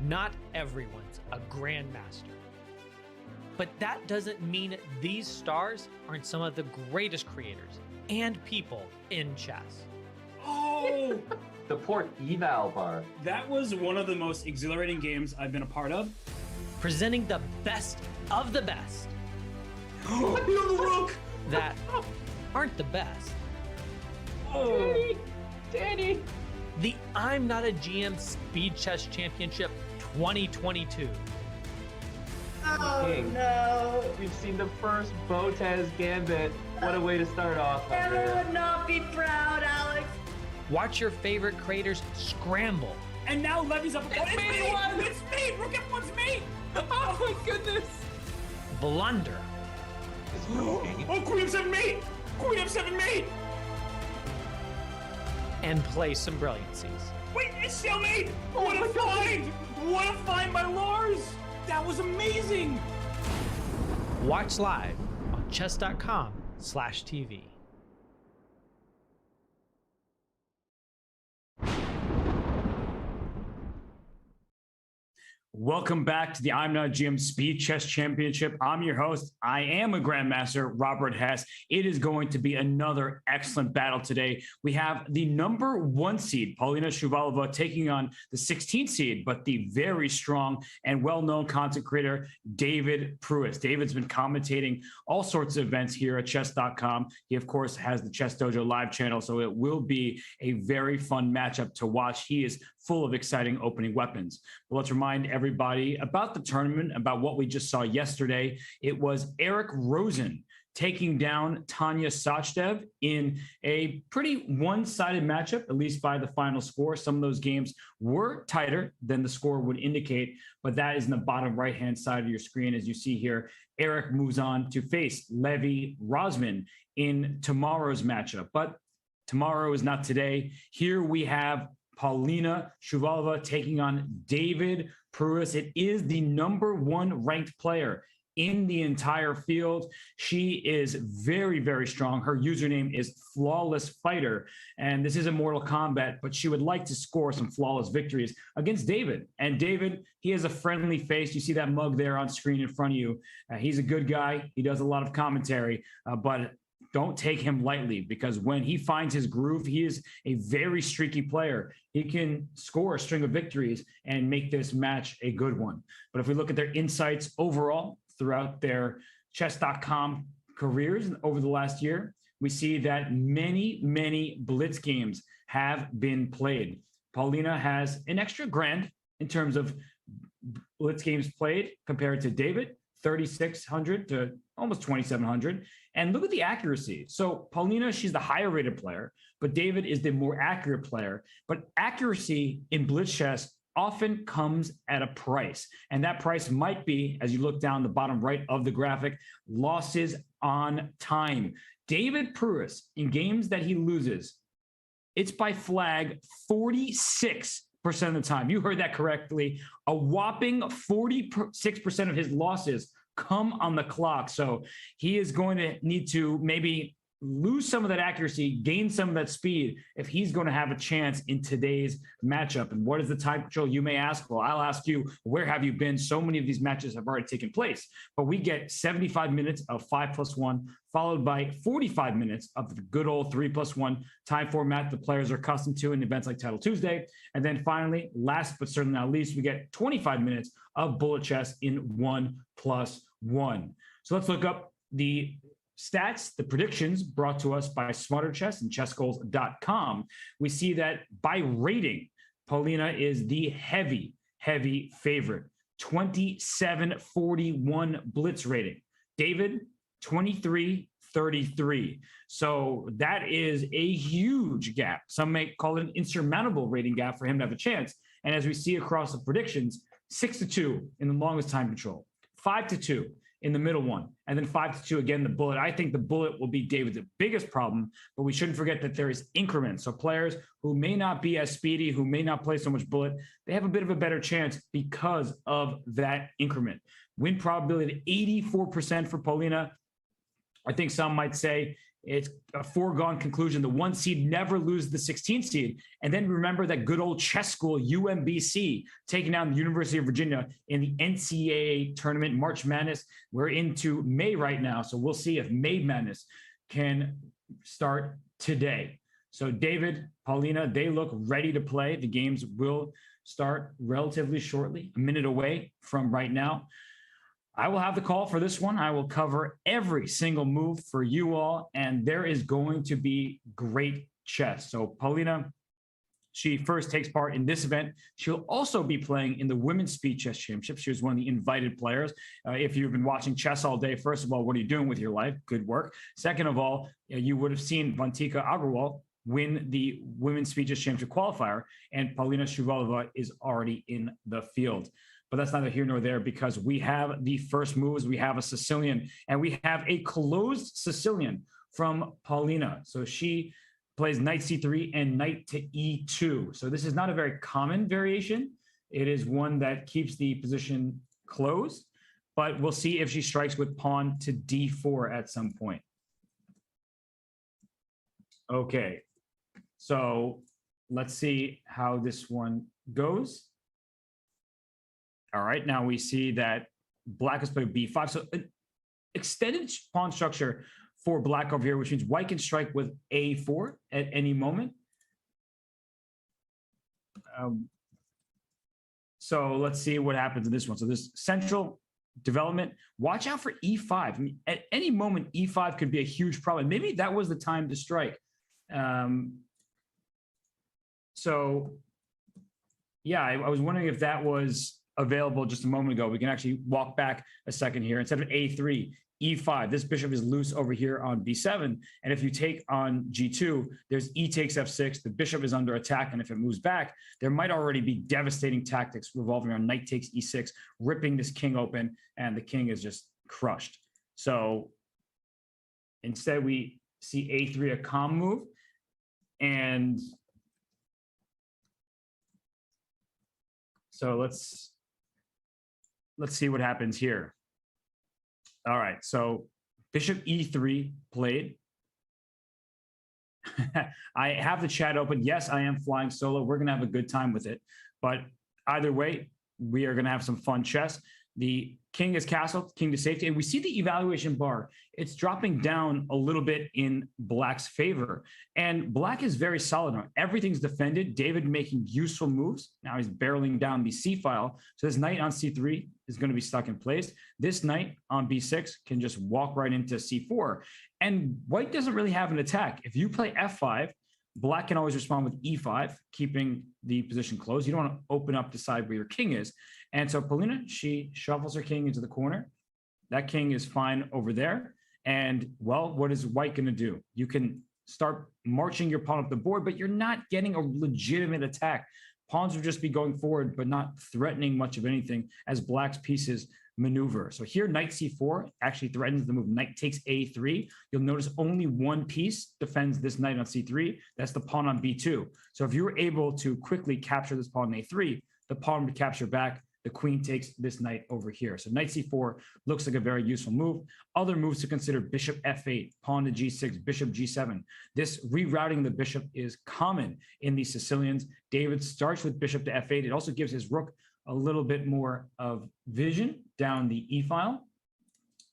Not everyone's a grandmaster. But that doesn't mean these stars aren't some of the greatest creators and people in chess. Oh! The poor eval bar. That was one of the most exhilarating games I've been a part of. Presenting the best of the best Oh, the rook! that aren't the best. Oh. Danny! The I'm Not a GM Speed Chess Championship 2022. Oh King. no! We've seen the first Botez Gambit. What a way to start off. Emma would not be proud, Alex. Watch your favorite creators scramble. And now Levy's up. It's me! It's me! Rook F1's me! Oh my goodness! Blunder. Oh, Queen F7 mate! Queen F7 mate! And play some brilliancies. Wait, it's stalemate! What a find! What a find by Lars! That was amazing! Watch live on chess.com/TV. Welcome back to the I'm Not a GM Speed Chess Championship. I'm your host. I am a Grandmaster, Robert Hess. It is going to be another excellent battle today. We have the number 1 seed, Polina Shuvalova, taking on the 16th seed, but the very strong and well-known content creator, David Pruess. David's been commentating all sorts of events here at chess.com. He, of course, has the Chess Dojo live channel, so it will be a very fun matchup to watch. He is full of exciting opening weapons. But let's remind everybody about the tournament, about what we just saw yesterday. It was Eric Rosen taking down Tanya Sachdev in a pretty one-sided matchup, at least by the final score. Some of those games were tighter than the score would indicate, but that is in the bottom right-hand side of your screen. As you see here, Eric moves on to face Levy Rosman in tomorrow's matchup. But tomorrow is not today. Here we have Polina Shuvalova taking on David Pruess. It is the number 1 ranked player in the entire field. She is very, very strong. Her username is Flawless Fighter, and this is a Mortal Kombat, but she would like to score some flawless victories against David. And David, he has a friendly face. You see that mug there on screen in front of you. He's a good guy. He does a lot of commentary, but don't take him lightly, because when he finds his groove, he is a very streaky player. He can score a string of victories and make this match a good one. But if we look at their insights overall throughout their chess.com careers over the last year, we see that many, many Blitz games have been played. Paulina has an extra grand in terms of Blitz games played compared to David, 3,600 to almost 2,700. And look at the accuracy. So Paulina, she's the higher rated player, but David is the more accurate player. But accuracy in Blitz chess often comes at a price. And that price might be, as you look down the bottom right of the graphic, losses on time. David Pruess, in games that he loses, it's by flag 46% of the time. You heard that correctly. A whopping 46% of his losses come on the clock. So he is going to need to maybe lose some of that accuracy, gain some of that speed if he's going to have a chance in today's matchup. And what is the time control, you may ask? Well, I'll ask you, where have you been? So many of these matches have already taken place, but we get 75 minutes of 5+1, followed by 45 minutes of the good old 3+1 time format the players are accustomed to in events like Title Tuesday. And then finally, last but certainly not least, we get 25 minutes of bullet chess in 1+1. So let's look up the stats, the predictions brought to us by Smarter Chess and chessgoals.com. We see that by rating, Paulina is the heavy favorite. 2741 Blitz rating. David, 2333. So that is a huge gap. Some may call it an insurmountable rating gap for him to have a chance. And as we see across the predictions, 6-2 in the longest time control, 5-2 in the middle one, and then 5-2 again, the bullet. I think the bullet will be David's biggest problem, but we shouldn't forget that there is increments. So players who may not be as speedy, who may not play so much bullet, they have a bit of a better chance because of that increment. Win probability 84% for Paulina. I think some might say it's a foregone conclusion. The 1 seed never loses the 16th seed. And then remember that good old chess school, UMBC, taking down the University of Virginia in the NCAA tournament, March Madness. We're into May right now, so we'll see if May Madness can start today. So David, Paulina, they look ready to play. The games will start relatively shortly, a minute away from right now. I will have the call for this one. I will cover every single move for you all, and there is going to be great chess. So Paulina, she first takes part in this event. She'll also be playing in the Women's Speed Chess Championship. She was one of the invited players. If you've been watching chess all day, first of all, what are you doing with your life? Good work. Second of all, you would have seen Vantika Agrawal win the Women's Speed Chess Championship qualifier, and Polina Shuvalova is already in the field. But that's neither here nor there, because we have the first moves. We have a Sicilian, and we have a closed Sicilian from Paulina. So she plays knight c3 and knight to e2. So this is not a very common variation. It is one that keeps the position closed, but we'll see if she strikes with pawn to d4 at some point. Okay, so let's see how this one goes. All right, now we see that black has played b5. So an extended pawn structure for black over here, which means white can strike with a4 at any moment. So let's see what happens in this one. So this central development, watch out for e5. I mean, at any moment, e5 could be a huge problem. Maybe that was the time to strike. So yeah, I was wondering if that was available just a moment ago. We can actually walk back a second here. Instead of a3, e5. This bishop is loose over here on b7. And if you take on g2, there's e takes f6. The bishop is under attack. And if it moves back, there might already be devastating tactics revolving around knight takes e6, ripping this king open, and the king is just crushed. So instead, we see a3, a calm move. And so let's see what happens here. All right, so bishop e3 played. I have the chat open. Yes, I am flying solo. We're gonna have a good time with it. But either way, we are gonna have some fun chess. The king is castled, king to safety, and we see the evaluation bar. It's dropping down a little bit in black's favor. And black is very solid on. Everything's defended. David making useful moves. Now he's barreling down the c file. So this knight on c3 is going to be stuck in place. This knight on b6 can just walk right into c4. And white doesn't really have an attack. If you play f5, black can always respond with e5, keeping the position closed. You don't want to open up the side where your king is. And so Paulina, she shuffles her king into the corner. That king is fine over there. And, well, what is white going to do? You can start marching your pawn up the board, but you're not getting a legitimate attack. Pawns will just be going forward, but not threatening much of anything as black's pieces maneuver. So here, knight c4 actually threatens the move. Knight takes a3. You'll notice only one piece defends this knight on c3. That's the pawn on b2. So if you were able to quickly capture this pawn on a3, the pawn would capture back. The queen takes this knight over here. So knight c4 looks like a very useful move. Other moves to consider: bishop f8, pawn to g6, bishop g7. This rerouting the bishop is common in the Sicilians. David starts with bishop to f8. It also gives his rook a little bit more of vision down the e file.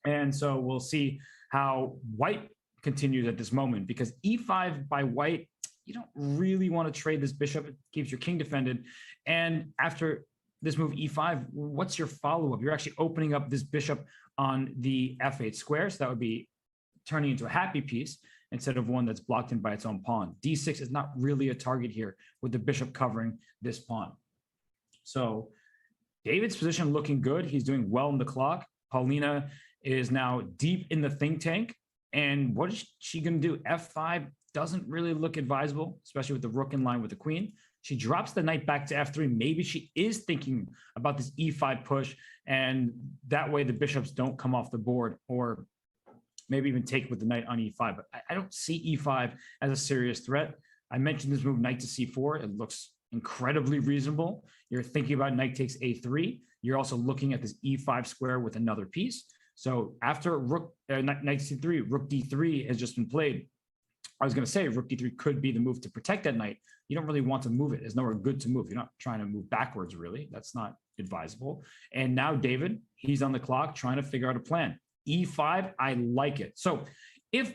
And so we'll see how white continues at this moment, because e5 by white, you don't really want to trade this bishop. It keeps your king defended. And after this move e5, what's your follow-up? You're actually opening up this bishop on the f8 square. So that would be turning into a happy piece instead of one that's blocked in by its own pawn. d6 is not really a target here with the bishop covering this pawn. So David's position looking good. He's doing well in the clock. Paulina is now deep in the think tank. And what is she going to do? f5 doesn't really look advisable, especially with the rook in line with the queen. She drops the knight back to f3. Maybe she is thinking about this e5 push, and that way the bishops don't come off the board, or maybe even take with the knight on e5. But I don't see e5 as a serious threat. I mentioned this move, knight to c4. It looks incredibly reasonable. You're thinking about knight takes a3. You're also looking at this e5 square with another piece. So after knight c3, rook d3 has just been played. I was going to say rook d3 could be the move to protect that knight. You don't really want to move it. There's nowhere good to move. You're not trying to move backwards, really. That's not advisable. And now David, he's on the clock trying to figure out a plan. e5, I like it. So if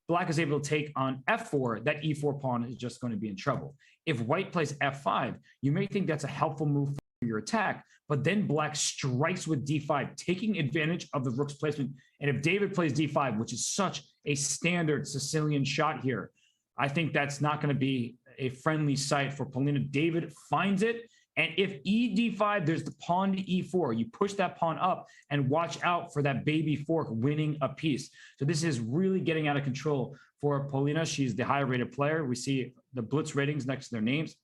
black is able to take on f4, that e4 pawn is just going to be in trouble. If white plays f5, you may think that's a helpful move for your attack, but then black strikes with d5, taking advantage of the rook's placement. And if David plays d5, which is such a standard Sicilian shot here, I think that's not going to be a friendly sight for Polina. David finds it. And if e d5, there's the pawn to e4. You push that pawn up and watch out for that baby fork winning a piece. So this is really getting out of control for Polina. She's the higher rated player. We see the Blitz ratings next to their names.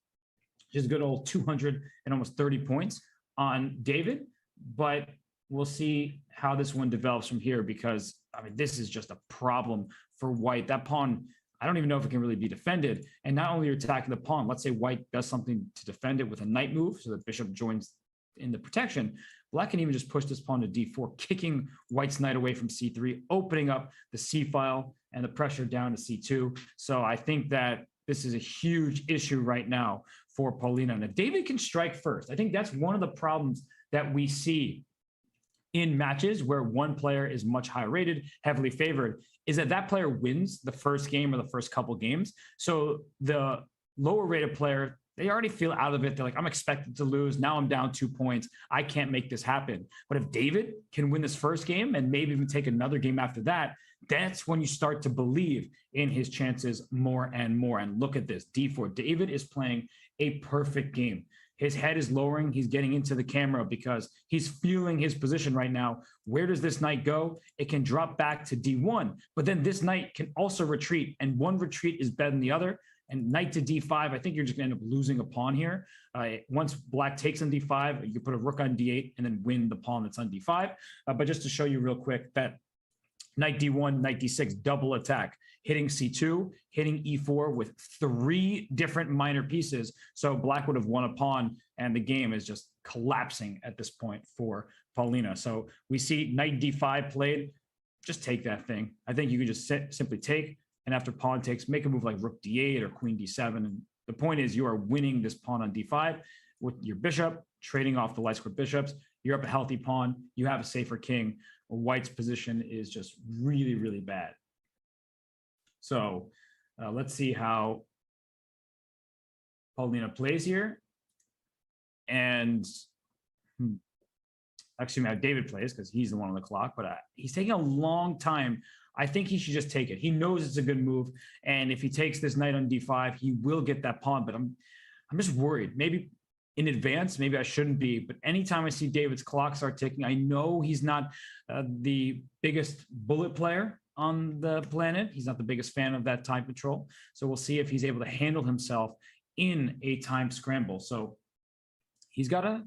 She's a good old 200 and almost 30 points on David. But we'll see how this one develops from here, because, I mean, this is just a problem for white. That pawn, I don't even know if it can really be defended. And not only you're attacking the pawn, let's say white does something to defend it with a knight move, so the bishop joins in the protection. Black can even just push this pawn to d4, kicking white's knight away from c3, opening up the c file and the pressure down to c2. So I think that this is a huge issue right now for Paulina. And if David can strike first, I think that's one of the problems that we see in matches where one player is much higher rated, heavily favored, is that player wins the first game or the first couple games. So the lower rated player, they already feel out of it. They're like, I'm expected to lose. Now I'm down 2 points. I can't make this happen. But if David can win this first game and maybe even take another game after that, that's when you start to believe in his chances more and more. And look at this, d4. David is playing a perfect game. His head is lowering. He's getting into the camera because he's feeling his position right now. Where does this knight go? It can drop back to d1, but then this knight can also retreat, and one retreat is better than the other. And knight to d5, I think you're just going to end up losing a pawn here. Once black takes on d5, you put a rook on d8 and then win the pawn that's on d5. But just to show you real quick that knight d1, knight d6, double attack, hitting c2, hitting e4 with 3 different minor pieces. So black would have won a pawn, and the game is just collapsing at this point for Paulina. So we see knight d5 played. Just take that thing. I think you can just simply take, and after pawn takes, make a move like rook d8 or queen d7. And the point is you are winning this pawn on d5 with your bishop, trading off the light square bishops. You're up a healthy pawn. You have a safer king. White's position is just really, really bad. So let's see how Paulina plays here. And actually, how David plays, because he's the one on the clock, but he's taking a long time. I think he should just take it. He knows it's a good move. And if he takes this knight on d5, he will get that pawn. But I'm just worried. Maybe in advance, maybe I shouldn't be, but anytime I see David's clock start ticking, I know he's not the biggest bullet player on the planet. He's not the biggest fan of that time control. So we'll see if he's able to handle himself in a time scramble. So he's got to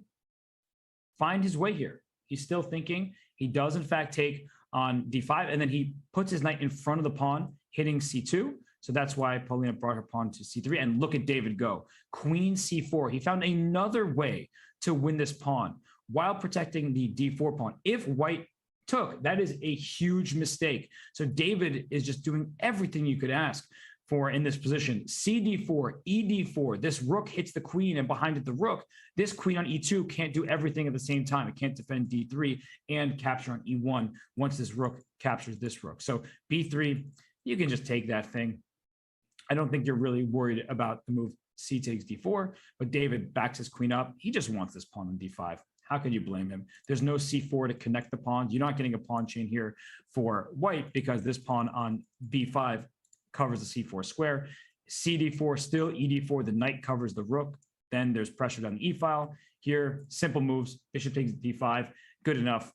find his way here. He's still thinking. He does, in fact, take on d5, and then he puts his knight in front of the pawn, hitting c2. So that's why Paulina brought her pawn to c3. And look at David go. Queen c4. He found another way to win this pawn while protecting the d4 pawn. If white took, that is a huge mistake. So David is just doing everything you could ask for in this position. cd4, ed4. This rook hits the queen, and behind it the rook. This queen on e2 can't do everything at the same time. It can't defend d3 and capture on e1 once this rook captures this rook. So b3, you can just take that thing. I don't think you're really worried about the move c takes d4, but David backs his queen up. He just wants this pawn on d5. How can you blame him? There's no c4 to connect the pawns. You're not getting a pawn chain here for white because this pawn on b5 covers the c4 square. cd4, still ed4, the knight covers the rook. Then there's pressure down the e file. Here, simple moves. Bishop takes d5, good enough.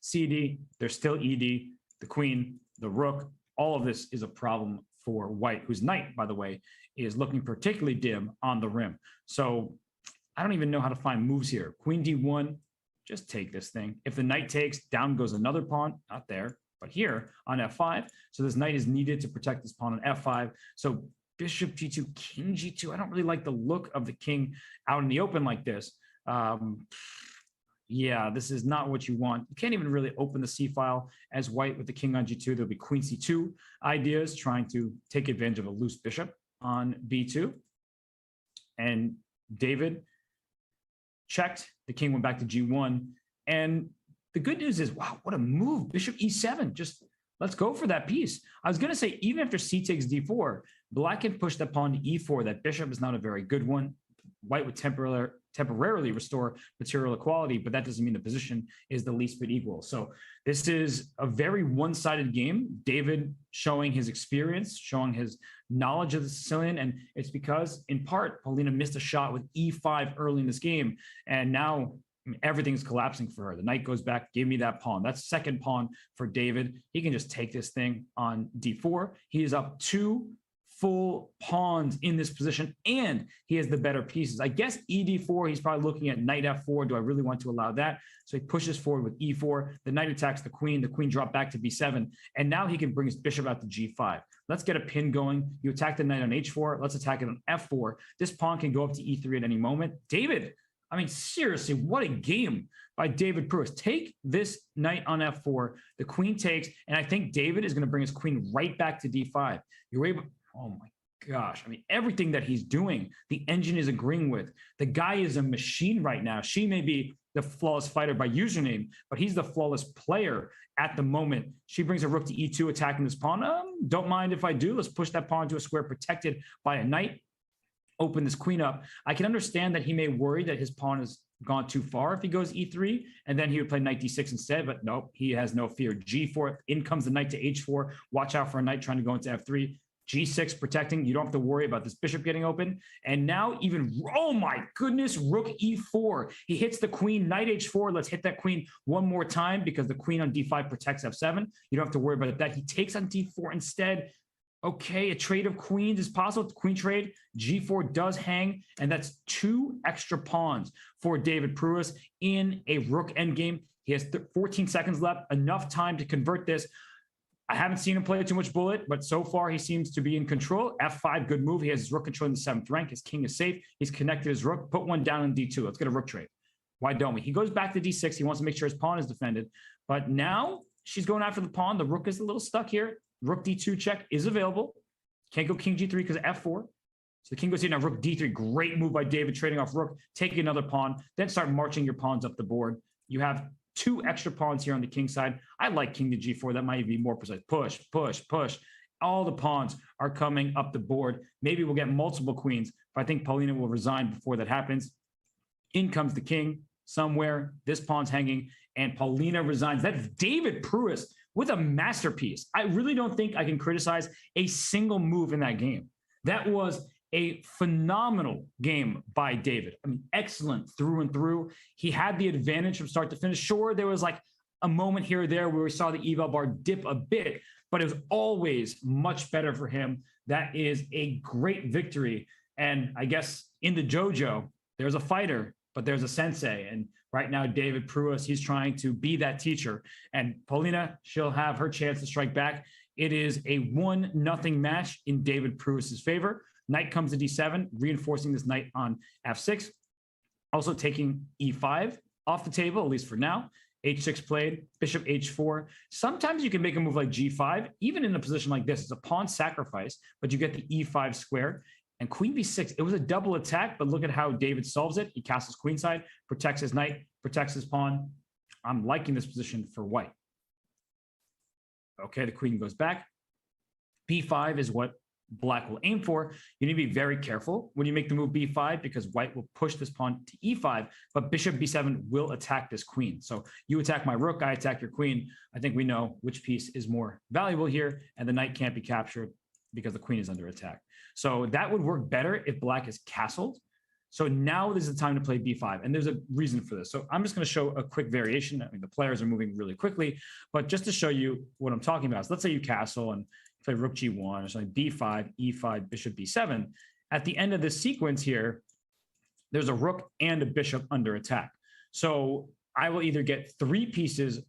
cd, there's still ed, the queen, the rook. All of this is a problem for white, whose knight, by the way, is looking particularly dim on the rim. So I don't even know how to find moves here. Queen d1, just take this thing. If the knight takes, down goes another pawn, not there, but here on f5. So this knight is needed to protect this pawn on f5. So bishop g2, king g2. I don't really like the look of the king out in the open like this. yeah, this is not what you want. You can't even really open the C file as white with the king on G2. There'll be queen C2 ideas trying to take advantage of a loose bishop on B2. And David checked. The king went back to G1. And the good news is, wow, what a move. Bishop E7. Just let's go for that piece. I was going to say, even after C takes D4, black can push that pawn to E4. That bishop is not a very good one. White would temporarily restore material equality, but that doesn't mean the position is the least bit equal. So this is a very one-sided game. David showing his experience, showing his knowledge of the Sicilian, and it's because, in part, Paulina missed a shot with E5 early in this game, and now everything's collapsing for her. The knight goes back, give me that pawn. That's second pawn for David. He can just take this thing on D4. He is up 2 full pawns in this position, and he has the better pieces. I guess ED4, he's probably looking at knight F4. Do I really want to allow that? So he pushes forward with E4. The knight attacks the queen dropped back to B7, and now he can bring his bishop out to G5. Let's get a pin going. You attack the knight on H4. Let's attack it on F4. This pawn can go up to E3 at any moment. David, I mean, seriously, what a game by David Pruess. Take this knight on F4. The queen takes, and I think David is going to bring his queen right back to D5. You're able... Oh my gosh. I mean, everything that he's doing, the engine is agreeing with. The guy is a machine right now. She may be the flawless fighter by username, but he's the flawless player at the moment. She brings a rook to E2, attacking this pawn. Don't mind if I do. Let's push that pawn to a square protected by a knight. Open this queen up. I can understand that he may worry that his pawn has gone too far if he goes E3, and then he would play knight D6 instead, but nope, he has no fear. G4, in comes the knight to H4. Watch out for a knight trying to go into F3. G6 protecting. You don't have to worry about this bishop getting open. And now even, oh my goodness, rook E4. He hits the queen, knight H4. Let's hit that queen one more time because the queen on D5 protects F7. You don't have to worry about that. He takes on D4 instead. Okay, a trade of queens is possible. Queen trade. G4 does hang, and that's 2 extra pawns for David Pruess in a rook endgame. He has 14 seconds left, enough time to convert this. I haven't seen him play too much bullet, but so far he seems to be in control. F5, good move. He has his rook controlling the 7th rank. His king is safe. He's connected his rook. Put one down in D2. Let's get a rook trade. Why don't we? He goes back to D6. He wants to make sure his pawn is defended. But now she's going after the pawn. The rook is a little stuck here. Rook D2 check is available. Can't go king G3 because of F4. So the king goes here. Now rook D3. Great move by David, trading off rook, taking another pawn, then start marching your pawns up the board. You have 2 extra pawns here on the king side. I like king to G4. That might be more precise. Push, push, push. All the pawns are coming up the board. Maybe we'll get multiple queens, but I think Paulina will resign before that happens. In comes the king somewhere. This pawn's hanging, and Paulina resigns. That's David Pruess with a masterpiece. I really don't think I can criticize a single move in that game. That was a phenomenal game by David. I mean, excellent through and through. He had the advantage from start to finish. Sure, there was like a moment here or there where we saw the eval bar dip a bit, but it was always much better for him. That is a great victory. And I guess in the JoJo, there's a fighter, but there's a sensei. And right now, David Pruess, he's trying to be that teacher. And Paulina, she'll have her chance to strike back. It is a 1-0 match in David Pruess's favor. Knight comes to D7, reinforcing this knight on F6. Also taking E5 off the table, at least for now. H6 played, bishop H4. Sometimes you can make a move like G5, even in a position like this. It's a pawn sacrifice, but you get the E5 square. And queen B6, it was a double attack, but look at how David solves it. He castles queenside, protects his knight, protects his pawn. I'm liking this position for white. Okay, the queen goes back. B5 is what black will aim for. You need to be very careful when you make the move B5 because white will push this pawn to E5, but bishop B7 will attack this queen. So you attack my rook, I attack your queen. I think we know which piece is more valuable here, and the knight can't be captured because the queen is under attack. So that would work better if black is castled. So now is the time to play B5, and there's a reason for this. So I'm just going to show a quick variation. I mean, the players are moving really quickly, but just to show you what I'm talking about. So let's say you castle and play rook G1 or something, B5, E5, bishop B7. At the end of this sequence here, there's a rook and a bishop under attack. So I will either get 3 pieces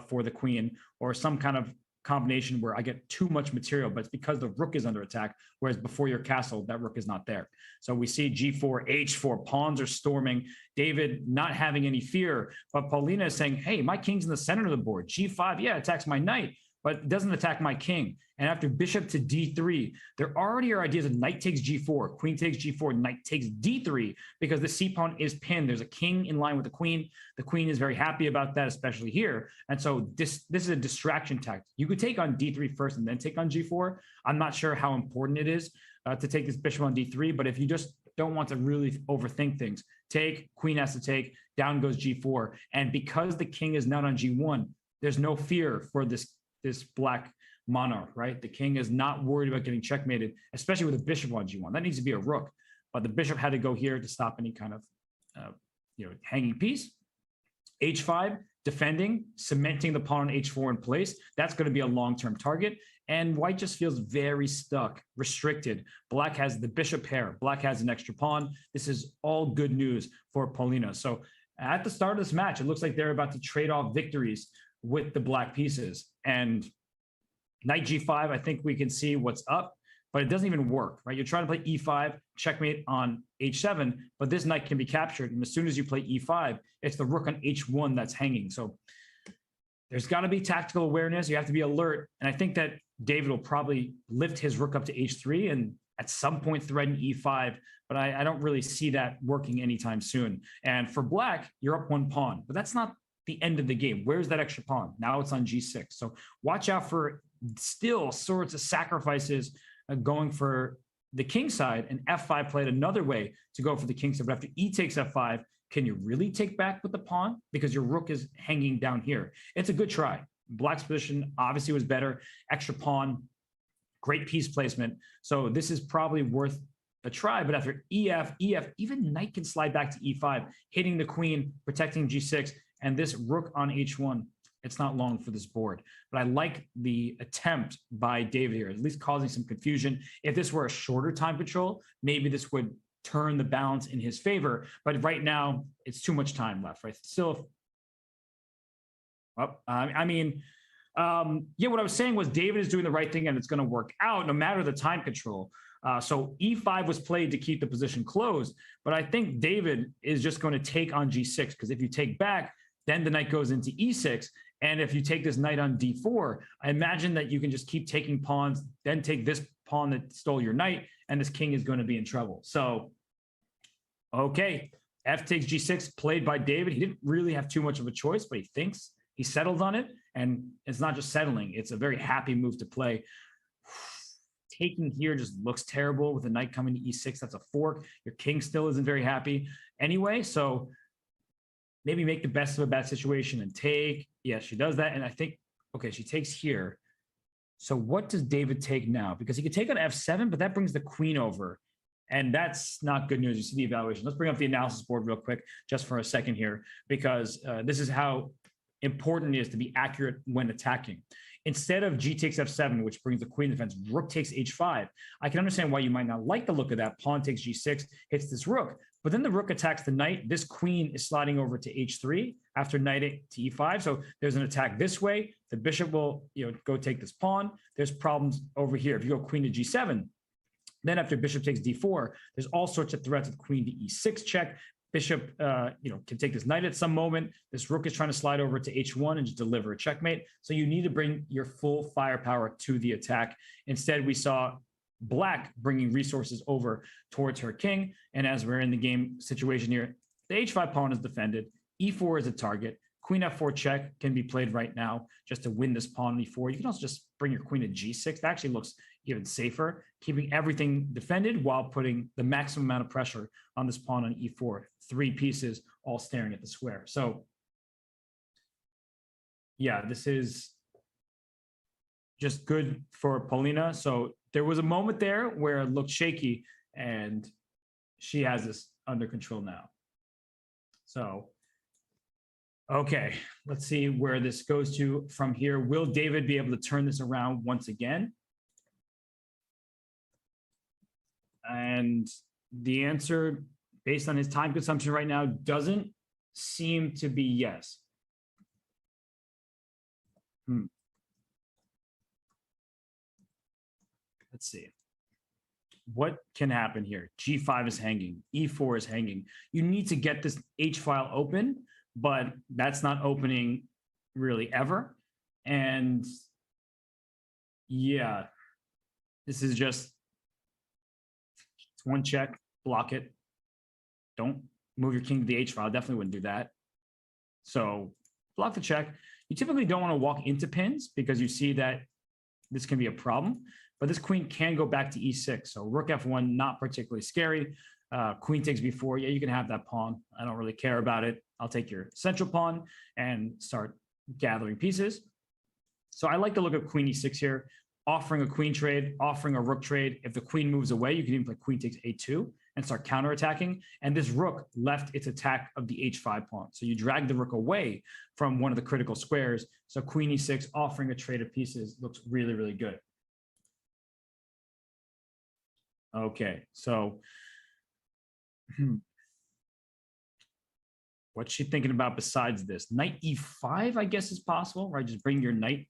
for the queen or some kind of combination where I get too much material, but it's because the rook is under attack, whereas before your castle, that rook is not there. So we see g4, h4, pawns are storming, David not having any fear, but Paulina is saying, hey, my king's in the center of the board. g5, yeah, attacks my knight, but it doesn't attack my king. And after bishop to d3, there already are ideas of knight takes g4, queen takes g4, knight takes d3, because the c-pawn is pinned. There's a king in line with the queen. The queen is very happy about that, especially here. And so this is a distraction tactic. You could take on d3 first and then take on g4. I'm not sure how important it is to take this bishop on d3, but if you just don't want to really overthink things, take, queen has to take, down goes g4. And because the king is not on g1, there's no fear for this black monarch, right? The king is not worried about getting checkmated, especially with a bishop on g1. That needs to be a rook, but the bishop had to go here to stop any kind of hanging piece. h5, defending, cementing the pawn on h4 in place. That's going to be a long-term target. And white just feels very stuck, restricted. Black has the bishop pair. Black has an extra pawn. This is all good news for Paulina. So at the start of this match, it looks like they're about to trade off victories with the black pieces. And knight g5, I think we can see what's up, but it doesn't even work, right? You're trying to play e5, checkmate on h7, but this knight can be captured. And as soon as you play e5, it's the rook on h1 that's hanging. So there's got to be tactical awareness. You have to be alert. And I think that David will probably lift his rook up to h3 and at some point threaten e5, but I don't really see that working anytime soon. And for black, you're up one pawn, but that's not the end of the game. Where's that extra pawn? Now it's on g6. So watch out for still sorts of sacrifices going for the king side, and f5 played another way to go for the king side. But after e takes f5, can you really take back with the pawn? Because your rook is hanging down here. It's a good try. Black's position obviously was better. Extra pawn, great piece placement. So this is probably worth a try. But after ef, even knight can slide back to e5, hitting the queen, protecting g6, and this rook on h1. It's not long for this board, but I like the attempt by David here, at least causing some confusion. If this were a shorter time control, maybe this would turn the balance in his favor. But right now, it's too much time left, right? Still, well, what I was saying was David is doing the right thing and it's going to work out no matter the time control. So e5 was played to keep the position closed, but I think David is just going to take on g6, because if you take back, then the knight goes into e6. And if you take this knight on d4, I imagine that you can just keep taking pawns, then take this pawn that stole your knight, and this king is going to be in trouble. So, okay, f takes g6, played by David. He didn't really have too much of a choice, but he thinks he settled on it. And it's not just settling. It's a very happy move to play. Taking here just looks terrible with the knight coming to e6. That's a fork. Your king still isn't very happy anyway. So maybe make the best of a bad situation and take. Yes, she does that. And I think, okay, she takes here. So what does David take now? Because he could take on f7, but that brings the queen over. And that's not good news. You see the evaluation. Let's bring up the analysis board real quick, just for a second here, because this is how important it is to be accurate when attacking. Instead of g takes f7, which brings the queen defense, rook takes h5. I can understand why you might not like the look of that. Pawn takes g6, hits this rook. But then the rook attacks the knight. This queen is sliding over to h3 after knight to e5. So there's an attack this way. The bishop will go take this pawn. There's problems over here. If you go queen to g7, then after bishop takes d4, there's all sorts of threats with queen to e6 check. Bishop can take this knight at some moment. This rook is trying to slide over to h1 and just deliver a checkmate. So you need to bring your full firepower to the attack. Instead, we saw black bringing resources over towards her king. And as we're in the game situation here, the h5 pawn is defended. e4 is a target. Queen f4 check can be played right now just to win this pawn on e4. You can also just bring your queen to g6. That actually looks even safer, keeping everything defended while putting the maximum amount of pressure on this pawn on e4. 3 pieces all staring at the square. So yeah, this is just good for Paulina. So there was a moment there where it looked shaky, and she has this under control now. So, okay, let's see where this goes to from here. Will David be able to turn this around once again? And the answer, based on his time consumption right now, doesn't seem to be yes. let's see. What can happen here? G5 is hanging. E4 is hanging. You need to get this H file open, but that's not opening really ever. And yeah, this is just, it's one check, block it. Don't move your king to the H file. Definitely wouldn't do that. So block the check. You typically don't want to walk into pins because you see that this can be a problem, but this queen can go back to E6. So rook F1, not particularly scary. Queen takes B4. Yeah, you can have that pawn. I don't really care about it. I'll take your central pawn and start gathering pieces. So I like to look at queen E6 here, offering a queen trade, offering a rook trade. If the queen moves away, you can even play queen takes A2 and start counterattacking. And this rook left its attack of the H5 pawn. So you drag the rook away from one of the critical squares. So queen E6 offering a trade of pieces looks really, really good. Okay, so what's she thinking about besides this? Knight E5, I guess, is possible, right? Just bring your knight.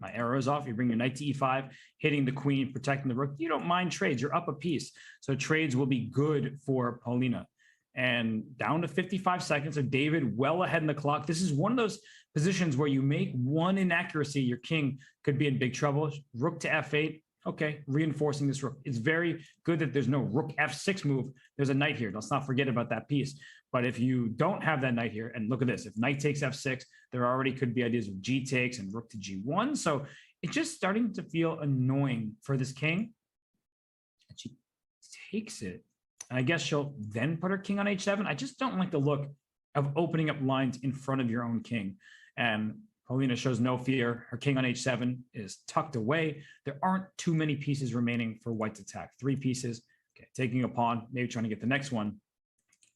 My arrow is off. You bring your knight to E5, hitting the queen, protecting the rook. You don't mind trades. You're up a piece. So trades will be good for Paulina. And down to 55 seconds. So David well ahead in the clock. This is one of those positions where you make one inaccuracy, your king could be in big trouble. Rook to F8. Okay, reinforcing this rook. It's very good that there's no rook F6 move. There's a knight here. Let's not forget about that piece. But if you don't have that knight here, and look at this, if knight takes F6, there already could be ideas of G takes and rook to G1. So it's just starting to feel annoying for this king. And she takes it. And I guess she'll then put her king on H7. I just don't like the look of opening up lines in front of your own king. And Paulina shows no fear. Her king on H7 is tucked away. There aren't too many pieces remaining for white's attack. 3 pieces. Okay, taking a pawn, maybe trying to get the next one.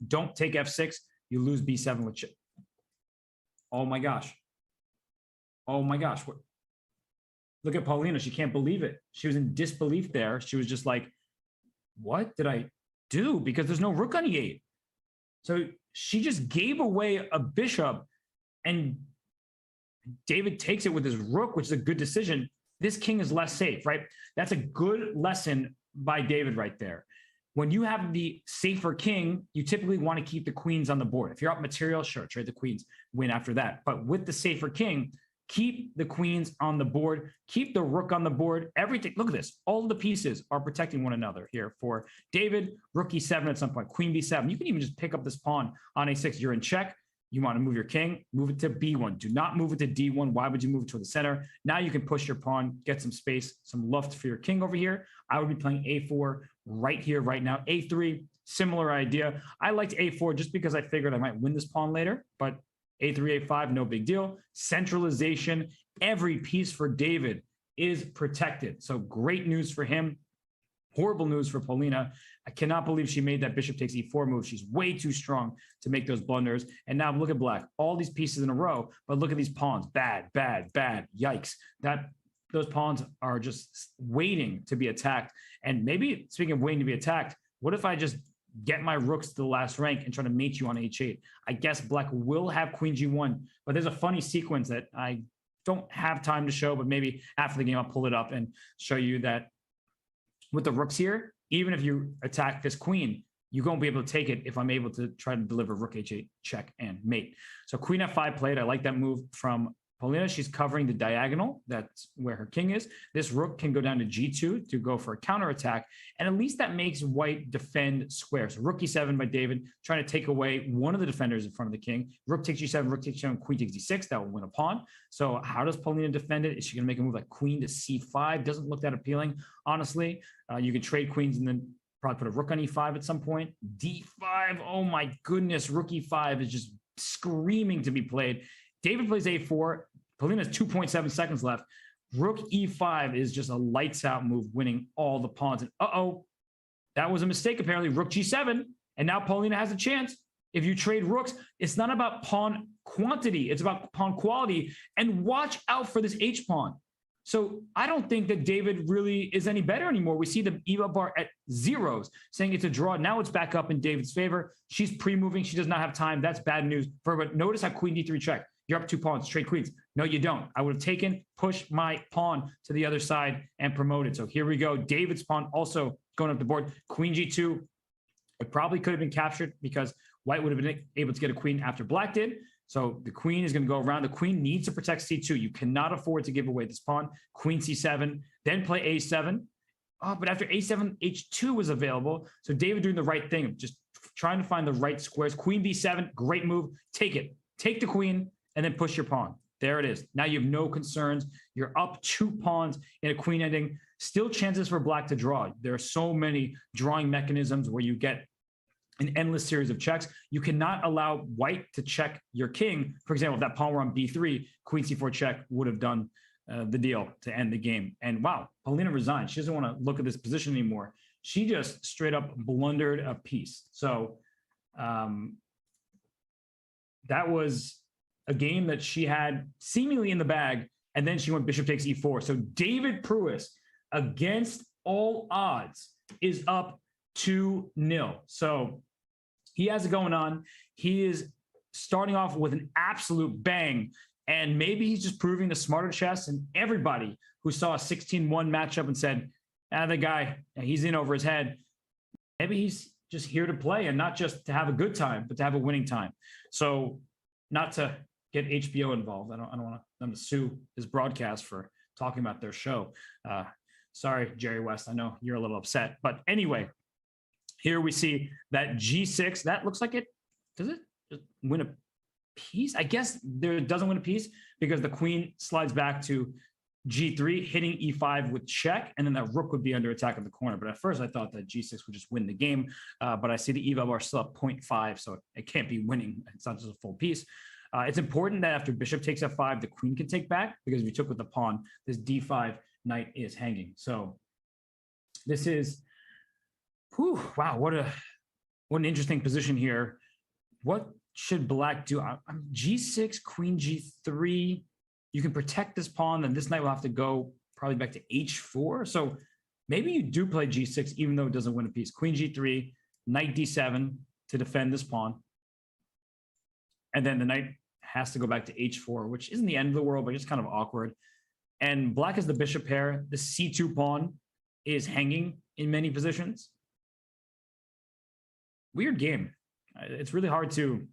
Don't take F6. You lose B7 with chip. Oh my gosh. Oh my gosh. Look at Paulina. She can't believe it. She was in disbelief there. She was just like, what did I do? Because there's no rook on E8. So she just gave away a bishop, and David takes it with his rook, which is a good decision. This king is less safe, right? That's a good lesson by David right there. When you have the safer king, you typically want to keep the queens on the board. If you're up material, sure, trade the queens, win after that. But with the safer king, keep the queens on the board, keep the rook on the board, everything. Look at this. All the pieces are protecting one another here for David. Rook E7 at some point, queen B7. You can even just pick up this pawn on A6. You're in check. You want to move your king, move it to B1. Do not move it to D1. Why would you move it to the center? Now you can push your pawn, get some space, some luft for your king over here. I would be playing A4 right here, right now. A3, similar idea. I liked A4 just because I figured I might win this pawn later, but A3, A5, no big deal. Centralization, every piece for David is protected. So great news for him. Horrible news for Paulina. I cannot believe she made that bishop takes E4 move. She's way too strong to make those blunders. And now look at black. All these pieces in a row, but look at these pawns. Bad, bad, bad. Yikes. Those pawns are just waiting to be attacked. And maybe, speaking of waiting to be attacked, what if I just get my rooks to the last rank and try to mate you on H8? I guess black will have queen G1, but there's a funny sequence that I don't have time to show, but maybe after the game I'll pull it up and show you that with the rooks here, even if you attack this queen, you won't be able to take it if I'm able to try to deliver rook H8, check, and mate. So queen F5 played. I like that move from Paulina. She's covering the diagonal. That's where her king is. This rook can go down to G2 to go for a counterattack. And at least that makes white defend square. So rook E7 by David, trying to take away one of the defenders in front of the king. Rook takes G7, rook takes G7, queen takes D6. That will win a pawn. So how does Paulina defend it? Is she going to make a move like queen to C5? Doesn't look that appealing, honestly. You can trade queens and then probably put a rook on E5 at some point. D5, oh my goodness. Rook E5 is just screaming to be played. David plays A4. Paulina has 2.7 seconds left. Rook E5 is just a lights out move, winning all the pawns. And that was a mistake, apparently. Rook G7. And now Paulina has a chance. If you trade rooks, it's not about pawn quantity. It's about pawn quality. And watch out for this H pawn. So I don't think that David really is any better anymore. We see the EVA bar at zeros, saying it's a draw. Now it's back up in David's favor. She's pre-moving. She does not have time. That's bad news for her. But notice how queen D3 check. You're up 2 pawns, straight queens. No, you don't. I would have taken, pushed my pawn to the other side and promoted. So here we go. David's pawn also going up the board. Queen G2. It probably could have been captured because white would have been able to get a queen after black did. So the queen is going to go around. The queen needs to protect C2. You cannot afford to give away this pawn. Queen C7, then play A7. Oh, but after A7, H2 was available. So David doing the right thing, just trying to find the right squares. Queen B7, great move. Take it. Take the queen and then push your pawn. There it is. Now you have no concerns. You're up 2 pawns in a queen ending. Still chances for black to draw. There are so many drawing mechanisms where you get an endless series of checks. You cannot allow white to check your king. For example, if that pawn were on B3, queen C4 check would have done the deal to end the game. And wow, Paulina resigned. She doesn't want to look at this position anymore. She just straight up blundered a piece. So that was a game that she had seemingly in the bag, and then she went bishop takes E4. So David Pruess, against all odds, is up 2-0. So he has it going on. He is starting off with an absolute bang, and maybe he's just proving the smarter chess. And everybody who saw a 16-1 matchup and said, the guy, he's in over his head, maybe he's just here to play and not just to have a good time, but to have a winning time. So not to get HBO involved. I don't want them to sue his broadcast for talking about their show. Sorry, Jerry West. I know you're a little upset. But anyway, here we see that G6. That looks like it. Does it just win a piece? I guess there doesn't win a piece because the queen slides back to G3, hitting E5 with check, and then that rook would be under attack in the corner. But at first I thought that G6 would just win the game, but I see the eval bar still at 0.5, so it can't be winning. It's not just a full piece. It's important that after bishop takes F5, the queen can take back, because if you took with the pawn, this D5 knight is hanging. So this is, wow, what an interesting position here. What should black do? I'm G6, queen G3. You can protect this pawn, then this knight will have to go probably back to H4. So maybe you do play G6, even though it doesn't win a piece. Queen G3, knight D7 to defend this pawn. And then the knight has to go back to H4, which isn't the end of the world, but just kind of awkward. And black has the bishop pair. The C2 pawn is hanging in many positions. Weird game. It's really hard to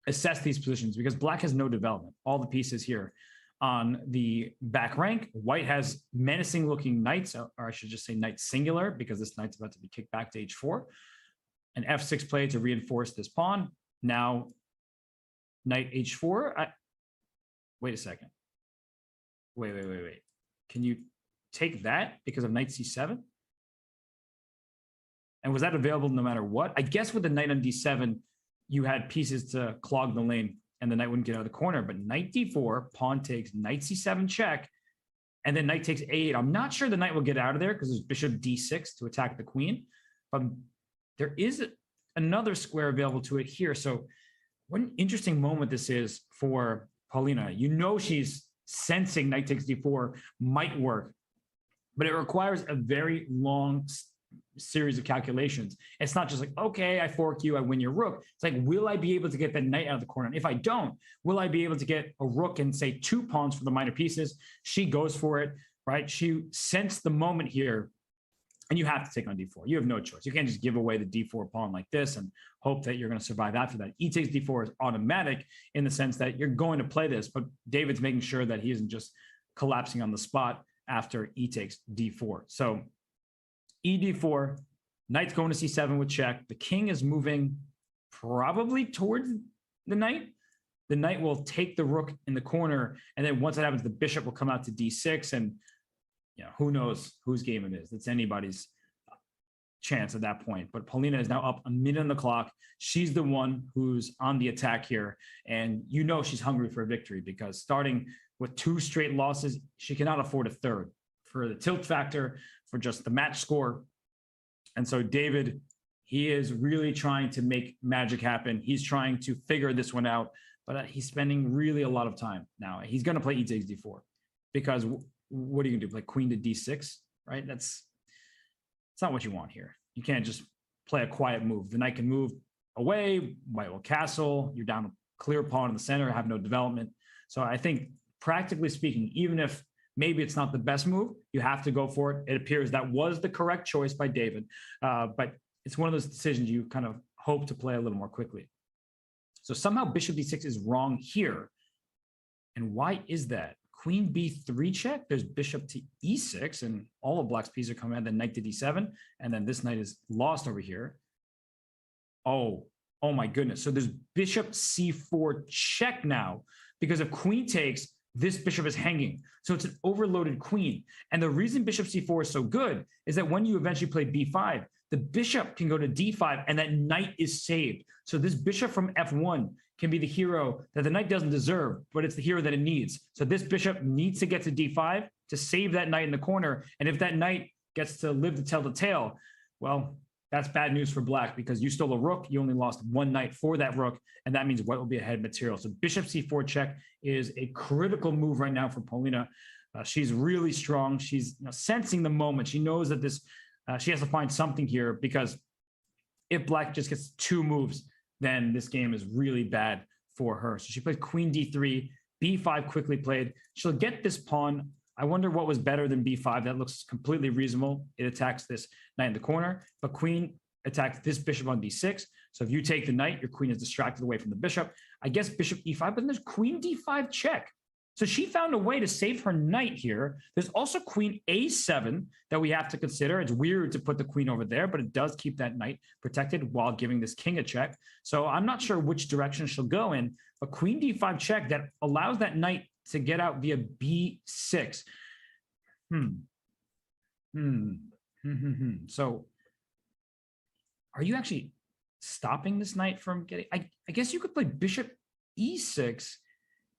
assess these positions because black has no development. All the pieces here on the back rank. White has menacing looking knights, or I should just say knight singular, because this knight's about to be kicked back to H4. An F6 play to reinforce this pawn. Now knight H4. Wait a second. Wait. Can you take that because of knight C7? And was that available no matter what? I guess with the knight on D7, you had pieces to clog the lane and the knight wouldn't get out of the corner. But knight D4, pawn takes, knight C7 check, and then knight takes A8. I'm not sure the knight will get out of there because there's bishop D6 to attack the queen. But there is another square available to it here. So what an interesting moment this is for Paulina. You know she's sensing knight takes D4 might work, but it requires a very long series of calculations. It's not just like, okay, I fork you, I win your rook. It's like, will I be able to get that knight out of the corner? And if I don't, will I be able to get a rook and say 2 pawns for the minor pieces? She goes for it, right? She sensed the moment here, and you have to take on D4. You have no choice. You can't just give away the D4 pawn like this and hope that you're going to survive after that. E takes D4 is automatic in the sense that you're going to play this, but David's making sure that he isn't just collapsing on the spot after E takes D4. So E D4, knight's going to C7 with check. The king is moving probably towards the knight. The knight will take the rook in the corner, and then once that happens, the bishop will come out to D6, and who knows whose game it is. It's anybody's chance at that point. But Paulina is now up a minute on the clock. She's the one who's on the attack here, and she's hungry for a victory because starting with 2 straight losses, she cannot afford a third for the tilt factor, for just the match score. And so David, he is really trying to make magic happen. He's trying to figure this one out, but he's spending really a lot of time. Now he's going to play E takes D4 because what are you going to do? Play queen to D6, right? It's not what you want here. You can't just play a quiet move. The knight can move away, white will castle, you're down clear pawn in the center, have no development. So I think, practically speaking, even if maybe it's not the best move, you have to go for it. It appears that was the correct choice by David, but it's one of those decisions you kind of hope to play a little more quickly. So somehow bishop d6 is wrong here. And why is that? Queen b3 check, there's bishop to e6, and all of black's pieces are coming out, then knight to d7, and then this knight is lost over here. Oh my goodness. So there's bishop c4 check now, because if queen takes, this bishop is hanging. So it's an overloaded queen. And the reason bishop c4 is so good is that when you eventually play b5, the bishop can go to d5 and that knight is saved. So this bishop from f1 can be the hero that the knight doesn't deserve, but it's the hero that it needs. So this bishop needs to get to d5 to save that knight in the corner. And if that knight gets to live to tell the tale, well, that's bad news for black, because you stole a rook. You only lost one knight for that rook, and that means white will be ahead material. So bishop c4 check is a critical move right now for Polina. She's really strong. She's sensing the moment. She knows that this she has to find something here, because if black just gets two moves, then this game is really bad for her. So she plays queen d3, b5 quickly played. She'll get this pawn. I wonder what was better than b5. That looks completely reasonable. It attacks this knight in the corner, but queen attacks this bishop on d6. So if you take the knight, your queen is distracted away from the bishop. I guess bishop e5, but then there's queen d5 check. So she found a way to save her knight here. There's also queen a7 that we have to consider. It's weird to put the queen over there, but it does keep that knight protected while giving this king a check. So I'm not sure which direction she'll go in, but queen d5 check that allows that knight to get out via b6. So are you actually stopping this knight from getting... I guess you could play bishop e6,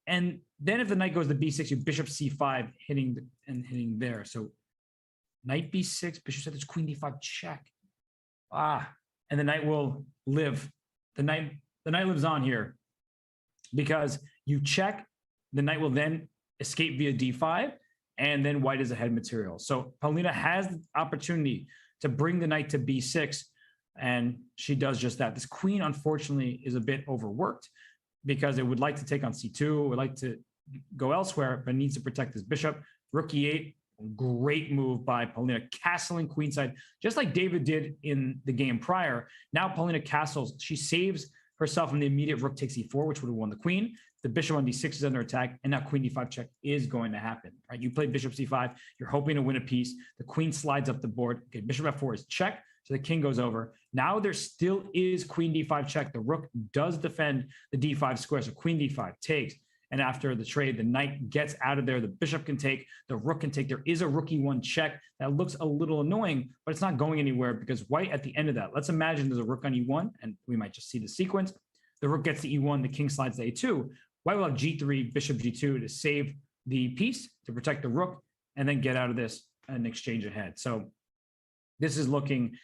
and then if the knight goes to b6, you bishop c5 hitting there. So knight b6, bishop c5, there's queen d5 check. And the knight will live. The knight lives on here, because you check, the knight will then escape via d5, and then white is ahead material. So Paulina has the opportunity to bring the knight to b6, and she does just that. This queen, unfortunately, is a bit overworked, because it would like to take on c2, would like to go elsewhere, but needs to protect this bishop. Rook e8, great move by Paulina, castling queenside, just like David did in the game prior. Now Paulina castles, she saves herself from the immediate rook takes e4, which would have won the queen. The bishop on d6 is under attack, and now queen d5 check is going to happen, right? You play bishop c5, you're hoping to win a piece. The queen slides up the board. Okay, bishop f4 is check, so the king goes over. Now there still is queen d5 check. The rook does defend the d5 square, so queen d5 takes. And after the trade, the knight gets out of there. The bishop can take, the rook can take. There is a rook e1 check that looks a little annoying, but it's not going anywhere, because white at the end of that, let's imagine there's a rook on e1, and we might just see the sequence. The rook gets to e1, the king slides to a2. White will have g3, bishop g2 to save the piece, to protect the rook, and then get out of this and exchange ahead. So this is looking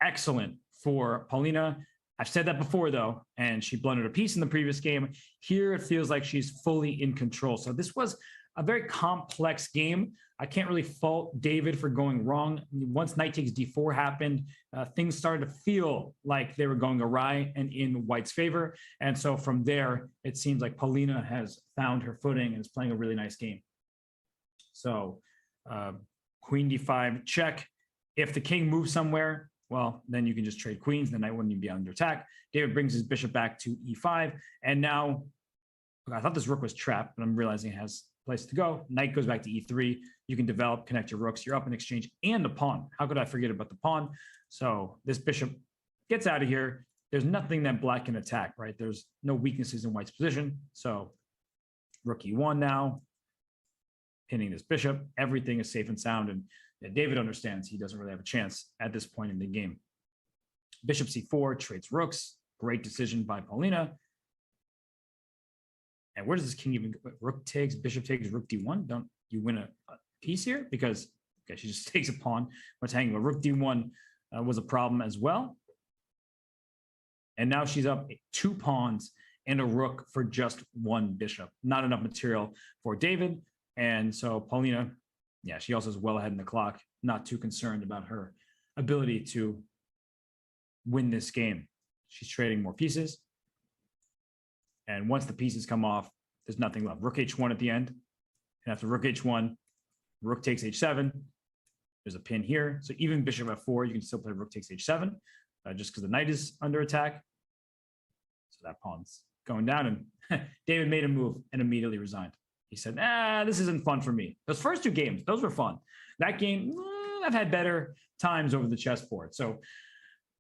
excellent for Paulina. I've said that before, though, and she blundered a piece in the previous game. Here, it feels like she's fully in control. So this was a very complex game. I can't really fault David for going wrong. I mean, once knight takes d4 happened, things started to feel like they were going awry and in white's favor. And so from there, it seems like Paulina has found her footing and is playing a really nice game. So queen d5 check. If the king moves somewhere, well, then you can just trade queens. The knight wouldn't even be under attack. David brings his bishop back to e5. And now, I thought this rook was trapped, but I'm realizing it has a place to go. Knight goes back to e3. You can develop, connect your rooks. You're up in exchange, and the pawn. How could I forget about the pawn? So this bishop gets out of here. There's nothing that black can attack, right? There's no weaknesses in white's position. So rook e1 now, pinning this bishop. Everything is safe and sound. And David understands he doesn't really have a chance at this point in the game. Bishop c4 trades rooks. Great decision by Paulina. And where does this king even go? Rook takes, bishop takes, rook d1. Don't you win a piece here? Because, okay, she just takes a pawn. What's hanging? But rook d1 was a problem as well. And now she's up 2 pawns and a rook for just 1 bishop. Not enough material for David. And so Paulina, yeah, she also is well ahead in the clock, not too concerned about her ability to win this game. She's trading more pieces. And once the pieces come off, there's nothing left. Rook h1 at the end. And after rook h1, rook takes h7. There's a pin here. So even bishop f4, you can still play rook takes h7, just because the knight is under attack. So that pawn's going down. And David made a move and immediately resigned. He said, this isn't fun for me. Those first two games, those were fun. That game, I've had better times over the chessboard. So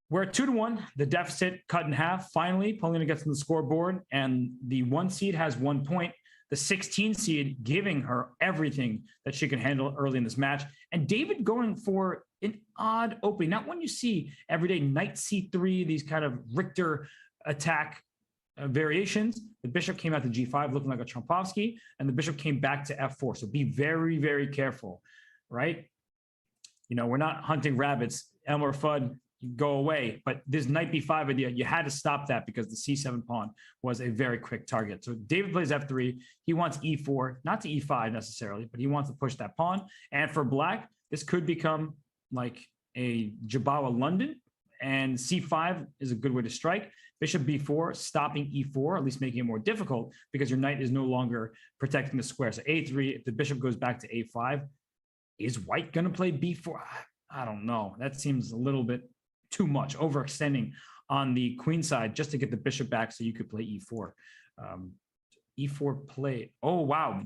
we're at 2-1. The deficit cut in half. Finally, Polina gets on the scoreboard, and the 1 seed has 1 point. The 16 seed giving her everything that she can handle early in this match. And David going for an odd opening. Not one you see every day. Knight c3, these kind of Richter attack variations. The bishop came out to g5 looking like a Trompovsky, and the bishop came back to f4. So be very, very careful, right? You know, we're not hunting rabbits. Elmer Fudd, go away. But this knight b5 idea, you had to stop that because the c7 pawn was a very quick target. So David plays f3. He wants e4, not to e5 necessarily, but he wants to push that pawn. And for black, this could become like a Jabawa London, and c5 is a good way to strike. Bishop b4, stopping e4, at least making it more difficult because your knight is no longer protecting the square. So a3, if the bishop goes back to a5, is white going to play b4? I don't know. That seems a little bit too much, overextending on the queen side just to get the bishop back so you could play e4. E4 play. Oh, wow.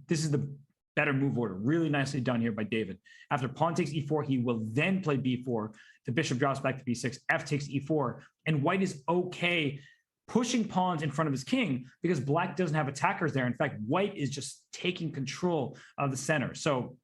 This is the better move order. Really nicely done here by David. After pawn takes e4, he will then play b4. The bishop drops back to b6. F takes e4. And white is okay pushing pawns in front of his king because black doesn't have attackers there. In fact, white is just taking control of the center. So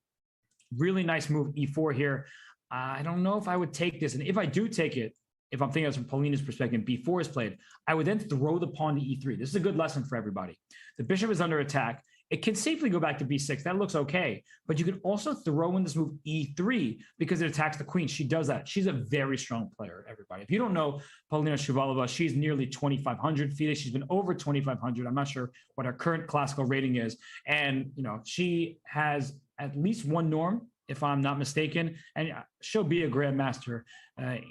really nice move, e4 here. I don't know if I would take this. And if I do take it, if I'm thinking of from Paulina's perspective, b4 is played, I would then throw the pawn to e3. This is a good lesson for everybody. The bishop is under attack. It can safely go back to b6. That looks okay. But you can also throw in this move e3 because it attacks the queen. She does that. She's a very strong player, everybody. If you don't know Polina Shuvalova, she's nearly 2,500 FIDE. She's been over 2,500. I'm not sure what her current classical rating is. And, you know, she has at least one norm, if I'm not mistaken, and she'll be a grandmaster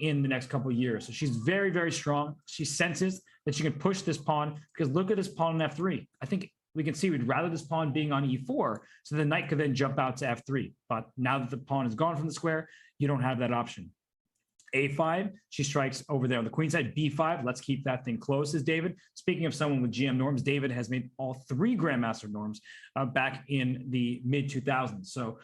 in the next couple of years. So she's very, very strong. She senses that she can push this pawn because look at this pawn on f3. I think we can see we'd rather this pawn being on e4 so the knight could then jump out to f3. But now that the pawn is gone from the square, you don't have that option. a5, she strikes over there on the queen side. b5, let's keep that thing close, says David. Speaking of someone with GM norms, David has made all 3 grandmaster norms back in the mid-2000s. So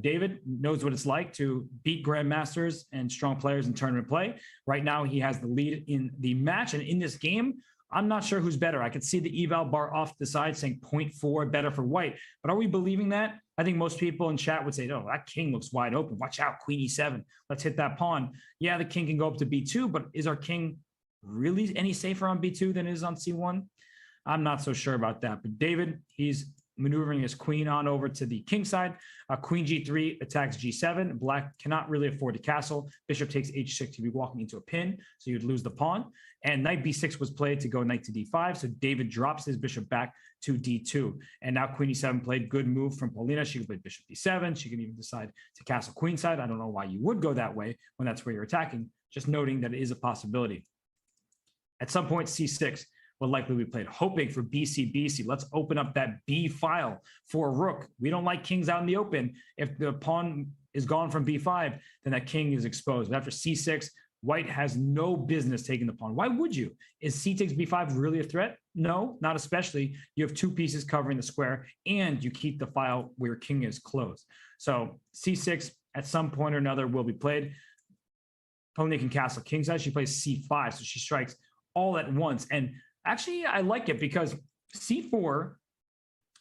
David knows what it's like to beat grandmasters and strong players in tournament play. Right now, he has the lead in the match. And in this game, I'm not sure who's better. I could see the eval bar off the side saying 0.4 better for white. But are we believing that? I think most people in chat would say, oh, that king looks wide open. Watch out, queen e7. Let's hit that pawn. Yeah, the king can go up to b2, but is our king really any safer on b2 than it is on c1? I'm not so sure about that. But David, he's maneuvering his queen on over to the king side. Queen g3 attacks g7. Black cannot really afford to castle. Bishop takes h6 to be walking into a pin, so you'd lose the pawn. And knight b6 was played to go knight to d5, so David drops his bishop back to d2. And now queen e7 played. Good move from Paulina. She can play bishop d7. She can even decide to castle queenside. I don't know why you would go that way when that's where you're attacking. Just noting that it is a possibility. At some point, c6 will likely be played, hoping for BC. Let's open up that B file for a rook. We don't like kings out in the open. If the pawn is gone from b5, then that king is exposed. But after c6, white has no business taking the pawn. Why would you? Is c takes b5 really a threat? No, not especially. You have 2 pieces covering the square, and you keep the file where your king is closed. So c6 at some point or another will be played. Polina can castle kingside. She plays c5, so she strikes all at once. And actually, I like it because c4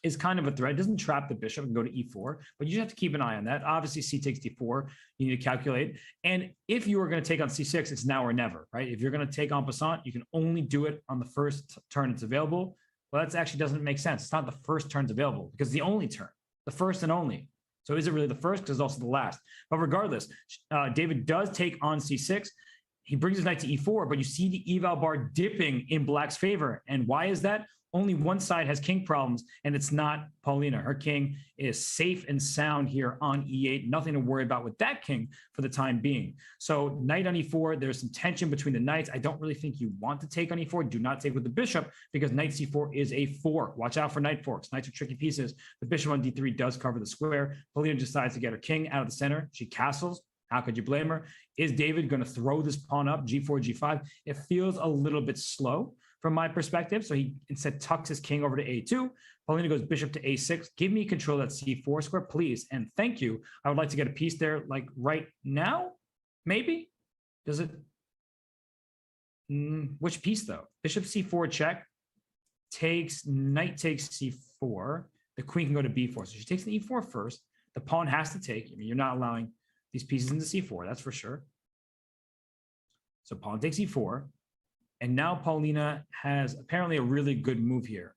is kind of a threat. It doesn't trap the bishop and go to e4, but you have to keep an eye on that. Obviously, c takes d4. You need to calculate. And if you are going to take on c6, it's now or never, right? If you're going to take en passant, you can only do it on the first turn it's available. Well, that actually doesn't make sense. It's not the first turn's available because it's the only turn, the first and only. So is it really the first? Because it's also the last. But regardless, David does take on c6. He brings his knight to e4, but you see the eval bar dipping in black's favor. And why is that? only one side has king problems, and it's not Paulina. Her king is safe and sound here on e8. Nothing to worry about with that king for the time being. So knight on e4, there's some tension between the knights. I don't really think you want to take on e4. Do not take with the bishop because knight c4 is a fork. Watch out for knight forks. Knights are tricky pieces. The bishop on d3 does cover the square. Paulina decides to get her king out of the center. She castles. How could you blame her? Is David going to throw this pawn up, g4, g5? It feels a little bit slow from my perspective. So he instead tucks his king over to a2. Paulina goes bishop to a6. Give me control of that c4 square, please. And thank you. I would like to get a piece there like right now, maybe? Does it? Which piece though? Bishop c4 check. Knight takes c4. The queen can go to b4. So she takes the e4 first. The pawn has to take. I mean, you're not allowing these pieces into c4, that's for sure. So pawn takes e4. And now Paulina has apparently a really good move here.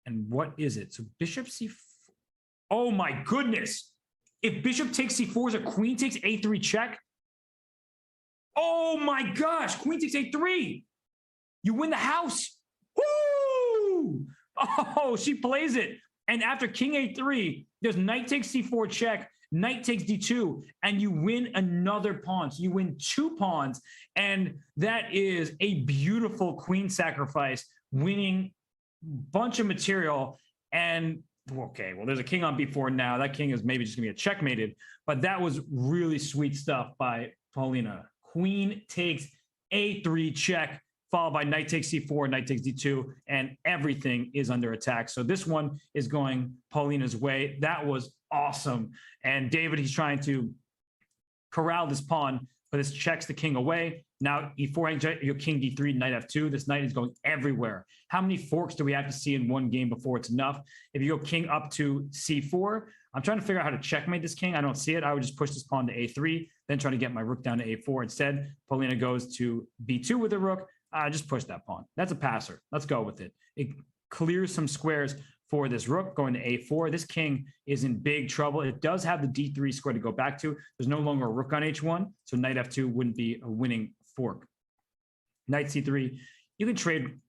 And what is it? So bishop c4. Oh my goodness. If bishop takes c4, is a queen takes a3 check? Oh my gosh. Queen takes a3. You win the house. Woo! Oh, she plays it. And after king a3, there's knight takes c4 check. Knight takes d2, and you win another pawn. So you win 2 pawns, and that is a beautiful queen sacrifice, winning a bunch of material. And okay, well, there's a king on b4 now. That king is maybe just gonna be a checkmated, but that was really sweet stuff by Paulina. Queen takes a3 check, followed by knight takes c4, knight takes d2, and everything is under attack. So this one is going Paulina's way. That was awesome. And David, he's trying to corral this pawn, but this checks the king away. Now e4, your king d3, knight f2. This knight is going everywhere. How many forks do we have to see in one game before it's enough? If you go king up to c4, I'm trying to figure out how to checkmate this king. I don't see it. I would just push this pawn to a3, then try to get my rook down to a4. Instead, Paulina goes to b2 with the rook. Just push that pawn. That's a passer. Let's go with it. It clears some squares for this rook going to a4. This king is in big trouble. It does have the d3 square to go back to. There's no longer a rook on h1, so knight f2 wouldn't be a winning fork. Knight c3. You can trade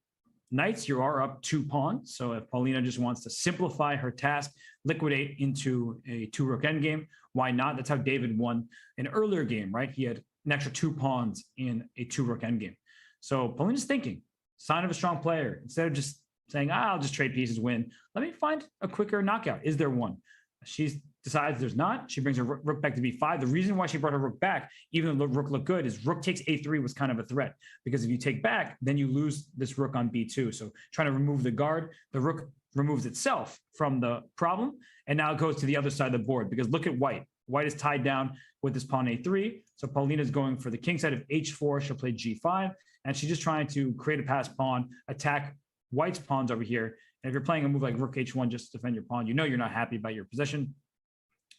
knights. You are up 2 pawns. So if Paulina just wants to simplify her task, liquidate into a 2-rook endgame, why not? That's how David won an earlier game, right? He had an extra 2 pawns in a 2-rook endgame. So Paulina's thinking, sign of a strong player. Instead of just saying, I'll just trade pieces, win, let me find a quicker knockout. Is there one? She decides there's not. She brings her rook back to b5. The reason why she brought her rook back, even though the rook looked good, is rook takes a3 was kind of a threat. Because if you take back, then you lose this rook on b2. So trying to remove the guard, the rook removes itself from the problem. And now it goes to the other side of the board. Because look at white. White is tied down with this pawn a3. So Paulina's going for the king side of h4. She'll play g5. And she's just trying to create a passed pawn, attack white's pawns over here. And if you're playing a move like rook h1 just to defend your pawn, you know you're not happy about your position.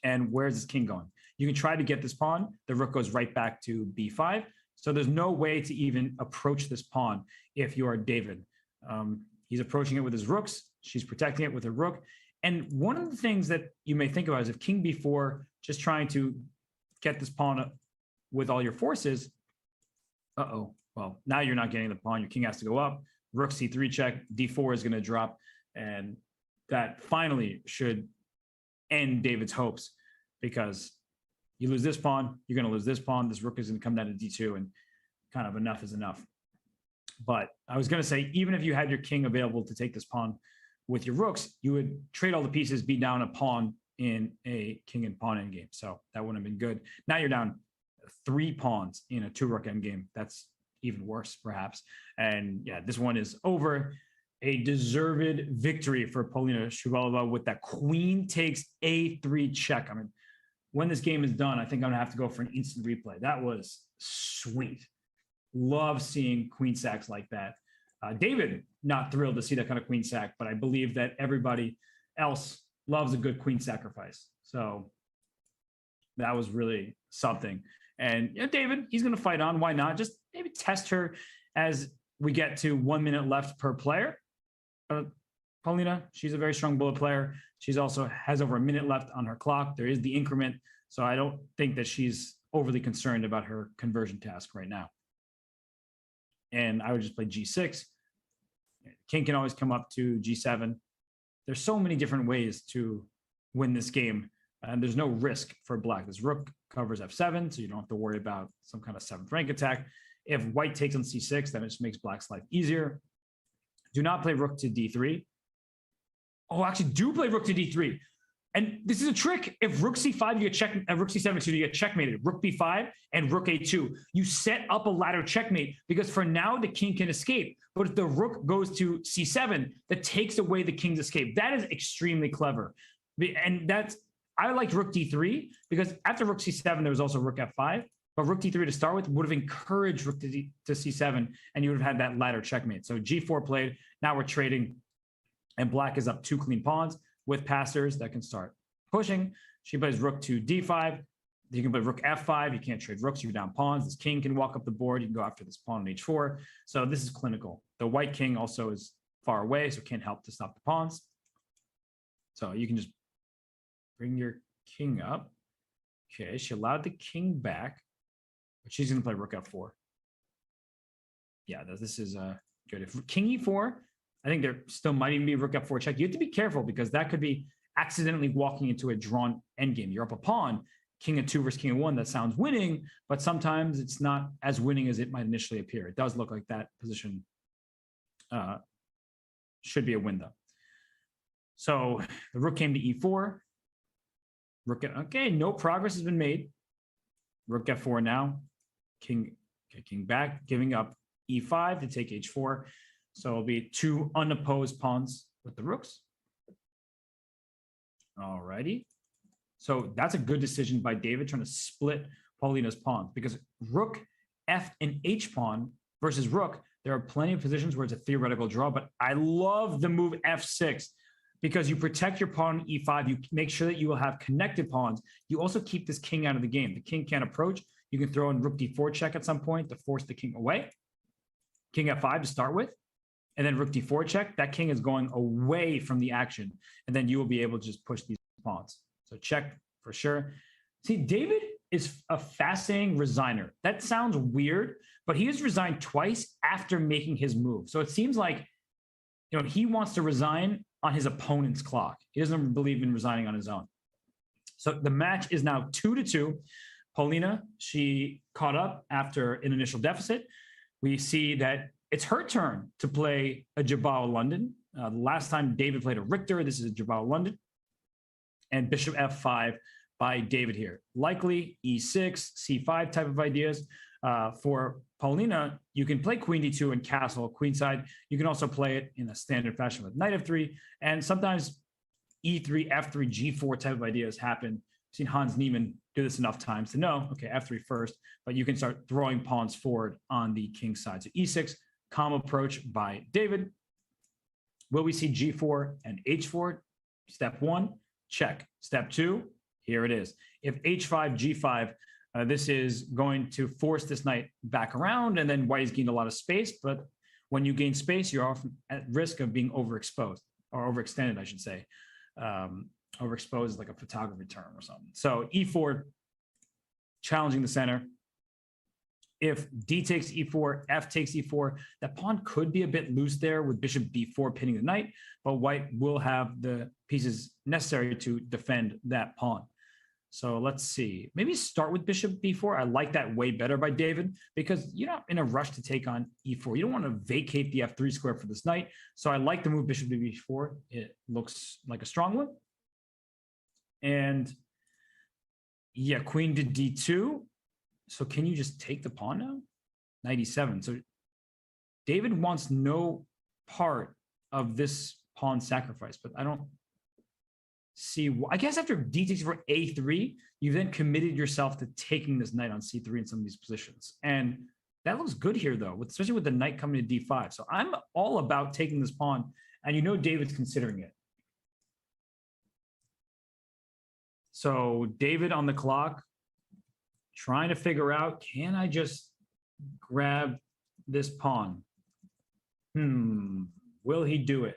And where's this king going? You can try to get this pawn. The rook goes right back to b5. So there's no way to even approach this pawn if you are David. He's approaching it with his rooks. She's protecting it with her rook. And one of the things that you may think about is if king b4, just trying to get this pawn up with all your forces, well, now you're not getting the pawn. Your king has to go up. Rook c3 check. d4 is going to drop. And that finally should end David's hopes, because you lose this pawn, you're going to lose this pawn. This rook is going to come down to d2, and kind of enough is enough. But I was going to say, even if you had your king available to take this pawn with your rooks, you would trade all the pieces, be down a pawn in a king and pawn endgame. So that wouldn't have been good. Now you're down 3 pawns in a 2-rook endgame. That's even worse, perhaps. And yeah, this one is over. A deserved victory for Polina Shuvalova with that queen takes a3 check. I mean, when this game is done, I think I'm gonna have to go for an instant replay. That was sweet. Love seeing queen sacks like that. David, not thrilled to see that kind of queen sack, but I believe that everybody else loves a good queen sacrifice. So that was really something. And David, he's going to fight on. Why not? Just maybe test her as we get to 1 minute left per player. Paulina, she's a very strong bullet player. She's also has over a minute left on her clock. There is the increment. So I don't think that she's overly concerned about her conversion task right now. And I would just play g6. King can always come up to G7. There's so many different ways to win this game, and there's no risk for black. This rook covers F7, so you don't have to worry about some kind of 7th rank attack. If white takes on C6, then it just makes black's life easier. Do not play rook to D3. Oh, actually, do play rook to D3. And this is a trick. If rook C5, you get check. Rook C7, you get checkmated. Rook B5 and rook A2. You set up a ladder checkmate because for now the king can escape. But if the rook goes to C7, that takes away the king's escape. That is extremely clever. And I liked rook D3 because after rook C7, there was also rook F5. But rook D3 to start with would have encouraged rook to C7, and you would have had that ladder checkmate. So G4 played. Now we're trading, and black is up 2 clean pawns with passers that can start pushing. She plays rook to D5. You can play rook F5. You can't trade rooks. You're down pawns. This king can walk up the board. You can go after this pawn on H4. So this is clinical. The white king also is far away, so it can't help to stop the pawns. So you can just bring your king up. Okay, she allowed the king back, but she's going to play rook F4. Yeah, this is good. If king E4, I think there still might even be rook F4 check. You have to be careful because that could be accidentally walking into a drawn endgame. You're up a pawn, king A2 versus king A1. That sounds winning, but sometimes it's not as winning as it might initially appear. It does look like that position should be a win, though. So the rook came to E4. Rook, okay, no progress has been made. Rook F4 now. King back, giving up E5 to take H4. So it'll be 2 unopposed pawns with the rooks. All righty. So that's a good decision by David, trying to split Paulina's pawns, because rook F and H pawn versus rook, there are plenty of positions where it's a theoretical draw, but I love the move F6 because you protect your pawn E5. You make sure that you will have connected pawns. You also keep this king out of the game. The king can't approach. You can throw in rook D4 check at some point to force the king away. King F5 to start with. And then rook D4 check, that king is going away from the action. And then you will be able to just push these pawns. So check for sure. See, David is a fascinating resigner. That sounds weird, but he has resigned twice after making his move. So it seems like, he wants to resign on his opponent's clock. He doesn't believe in resigning on his own. So the match is now 2-2. Polina, she caught up after an initial deficit. We see that it's her turn to play a Jabal London. The last time David played a Richter, this is a Jabal London. And bishop F5 by David here. Likely E6, C5 type of ideas. For Paulina, you can play queen D2 and castle queenside. You can also play it in a standard fashion with knight F3. And sometimes E3, F3, G4 type of ideas happen. I've seen Hans Niemann do this enough times to know, okay, F3 first, but you can start throwing pawns forward on the king side. So E6, calm approach by David. Will we see G4 and H4? Step 1, check. Step 2, here it is. If H5, G5, this is going to force this knight back around, and then white has gained a lot of space. But when you gain space, you're often at risk of being overexposed, or overextended, I should say. Overexposed is like a photography term or something. So E4, challenging the center. If D takes E4, F takes E4, that pawn could be a bit loose there with bishop B4 pinning the knight, but white will have the pieces necessary to defend that pawn. So let's see. Maybe start with bishop B4. I like that way better by David because you're not in a rush to take on E4. You don't want to vacate the F3 square for this knight. So I like the move bishop to B4. It looks like a strong one. And yeah, queen to D2. So can you just take the pawn now? Knight E7. So David wants no part of this pawn sacrifice, but I don't see. I guess after D takes for A3, you then committed yourself to taking this knight on C3 in some of these positions. And that looks good here, though, especially with the knight coming to D5. So I'm all about taking this pawn, and David's considering it. So David on the clock, trying to figure out, can I just grab this pawn? Will he do it?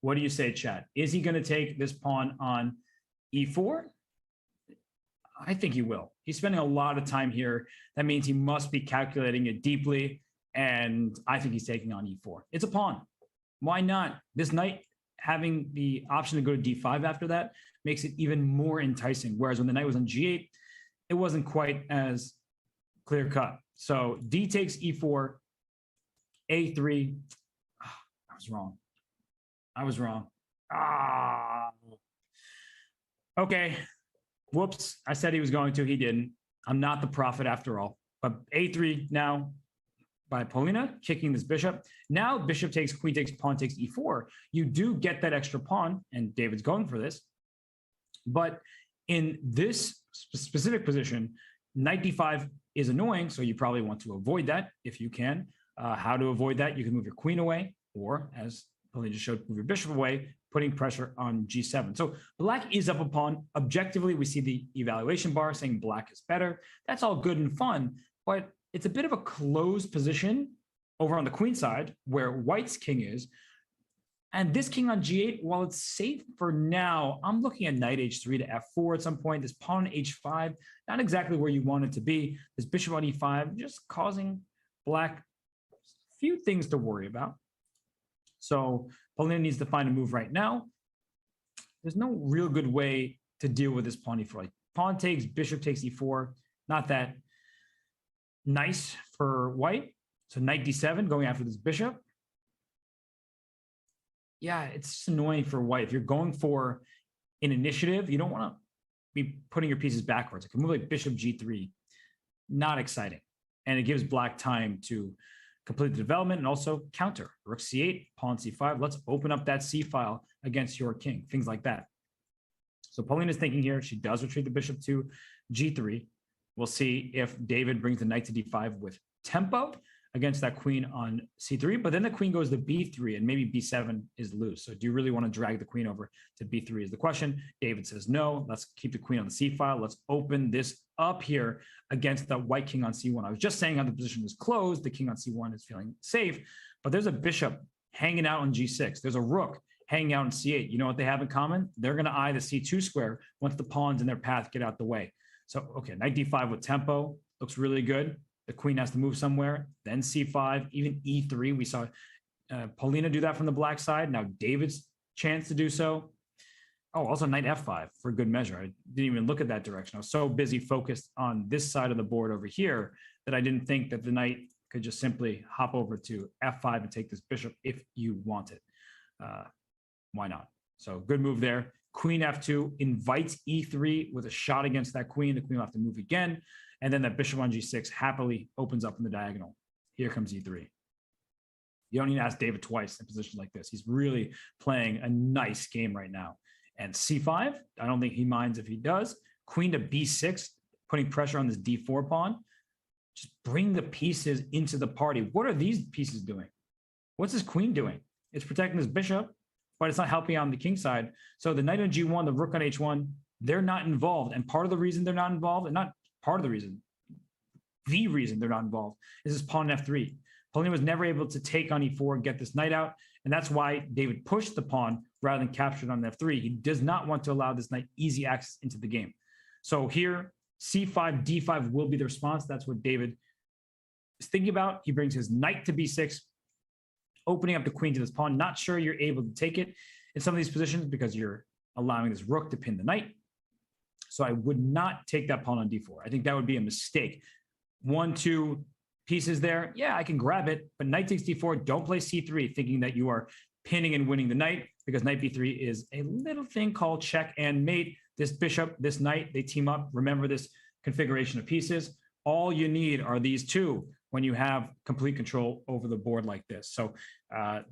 What do you say, chat? Is he going to take this pawn on E4? I think he will. He's spending a lot of time here. That means he must be calculating it deeply, and I think he's taking on E4. It's a pawn. Why not? This knight having the option to go to d5 after that makes it even more enticing. Whereas when the knight was on g8, it wasn't quite as clear cut. So d takes e4, a3. I was wrong. I was wrong. Okay. Whoops. I said he was going to. He didn't. I'm not the prophet after all. But a3 now by Polina, kicking this bishop. Now bishop takes, queen takes, pawn takes e4. You do get that extra pawn, and David's going for this. But in this specific position, knight d5 is annoying, so you probably want to avoid that if you can. How to avoid that? You can move your queen away, or as Polina just showed, move your bishop away, putting pressure on g7. So black is up a pawn. Objectively, we see the evaluation bar saying black is better. That's all good and fun, but it's a bit of a closed position over on the queen side where white's king is. And this king on g8, while it's safe for now, I'm looking at knight h3 to f4 at some point. This pawn on h5, not exactly where you want it to be. This bishop on e5, just causing black a few things to worry about. So Polina needs to find a move right now. There's no real good way to deal with this pawn e4. Like pawn takes, bishop takes e4, not that nice for white. So knight d7 going after this bishop. Yeah, it's just annoying for white. If you're going for an initiative, you don't want to be putting your pieces backwards. It can move like bishop g3. Not exciting. And it gives black time to complete the development and also counter. Rook c8, pawn c5. Let's open up that c file against your king. Things like that. So Paulina's thinking here. She does retreat the bishop to g3. We'll see if David brings the knight to d5 with tempo against that queen on c3, but then the queen goes to b3 and maybe b7 is loose. So do you really want to drag the queen over to b3 is the question. David says no. Let's keep the queen on the c file. Let's open this up here against the white king on c1. I was just saying how the position is closed. The king on c1 is feeling safe, but there's a bishop hanging out on g6. There's a rook hanging out on c8. You know what they have in common? They're going to eye the c2 square once the pawns in their path get out the way. So, okay, knight d5 with tempo looks really good. The queen has to move somewhere, then c5, even e3. We saw Paulina do that from the black side. Now David's chance to do so. Oh, also knight f5 for good measure. I didn't even look at that direction. I was so busy focused on this side of the board over here that I didn't think that the knight could just simply hop over to f5 and take this bishop if you want it. Why not? So good move there. Queen f2 invites e3 with a shot against that queen. The queen will have to move again. And then that bishop on g6 happily opens up in the diagonal. Here comes e3. You don't need to ask David twice in a position like this. He's really playing a nice game right now. And c5, I don't think he minds if he does. Queen to b6, putting pressure on this d4 pawn. Just bring the pieces into the party. What are these pieces doing? What's this queen doing? It's protecting this bishop, but it's not helping on the king side. So the knight on g1, the rook on h1, they're not involved. And part of the reason they're not involved, and not part of the reason they're not involved, is this pawn f3. Paulina was never able to take on e4 and get this knight out. And that's why David pushed the pawn rather than captured on f3. He does not want to allow this knight easy access into the game. So here, c5, d5 will be the response. That's what David is thinking about. He brings his knight to b6, opening up the queen to this pawn. Not sure you're able to take it in some of these positions because you're allowing this rook to pin the knight. So I would not take that pawn on d4. I think that would be a mistake. 1, 2 pieces there. Yeah, I can grab it, but knight takes d4. Don't play c3 thinking that you are pinning and winning the knight, because knight b3 is a little thing called check and mate. This bishop, this knight, they team up. Remember this configuration of pieces. All you need are these two when you have complete control over the board like this. So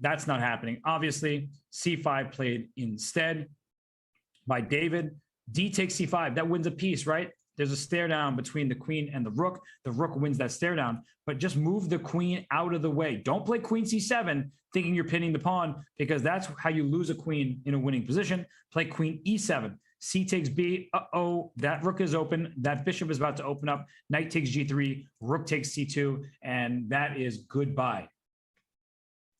that's not happening. Obviously, c5 played instead by David. D takes c5. That wins a piece, right? There's a stare down between the queen and the rook. The rook wins that stare down, but just move the queen out of the way. Don't play queen c7 thinking you're pinning the pawn, because that's how you lose a queen in a winning position. Play queen e7. C takes b. Uh-oh, that rook is open. That bishop is about to open up. Knight takes g3. Rook takes c2, and that is goodbye.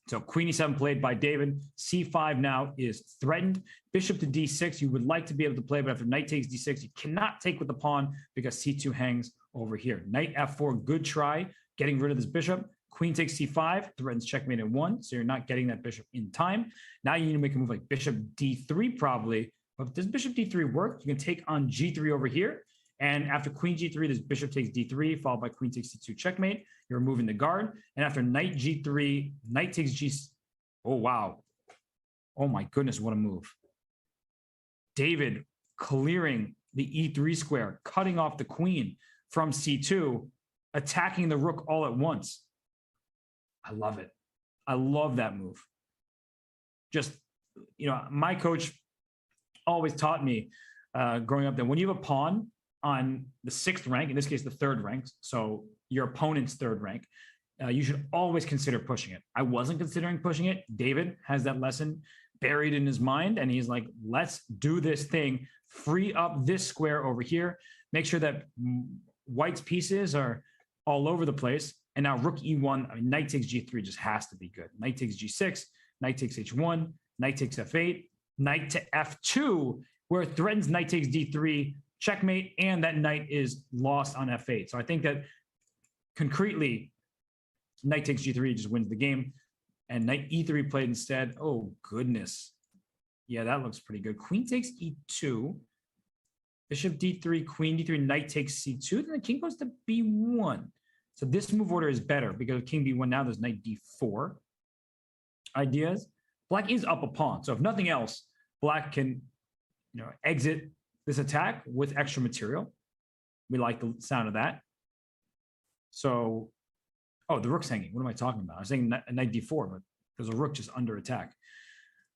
So queen e7 played by David. c5 now is threatened. Bishop to d6, you would like to be able to play, but after knight takes d6, you cannot take with the pawn because c2 hangs over here. Knight f4, good try, getting rid of this bishop. Queen takes c5, threatens checkmate at 1, so you're not getting that bishop in time. Now you need to make a move like bishop d3 probably. But does bishop d3 work? You can take on g3 over here. And after queen g3, there's bishop takes d3, followed by queen takes c2 checkmate. You're removing the guard. And after knight g3, knight takes g... Oh, wow. Oh, my goodness, what a move. David clearing the e3 square, cutting off the queen from c2, attacking the rook all at once. I love it. I love that move. Just, my coach always taught me growing up that when you have a pawn on the 6th rank, in this case, the 3rd rank, so your opponent's 3rd rank, you should always consider pushing it. I wasn't considering pushing it. David has that lesson buried in his mind, and he's like, let's do this thing, free up this square over here, make sure that white's pieces are all over the place. And now rook e1, knight takes g3 just has to be good. Knight takes g6, knight takes h1, knight takes f8, knight to f2, where it threatens knight takes d3, checkmate, and that knight is lost on f8. So I think that concretely, knight takes g3 just wins the game, and knight e3 played instead. Oh, goodness. Yeah, that looks pretty good. Queen takes e2, bishop d3, queen d3, knight takes c2, then the king goes to b1. So this move order is better because king b1, now there's knight d4 ideas. Black is up a pawn. So if nothing else, black can exit this attack with extra material. We like the sound of that. So, oh, the rook's hanging. What am I talking about? I was saying knight d4, but there's a rook just under attack.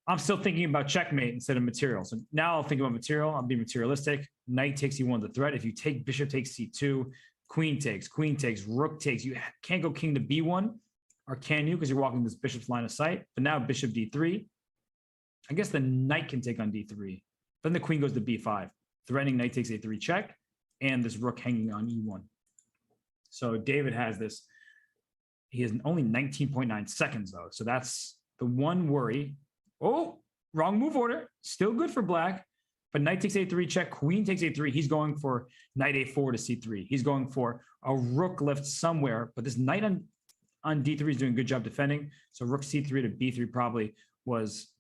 I'm still thinking about checkmate instead of material. So now I'll think about material. I'll be materialistic. Knight takes e1 the threat. If you take bishop takes c2, queen takes, rook takes. You can't go king to b1, or can you? Because you're walking this bishop's line of sight. But now bishop d3. I guess the knight can take on d3. Then the queen goes to b5, threatening knight takes a3 check, and this rook hanging on e1. So David has this. He has only 19.9 seconds, though. So that's the one worry. Oh, wrong move order. Still good for black. But knight takes a3 check, queen takes a3. He's going for knight a4 to c3. He's going for a rook lift somewhere. But this knight on d3 is doing a good job defending. So rook c3 to b3 probably was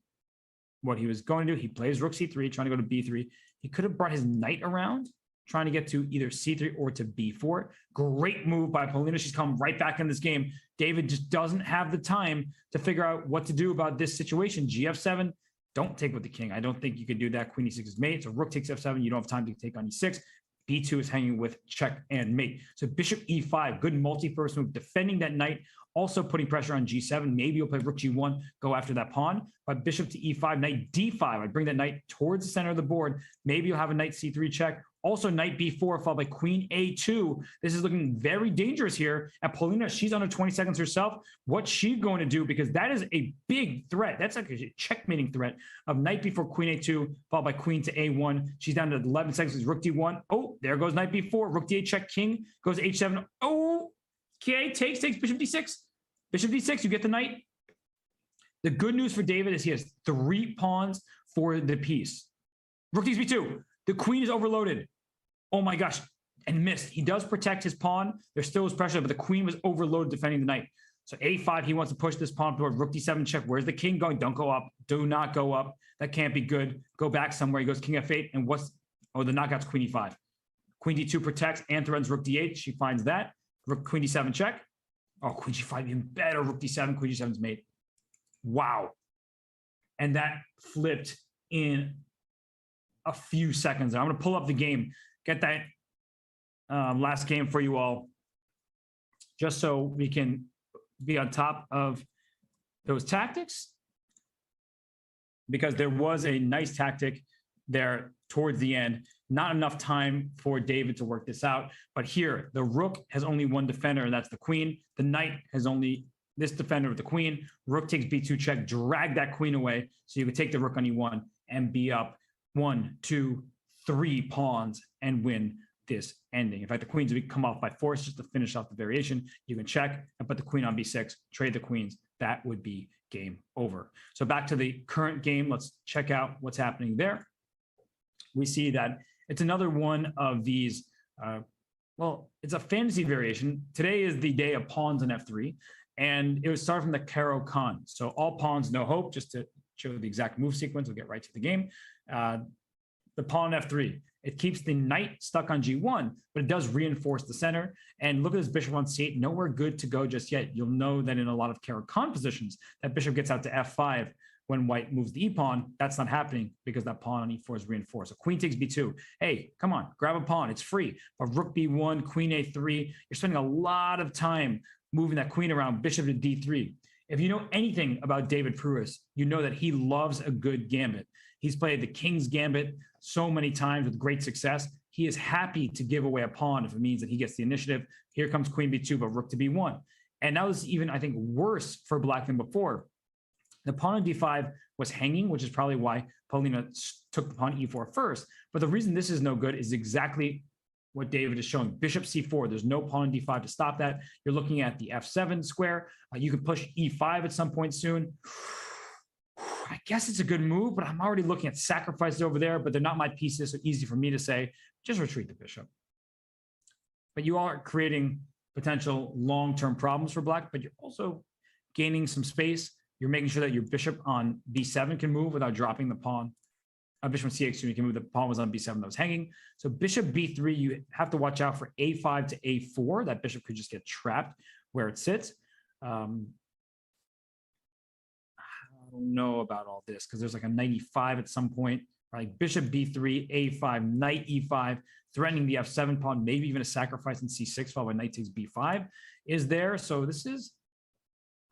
what he was going to do. He plays rook c3, trying to go to b3. He could have brought his knight around, trying to get to either c3 or to b4. Great move by Paulina. She's come right back in this game. David just doesn't have the time to figure out what to do about this situation. gf7, don't take with the king. I don't think you could do that. Queen e6 is mate. So rook takes f7. You don't have time to take on e6. b2 is hanging with check and mate. So bishop e5, good multi-purpose move, defending that knight, also putting pressure on g7. Maybe you'll play rook g1, go after that pawn. But bishop to e5, knight d5. I'd bring that knight towards the center of the board. Maybe you'll have a knight c3 check. Also, knight b4 followed by queen a2. This is looking very dangerous here. And Polina, she's under 20 seconds herself. What's she going to do? Because that is a big threat. That's like a checkmating threat of knight b4, queen a2, followed by queen to a1. She's down to 11 seconds with rook d1. Oh, there goes knight b4. Rook d8 check, king goes h7. Oh, okay, takes bishop d6. Bishop d6, you get the knight. The good news for David is he has 3 pawns for the piece. Rook takes b2. The queen is overloaded. Oh my gosh, and missed. He does protect his pawn. There still is pressure, but the queen was overloaded defending the knight. So a5, he wants to push this pawn toward rook d7 check. Where's the king going? Don't go up. Do not go up. That can't be good. Go back somewhere. He goes king f8, and the knockout's queen e5. Queen d2 protects and threatens rook d8. She finds that. Rook queen d7 check. Oh, queen g5, even better. Rook d7, queen g7's mate. Wow. And that flipped in a few seconds. I'm going to pull up the game, get that last game for you all, just so we can be on top of those tactics, because there was a nice tactic there towards the end. Not enough time for David to work this out. But here, the rook has only one defender, and that's the queen. The knight has only this defender with the queen. Rook takes b2 check, drag that queen away, so you could take the rook on e1 and be up 1, 2, 3 pawns and win this ending. In fact, the queens would come off by force just to finish off the variation. You can check and put the queen on b6, trade the queens. That would be game over. So back to the current game. Let's check out what's happening there. We see that it's another one of these, well, it's a fantasy variation. Today is the day of pawns on f3. And it was started from the Caro Con. So all pawns, no hope, just to show the exact move sequence. We'll get right to the game. The pawn F3. It keeps the knight stuck on G1, but it does reinforce the center. And look at this bishop on C8, nowhere good to go just yet. You'll know that in a lot of Caro Con positions, that bishop gets out to F5 when white moves the E-pawn. That's not happening because that pawn on E4 is reinforced. So queen takes B2. Hey, come on, grab a pawn. It's free. But rook B1, queen A3. You're spending a lot of time moving that queen around, bishop to D3. If you know anything about David Pruess, you know that he loves a good gambit. He's played the King's Gambit so many times with great success. He is happy to give away a pawn if it means that he gets the initiative. Here comes queen B2, but rook to B1. And now this is even, I think, worse for black than before. The pawn on D5 was hanging, which is probably why Paulina took the pawn E4 first. But the reason this is no good is exactly what David is showing. Bishop C4, there's no pawn on D5 to stop that. You're looking at the F7 square. You can push E5 at some point soon. I guess it's a good move, but I'm already looking at sacrifices over there, but they're not my pieces, so easy for me to say, just retreat the bishop. But you are creating potential long-term problems for black, but you're also gaining some space. You're making sure that your bishop on B7 can move without dropping the pawn. Bishop on C8, you can move. The pawn was on B7 that was hanging. So bishop B3, you have to watch out for A5 to A4. That bishop could just get trapped where it sits. I don't know about all this because there's like a knight E5 at some point, right? Bishop B3, A5, knight E5, threatening the F7 pawn, maybe even a sacrifice in C6 followed by knight takes B5 is there. So this is,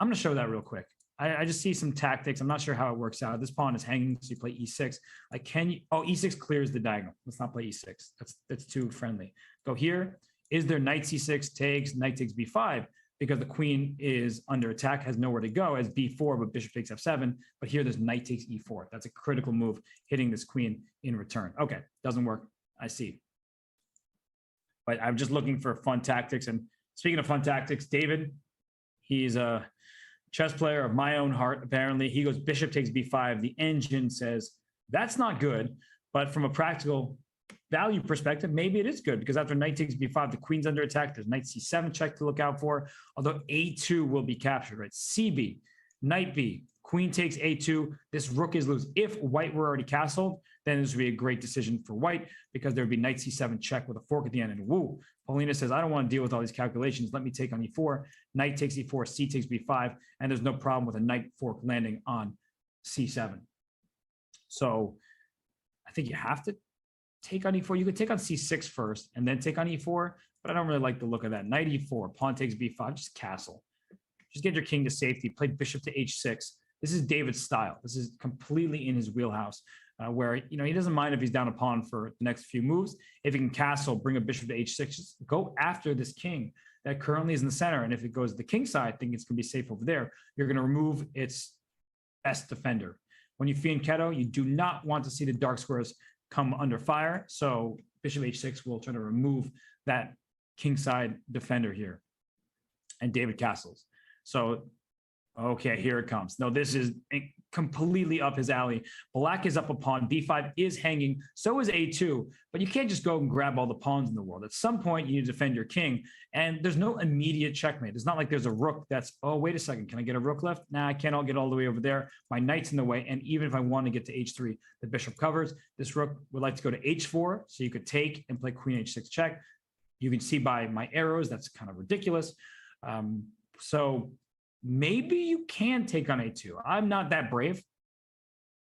I'm going to show that real quick. I just see some tactics. I'm not sure how it works out. This pawn is hanging, so you play E6. Like, can you? Oh, E6 clears the diagonal. Let's not play E6. That's too friendly. Go here. Is there knight C6 takes, knight takes B5? Because the queen is under attack, has nowhere to go as B4, but bishop takes F7. But here there's knight takes E4. That's a critical move, hitting this queen in return. Okay, doesn't work. I see. But I'm just looking for fun tactics. And speaking of fun tactics, David, he's a chess player of my own heart, apparently. He goes bishop takes B5. The engine says, that's not good. But from a practical value perspective, maybe it is good because after knight takes B5, the queen's under attack. There's knight C7 check to look out for, although A2 will be captured, right? CB, knight B, queen takes A2. This rook is loose. If white were already castled, then this would be a great decision for white because there would be knight C7 check with a fork at the end. And woo, Polina says, I don't want to deal with all these calculations. Let me take on E4. Knight takes E4, C takes B5, and there's no problem with a knight fork landing on C7. So I think you have to take on E4. You could take on C6 first and then take on E4, but I don't really like the look of that. Knight E4, pawn takes B5, just castle. Just get your king to safety, play bishop to H6. This is David's style. This is completely in his wheelhouse. Where he doesn't mind if he's down a pawn for the next few moves. If he can castle, bring a bishop to H6, just go after this king that currently is in the center. And if it goes to the king side, I think it's going to be safe over there. You're going to remove its best defender. When you fianchetto, you do not want to see the dark squares come under fire. So bishop H6 will try to remove that king side defender here. And David castles. So okay, here it comes. No, this is completely up his alley. Black is up a pawn. B5 is hanging. So is A2. But you can't just go and grab all the pawns in the world. At some point, you need to defend your king. And there's no immediate checkmate. It's not like there's a rook that's, oh, wait a second. Can I get a rook left? Nah, I can't all get all the way over there. My knight's in the way. And even if I want to get to H3, the bishop covers. This rook would like to go to H4. So you could take and play queen H6 check. You can see by my arrows, that's kind of ridiculous. So maybe you can take on A2. I'm not that brave.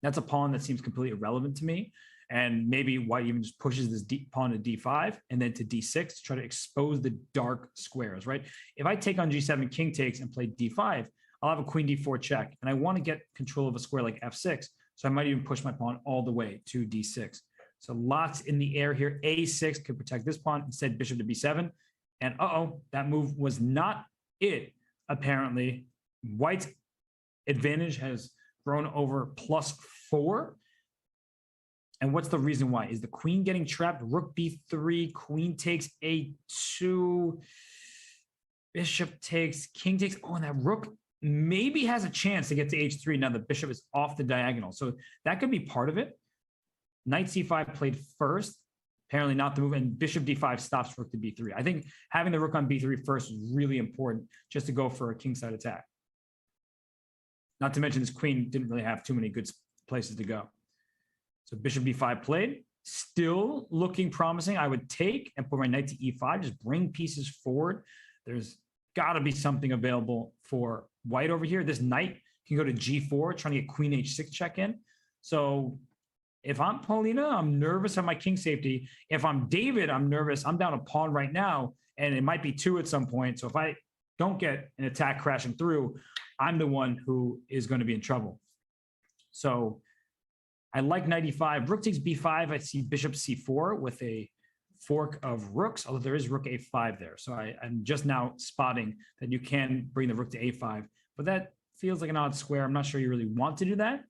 That's a pawn that seems completely irrelevant to me. And maybe white even just pushes this pawn to D5 and then to D6 to try to expose the dark squares, right? If I take on G7, king takes, and play D5, I'll have a queen D4 check. And I want to get control of a square like F6. So I might even push my pawn all the way to D6. So lots in the air here. A6 could protect this pawn. Instead, bishop to B7. And that move was not it. Apparently, white's advantage has grown over +4. And what's the reason why? Is the queen getting trapped? Rook B3, queen takes A2, bishop takes, king takes. Oh, and that rook maybe has a chance to get to H3. Now the bishop is off the diagonal. So that could be part of it. Knight C5 played first. apparently not the move. And bishop d5 stops rook to b3. I think having the rook on b3 first is really important just to go for a kingside attack. Not to mention this queen didn't really have too many good places to go. So bishop b5 played, still looking promising. I would take and put my knight to e5, just bring pieces forward. There's got to be something available for white over here. This knight can go to g4, trying to get queen h6 check in. So if I'm Paulina, I'm nervous on my king safety. If I'm David, I'm nervous. I'm down a pawn right now, and it might be 2 at some point. So if I don't get an attack crashing through, I'm the one who is going to be in trouble. So I like knight e5. Rook takes b5. I see bishop c4 with a fork of rooks, although there is rook a5 there. So I'm just now spotting that you can bring the rook to a5, but that feels like an odd square. I'm not sure you really want to do that.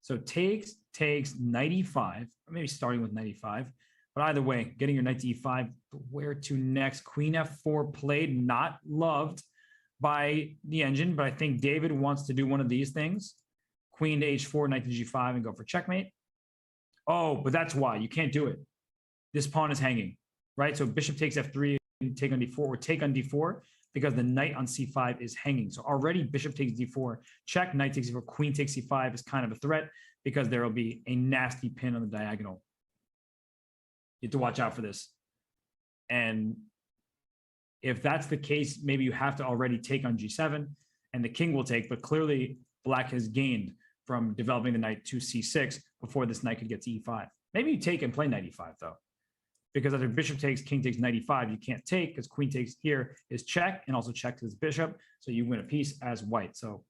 So takes, knight e5, or maybe starting with knight e5. But either way, getting your knight to e5, where to next? Queen f4 played, not loved by the engine, but I think David wants to do one of these things. Queen to h4, knight to g5, and go for checkmate. Oh, but that's why. You can't do it. This pawn is hanging, right? So bishop takes f3, and take on d4, or take on d4, because the knight on c5 is hanging. So already bishop takes d4, check, knight takes d4, queen takes c5 is kind of a threat because there will be a nasty pin on the diagonal. You have to watch out for this. And if that's the case, maybe you have to already take on g7 and the king will take, but clearly black has gained from developing the knight to c6 before this knight could get to e5. Maybe you take and play knight e5 though, because after bishop takes, king takes knight e5, you can't take because queen takes here is check and also check to this bishop. So you win a piece as white. So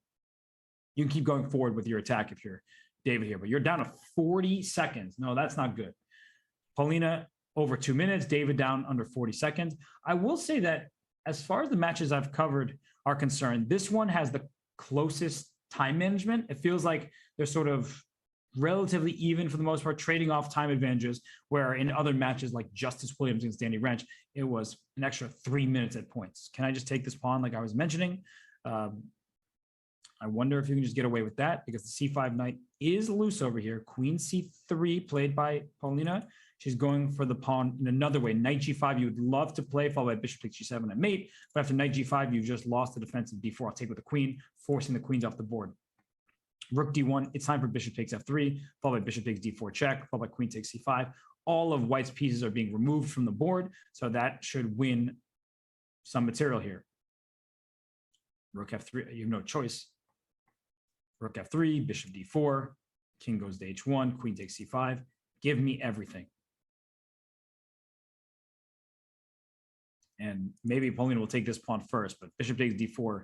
you can keep going forward with your attack if you're David here, but you're down to 40 seconds. No, that's not good. Paulina over 2 minutes, David down under 40 seconds. I will say that as far as the matches I've covered are concerned, this one has the closest time management. It feels like they're sort of relatively even for the most part, trading off time advantages, where in other matches like Justice Williams against Danny Wrench, it was an extra 3 minutes at points. Can I just take this pawn like I was mentioning? I wonder if you can just get away with that because the c5 knight is loose over here. Queen c3 played by Paulina. She's going for the pawn in another way. Knight g5 you would love to play, followed by bishop takes g7 and mate. But after knight g5, you've just lost the defensive d4. I'll take with the queen, forcing the queens off the board. Rook d1, it's time for bishop takes f3, followed by bishop takes d4 check, followed by queen takes c5. All of white's pieces are being removed from the board, so that should win some material here. Rook f3, you have no choice. Rook f3, bishop d4, king goes to h1, queen takes c5. Give me everything. And maybe Paulina will take this pawn first, but bishop takes d4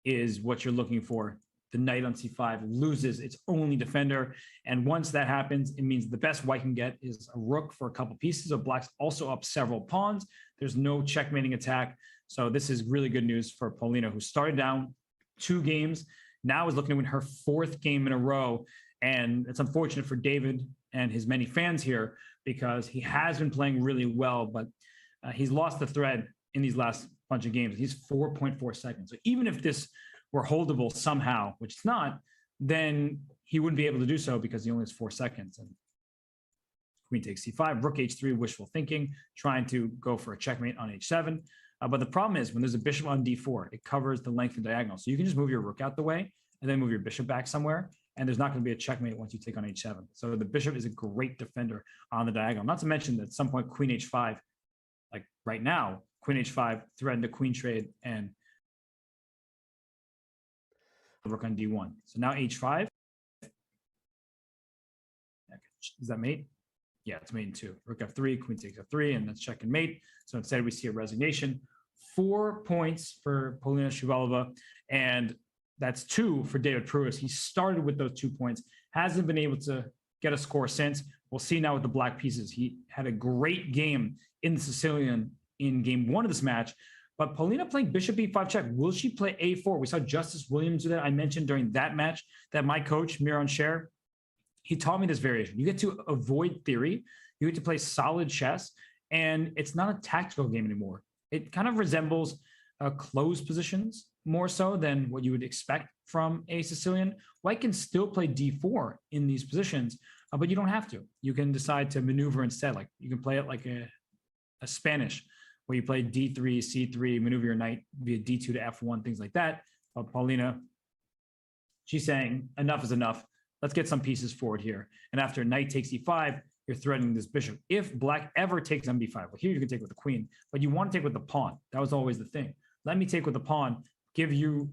is what you're looking for. The knight on c5 loses its only defender. And once that happens, it means the best white can get is a rook for a couple pieces. So black's also up several pawns. There's no checkmating attack. So this is really good news for Paulina, who started down 2 games, now is looking to win her 4th game in a row. And it's unfortunate for David and his many fans here because he has been playing really well, but he's lost the thread in these last bunch of games. He's 4.4 seconds. So even if this were holdable somehow, which it's not, then he wouldn't be able to do so because he only has 4 seconds. And queen takes c5, rook h3, wishful thinking, trying to go for a checkmate on h7. But the problem is when there's a bishop on d4, it covers the length and diagonal. So you can just move your rook out the way and then move your bishop back somewhere. And there's not going to be a checkmate once you take on h7. So the bishop is a great defender on the diagonal. Not to mention that at some point, queen h5, like right now, queen h5 threatened a queen trade and rook on d1. So now h5. Is that mate? Yeah, it's mate in 2. Rook f3, queen takes f3, and that's check and mate. So instead we see a resignation. 4 points for Polina Shuvalova, and that's 2 for David Pruess. He started with those 2 points, hasn't been able to get a score since. We'll see now with the black pieces. He had a great game in the Sicilian in game 1 of this match, but Paulina playing bishop e5 check. Will she play a4? We saw Justice Williams do that. I mentioned during that match that my coach, Miron Sher, he taught me this variation. You get to avoid theory. You get to play solid chess, and it's not a tactical game anymore. It kind of resembles closed positions more so than what you would expect from a Sicilian. White can still play d4 in these positions, but you don't have to. You can decide to maneuver instead. Like you can play it like a Spanish, where you play d3, c3, maneuver your knight via d2 to f1, things like that. But Paulina, she's saying enough is enough. Let's get some pieces forward here. And after knight takes e5, you're threatening this bishop. If black ever takes on b5, well, here you can take with the queen, but you want to take with the pawn. That was always the thing. Let me take with the pawn, give you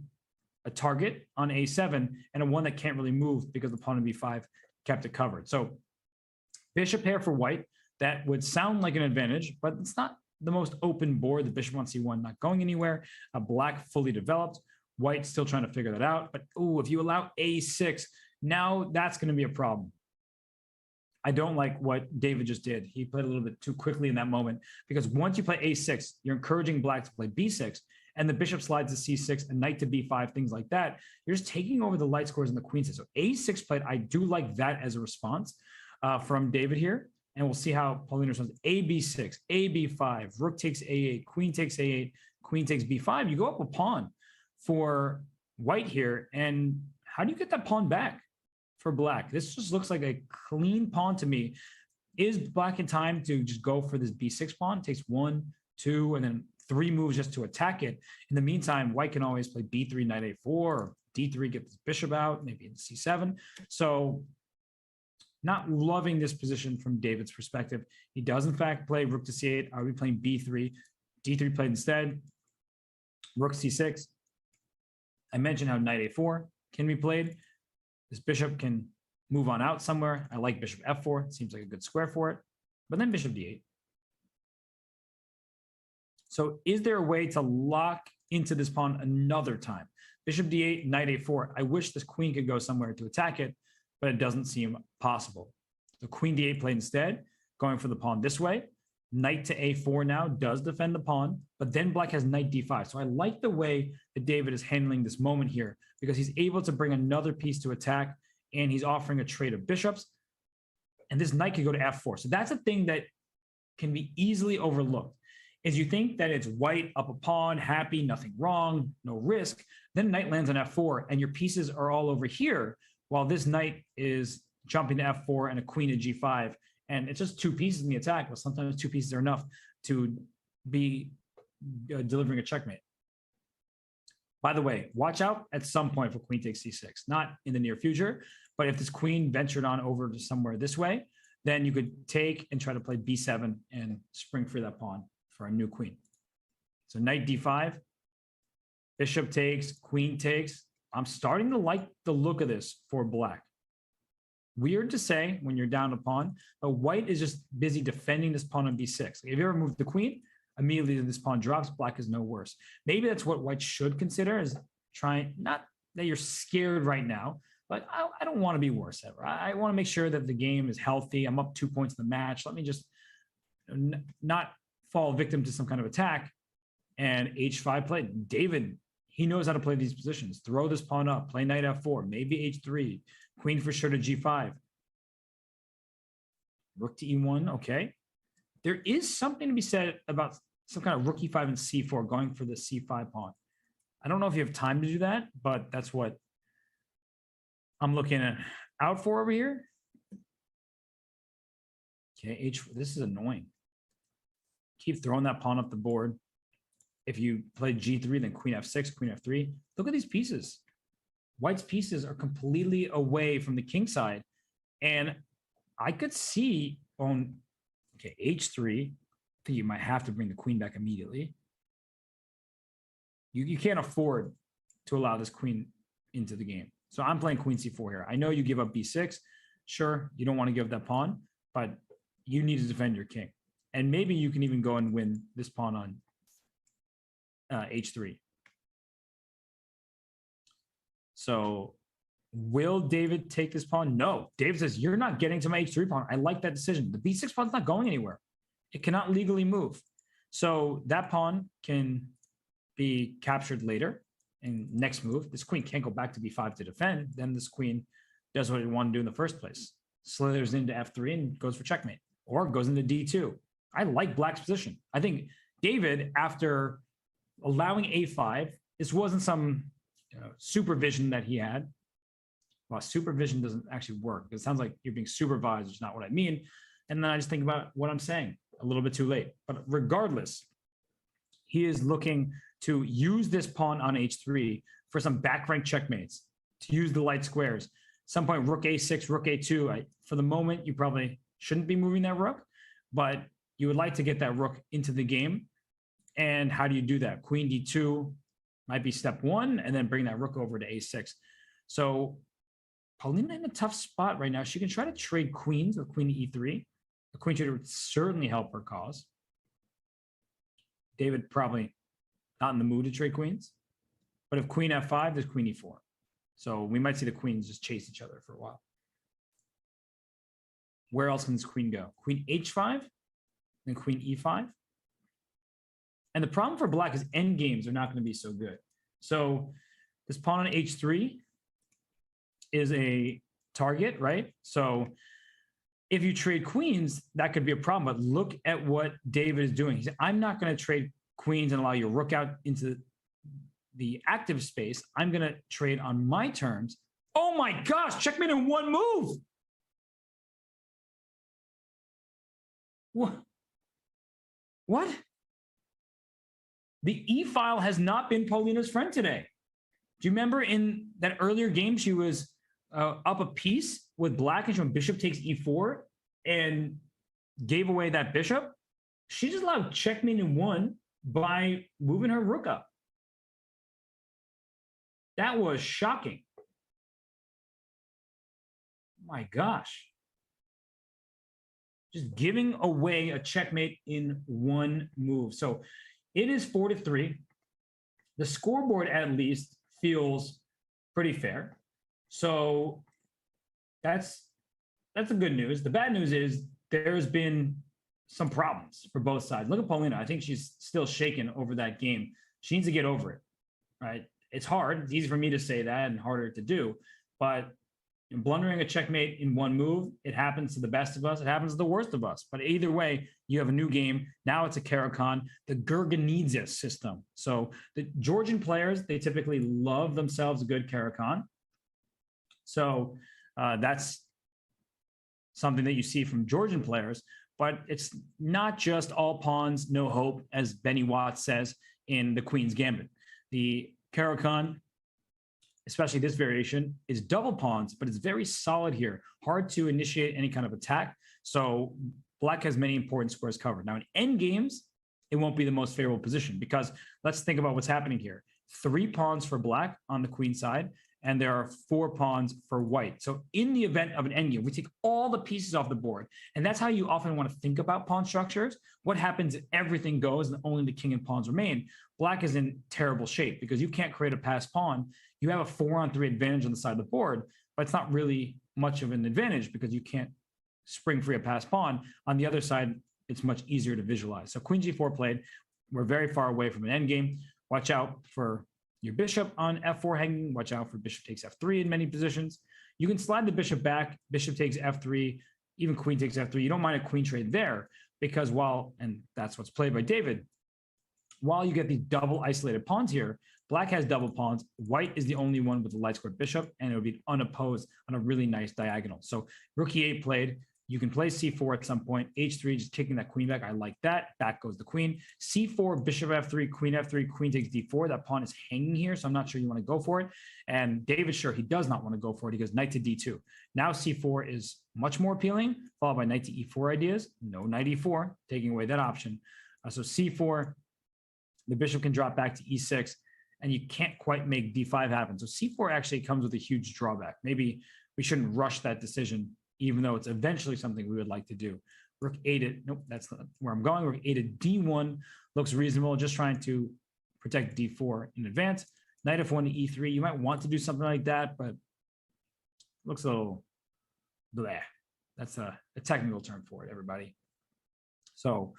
a target on a7 and a one that can't really move because the pawn on b5 kept it covered. So bishop pair for white, that would sound like an advantage, but it's not the most open board. The bishop on c1 not going anywhere. Black fully developed. White still trying to figure that out. But if you allow a6, now that's going to be a problem. I don't like what David just did. He played a little bit too quickly in that moment, because once you play a6, you're encouraging black to play b6, and the bishop slides to c6 and knight to b5, things like that. You're just taking over the light scores and the queen side. So a6 played, I do like that as a response from David here. And we'll see how Paulina responds. A b6, a b5, rook takes a8, queen takes a8, queen takes b5. You go up a pawn for white here, and how do you get that pawn back for black? This just looks like a clean pawn to me. Is black in time to just go for this b6 pawn? It takes 1, 2, and then 3 moves just to attack it. In the meantime, white can always play b3, knight a4, or d3, get this bishop out, maybe in c7. So not loving this position from David's perspective. He does, in fact, play rook to c8. Are we playing b3? d3 played instead. Rook c6. I mentioned how knight a4 can be played. This bishop can move on out somewhere. I like bishop f4. It seems like a good square for it. But then bishop d8. So is there a way to lock into this pawn another time? Bishop d8, knight a4. I wish this queen could go somewhere to attack it, but it doesn't seem possible. The queen d8 played instead, going for the pawn this way. Knight to a4 now does defend the pawn, but then black has knight d5. So I like the way that David is handling this moment here, because he's able to bring another piece to attack, and he's offering a trade of bishops. And this knight could go to f4. So that's a thing that can be easily overlooked. Is you think that it's white up a pawn, happy, nothing wrong, no risk. Then knight lands on f4, and your pieces are all over here, while this knight is jumping to f4 and a queen to g5. And it's just 2 pieces in the attack, but sometimes 2 pieces are enough to be delivering a checkmate. By the way, watch out at some point for queen takes c6, not in the near future, but if this queen ventured on over to somewhere this way, then you could take and try to play b7 and spring free that pawn for a new queen. So knight d5, bishop takes, queen takes. I'm starting to like the look of this for black. Weird to say when you're down a pawn, but white is just busy defending this pawn on b6. If you ever move the queen, immediately this pawn drops, black is no worse. Maybe that's what white should consider, is trying, not that you're scared right now, but I don't want to be worse ever. I want to make sure that the game is healthy. I'm up 2 points in the match. Let me just not fall victim to some kind of attack. And h5 play. David, he knows how to play these positions. Throw this pawn up, play knight f4, maybe h3, queen for sure to g5. Rook to e1, okay. There is something to be said about some kind of rook e5 and c4, going for the c5 pawn. I don't know if you have time to do that, but that's what I'm looking out for over here. Okay, this is annoying. Keep throwing that pawn up the board. If you play g3, then queen f6, queen f3. Look at these pieces. White's pieces are completely away from the king side. And I could see on, okay, h3, I think you might have to bring the queen back immediately. You can't afford to allow this queen into the game. So I'm playing queen c4 here. I know you give up b6. Sure, you don't want to give that pawn, but you need to defend your king. And maybe you can even go and win this pawn on h3. So will David take this pawn? No. David says, you're not getting to my h3 pawn. I like that decision. The b6 pawn's not going anywhere. It cannot legally move. So that pawn can be captured later. And next move, this queen can't go back to b5 to defend. Then this queen does what it wanted to do in the first place. Slithers into f3 and goes for checkmate. Or goes into d2. I like black's position. I think David, after allowing a5 this wasn't some supervision that he had. Well, supervision doesn't actually work. It sounds like you're being supervised, which is not what I mean. And then I just think about what I'm saying a little bit too late. But regardless, he is looking to use this pawn on h3 for some back rank checkmates, to use the light squares. Some point, rook a6, rook a2. For the moment, you probably shouldn't be moving that rook, but you would like to get that rook into the game. And how do you do that? Queen d2 might be step one, and then bring that rook over to a6. So Paulina in a tough spot right now. She can try to trade queens with queen to e3. A queen trade would certainly help her cause. David probably not in the mood to trade queens. But if queen f5, there's queen e4. So we might see the queens just chase each other for a while. Where else can this queen go? Queen h5, then queen e5. And the problem for black is endgames are not going to be so good. So this pawn on h3 is a target, right? So if you trade queens, that could be a problem. But look at what David is doing. He said, I'm not going to trade queens and allow your rook out into the active space. I'm going to trade on my terms. Oh my gosh, checkmate in one move. What? The e-file has not been Paulina's friend today. Do you remember in that earlier game, she was up a piece with black and she went bishop takes e4 and gave away that bishop? She just allowed checkmate in one by moving her rook up. That was shocking. My gosh. Just giving away a checkmate in one move. So it is 4-3. The scoreboard at least feels pretty fair. So that's the good news. The bad news is there's been some problems for both sides. Look at Paulina. I think she's still shaken over that game. She needs to get over it, right? It's hard. It's easy for me to say that and harder to do. But blundering a checkmate in one move, it happens to the best of us. It happens to the worst of us. But either way, you have a new game. Now it's a Caro-Kann, the Gurganidze system. So the Georgian players, they typically love themselves a good Caro-Kann. So that's something that you see from Georgian players. But it's not just all pawns, no hope, as Benny Watts says in the Queen's Gambit. The Caro-Kann, especially this variation, is double pawns, but it's very solid here. Hard to initiate any kind of attack. So black has many important squares covered. Now in endgames, it won't be the most favorable position because let's think about what's happening here. 3 pawns for black on the queen side, and there are 4 pawns for white. So in the event of an endgame, we take all the pieces off the board. And that's how you often want to think about pawn structures. What happens if everything goes and only the king and pawns remain? Black is in terrible shape because you can't create a passed pawn. You have a 4-on-3 advantage on the side of the board, but it's not really much of an advantage because you can't spring free a passed pawn. On the other side, it's much easier to visualize. So queen g4 played. We're very far away from an endgame. Watch out for your bishop on f4 hanging. Watch out for bishop takes f3 in many positions. You can slide the bishop back. Bishop takes f3, even queen takes f3. You don't mind a queen trade there because and that's what's played by David, while you get the double isolated pawns here, black has double pawns. White is the only one with the light squared bishop, and it would be unopposed on a really nice diagonal. So rook e8 played. You can play c4 at some point. h3, just kicking that queen back. I like that. Back goes the queen. c4, bishop f3, queen takes d4. That pawn is hanging here, so I'm not sure you want to go for it. And David's sure he does not want to go for it. He goes knight to d2. Now c4 is much more appealing, followed by knight to e4 ideas. No knight e4, taking away that option. So c4, the bishop can drop back to e6, and you can't quite make d5 happen. So c4 actually comes with a huge drawback. Maybe we shouldn't rush that decision, even though it's eventually something we would like to do. Rook 8 nope, that's not where I'm going. Rook 8 at d1 looks reasonable, just trying to protect d4 in advance. Knight f1 to e3, you might want to do something like that, but looks a little bleh. That's a technical term for it, everybody. So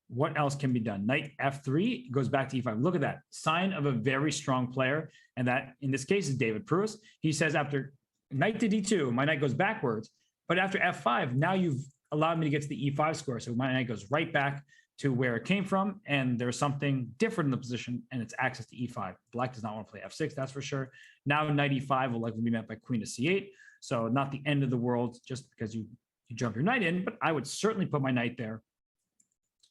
what else can be done? Knight f3 goes back to e5. Look at that. Sign of a very strong player. And that, in this case, is David Pruess. He says after knight to d2, my knight goes backwards. But after f5, now you've allowed me to get to the e5 square. So my knight goes right back to where it came from, and there's something different in the position, and it's access to e5. Black does not want to play f6, that's for sure. Now knight e5 will likely be met by queen to c8, so not the end of the world just because you jump your knight in, but I would certainly put my knight there.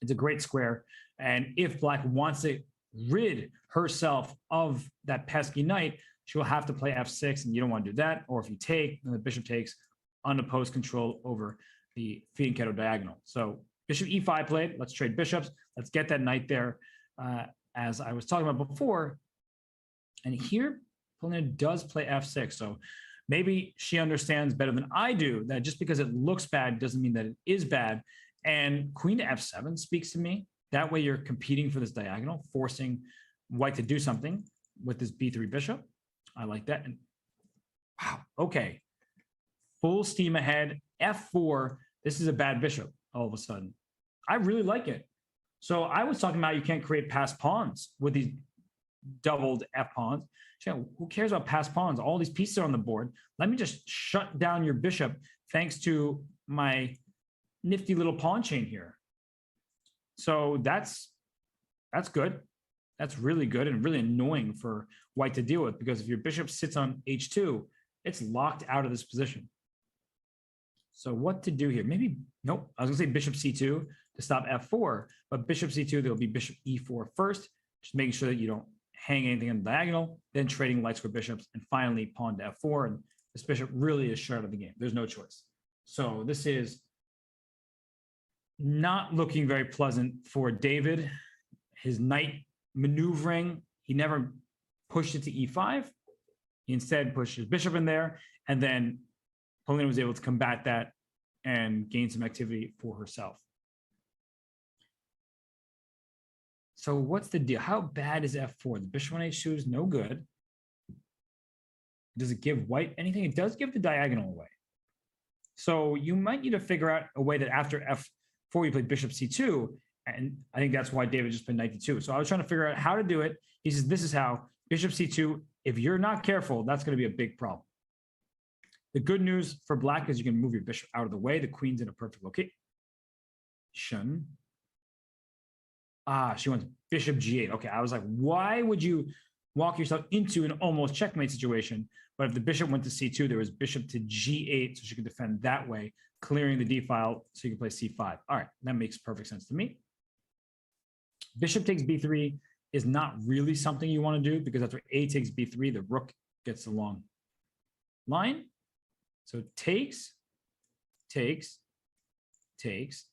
It's a great square, and if Black wants to rid herself of that pesky knight, she will have to play f6, and you don't want to do that. Or if you take, then the bishop takes unopposed control over the fianchetto diagonal. So bishop e5 played. Let's trade bishops. Let's get that knight there, as I was talking about before. And here, Polina does play f6. So maybe she understands better than I do that just because it looks bad doesn't mean that it is bad. And queen to f7 speaks to me. That way you're competing for this diagonal, forcing white to do something with this b3 bishop. I like that. And wow, okay. Full steam ahead, f4. This is a bad bishop all of a sudden. I really like it. So I was talking about you can't create passed pawns with these doubled f pawns. Who cares about passed pawns? All these pieces are on the board. Let me just shut down your bishop thanks to my nifty little pawn chain here. So that's good. That's really good and really annoying for white to deal with, because if your bishop sits on h2, it's locked out of this position. So what to do here? Maybe, nope, I was gonna say bishop c2 to stop f4, but bishop c2, there'll be bishop e4 first, just making sure that you don't hang anything on the diagonal, then trading light square bishops, and finally pawn to f4, and this bishop really is shut out of the game. There's no choice. So this is not looking very pleasant for David. His knight maneuvering, he never pushed it to e5. He instead pushed his bishop in there, and then Polina was able to combat that and gain some activity for herself. So what's the deal? How bad is f4? The bishop on h2 is no good. Does it give white anything? It does give the diagonal away. So you might need to figure out a way that after f4 you play bishop c2, and I think that's why David just played knight d2. So I was trying to figure out how to do it. He says this is how: bishop c2. If you're not careful, that's going to be a big problem. The good news for Black is you can move your bishop out of the way. The queen's in a perfect location. She wants bishop g8. Okay, I was like, why would you walk yourself into an almost checkmate situation? But if the bishop went to c2, there was bishop to g8, so she could defend that way, clearing the d file so you can play c5. All right, that makes perfect sense to me. Bishop takes b3 is not really something you want to do, because after a takes b3, the rook gets the long line. So takes, and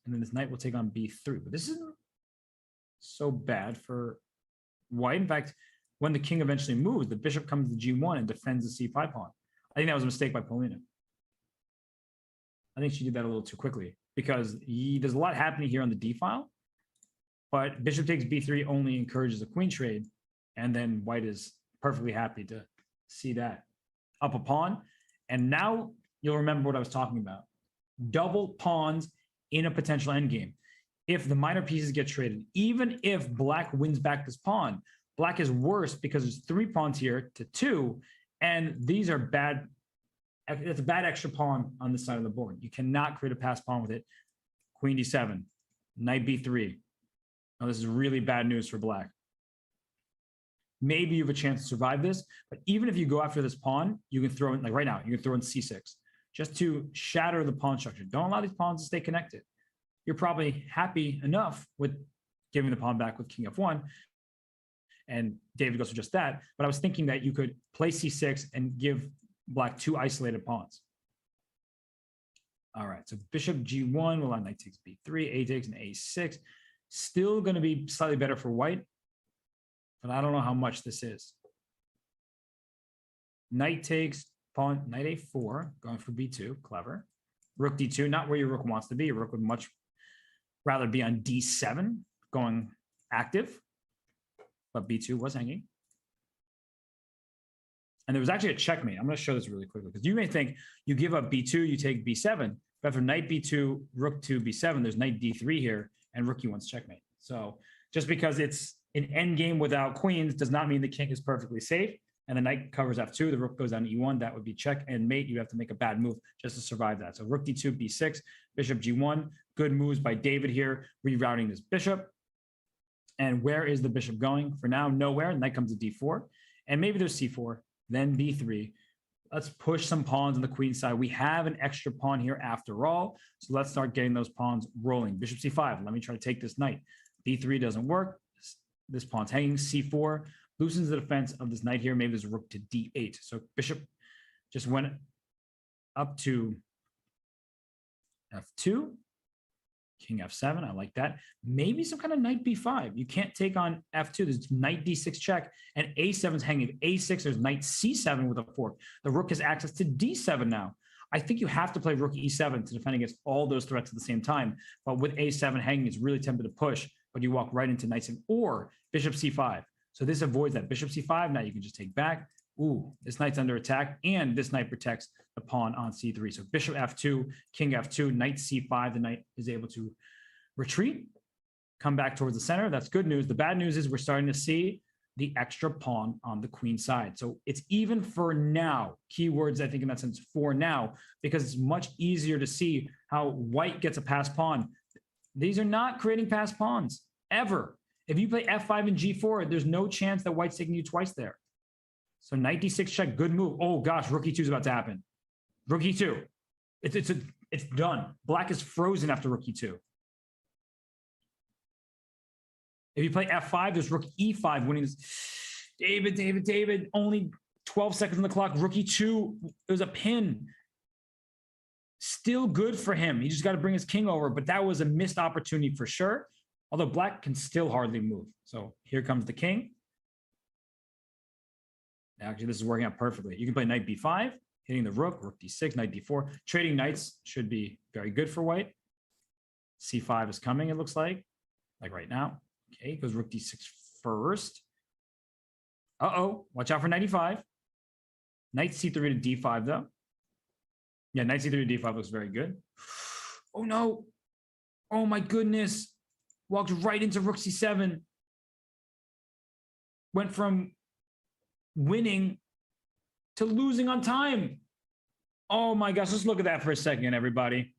then this knight will take on b3. But this isn't so bad for white. In fact, when the king eventually moves, the bishop comes to g1 and defends the c5 pawn. I think that was a mistake by Paulina. I think she did that a little too quickly, because there's a lot happening here on the d file, but bishop takes b3 only encourages a queen trade, and then white is perfectly happy to see that. Up a pawn, and now you'll remember what I was talking about. Double pawns in a potential endgame. If the minor pieces get traded, even if Black wins back this pawn, Black is worse because there's 3 pawns here to 2, and these are bad. It's a bad extra pawn on this side of the board. You cannot create a passed pawn with it. Queen d7, knight b3. Now this is really bad news for Black. Maybe you have a chance to survive this, but even if you go after this pawn, you can throw in, like right now, you can throw in c6 just to shatter the pawn structure. Don't allow these pawns to stay connected. You're probably happy enough with giving the pawn back with king f1, and David goes for just that. But I was thinking that you could play c6 and give Black 2 isolated pawns. All right, so bishop g1, well, knight takes b3, a takes, and a6. Still going to be slightly better for white, but I don't know how much this is. Knight takes, pawn, knight a4, going for b2, clever. Rook d2, not where your rook wants to be. Your rook would much rather be on d7, going active, but b2 was hanging. And there was actually a checkmate. I'm going to show this really quickly, because you may think you give up b2, you take b7, but after knight b2, rook to b7, there's knight d3 here, and rook e1's checkmate. So just because it's an endgame without queens does not mean the king is perfectly safe. And the knight covers f2, the rook goes down e1, that would be check and mate. You have to make a bad move just to survive that. So rook d2, b6, Bishop G1. Good moves by David here, rerouting this bishop. And where is the bishop going? For now, nowhere. Knight comes to D4. And maybe there's C4, then B3. Let's push some pawns on the queen side. We have an extra pawn here after all. So let's start getting those pawns rolling. Bishop C5. Let me try to take this knight. B3 doesn't work. This pawn's hanging. C4 loosens the defense of this knight here. Maybe there's a rook to D8. So bishop just went up to F2. King F7. I like that. Maybe some kind of knight B5. You can't take on F2. There's knight D6 check, and A7's hanging. A6, there's knight C7 with a fork. The rook has access to D7 now. I think you have to play rook E7 to defend against all those threats at the same time. But with A7 hanging, it's really tempted to push, but you walk right into knight C7 or bishop C5. So this avoids that. Bishop C5, now you can just take back. Ooh, this knight's under attack, and this knight protects the pawn on C3. So bishop F2, king F2, knight C5. The knight is able to retreat, come back towards the center. That's good news. The bad news is we're starting to see the extra pawn on the queen side. So it's even for now. Keywords, I think, in that sense, for now, because it's much easier to see how white gets a passed pawn. These are not creating passed pawns, ever. If you play F5 and G4, there's no chance that white's taking you twice there. So knight D6 check, good move. Oh gosh, rook E2 is about to happen. Rook E2. It's done. Black is frozen after rook E2. If you play F5, there's rook E5 winning this. David, only 12 seconds on the clock. Rook E2, it was a pin. Still good for him. He just got to bring his king over, but that was a missed opportunity for sure. Although black can still hardly move. So here comes the king. Actually, this is working out perfectly. You can play knight B5, hitting the rook, rook D6, knight D4. Trading knights should be very good for white. C5 is coming, it looks like right now. Okay, goes rook D6 first. Uh-oh, watch out for knight E5. Knight C3 to D5, though. Yeah, knight C3 to D5 looks very good. Oh, no. Oh, my goodness. Walked right into rook C7. Went from winning to losing on time. Oh my gosh, let's look at that for a second, everybody.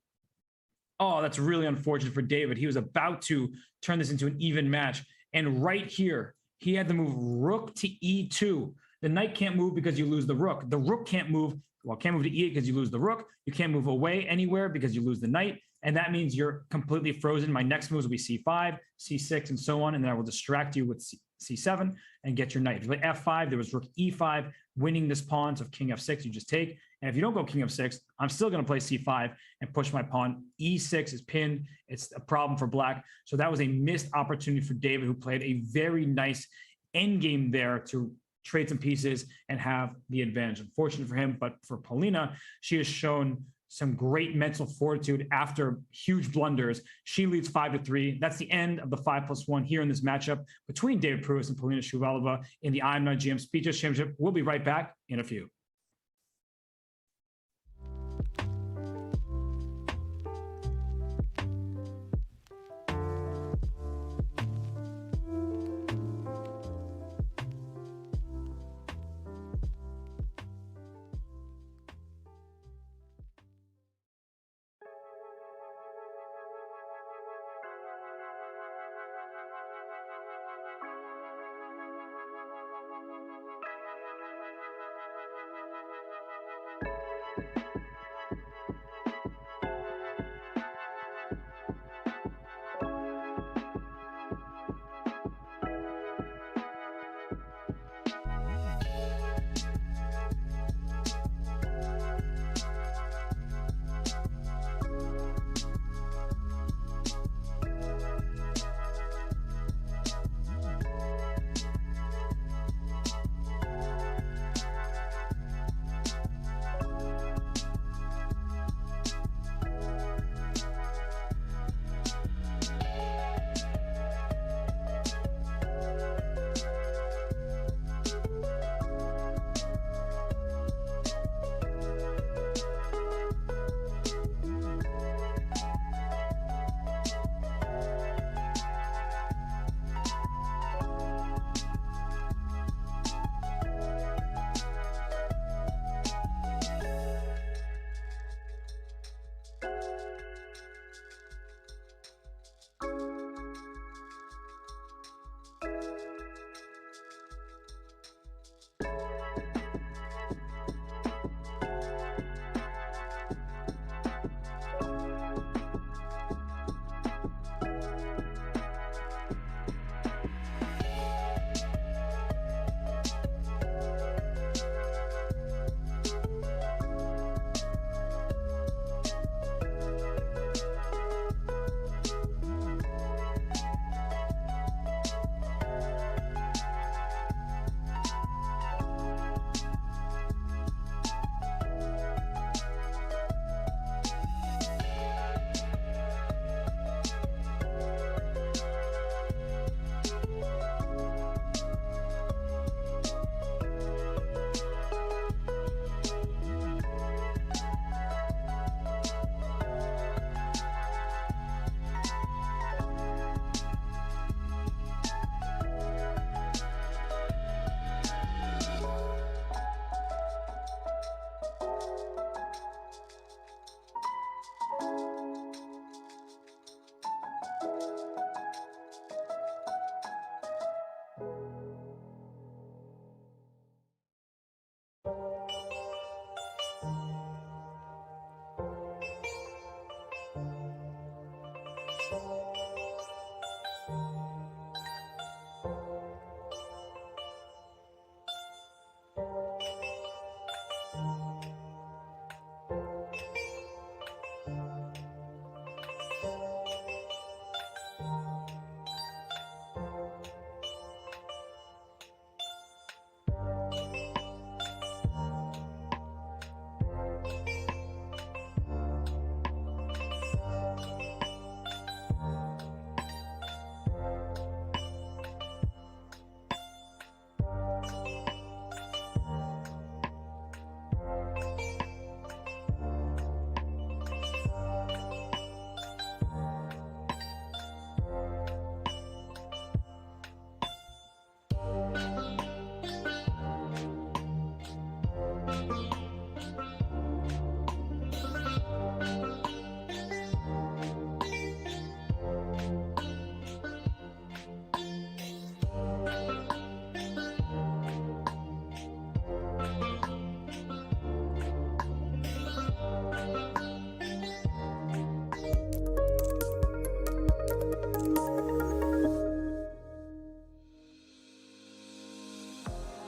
Oh, that's really unfortunate for David. He was about to turn this into an even match. And right here, he had to move rook to E2. The knight can't move because you lose the rook. The rook can't move. Well, can't move to E8 because you lose the rook. You can't move away anywhere because you lose the knight. And that means you're completely frozen. My next moves will be C5, C6, and so on. And then I will distract you with C7 and get your knight. If you play F5, there was rook E5, winning this pawn. So if king F6, you just take. And if you don't go king F6, I'm still going to play C5 and push my pawn. E6 is pinned. It's a problem for black. So that was a missed opportunity for David, who played a very nice endgame there to trade some pieces and have the advantage. Unfortunate for him, but for Paulina, she has shown some great mental fortitude after huge blunders. She leads 5-3. That's the end of the 5+1 here in this matchup between David Pruess and Polina Shuvalova in the IMSCC Speed Chess Championship. We'll be right back in a few.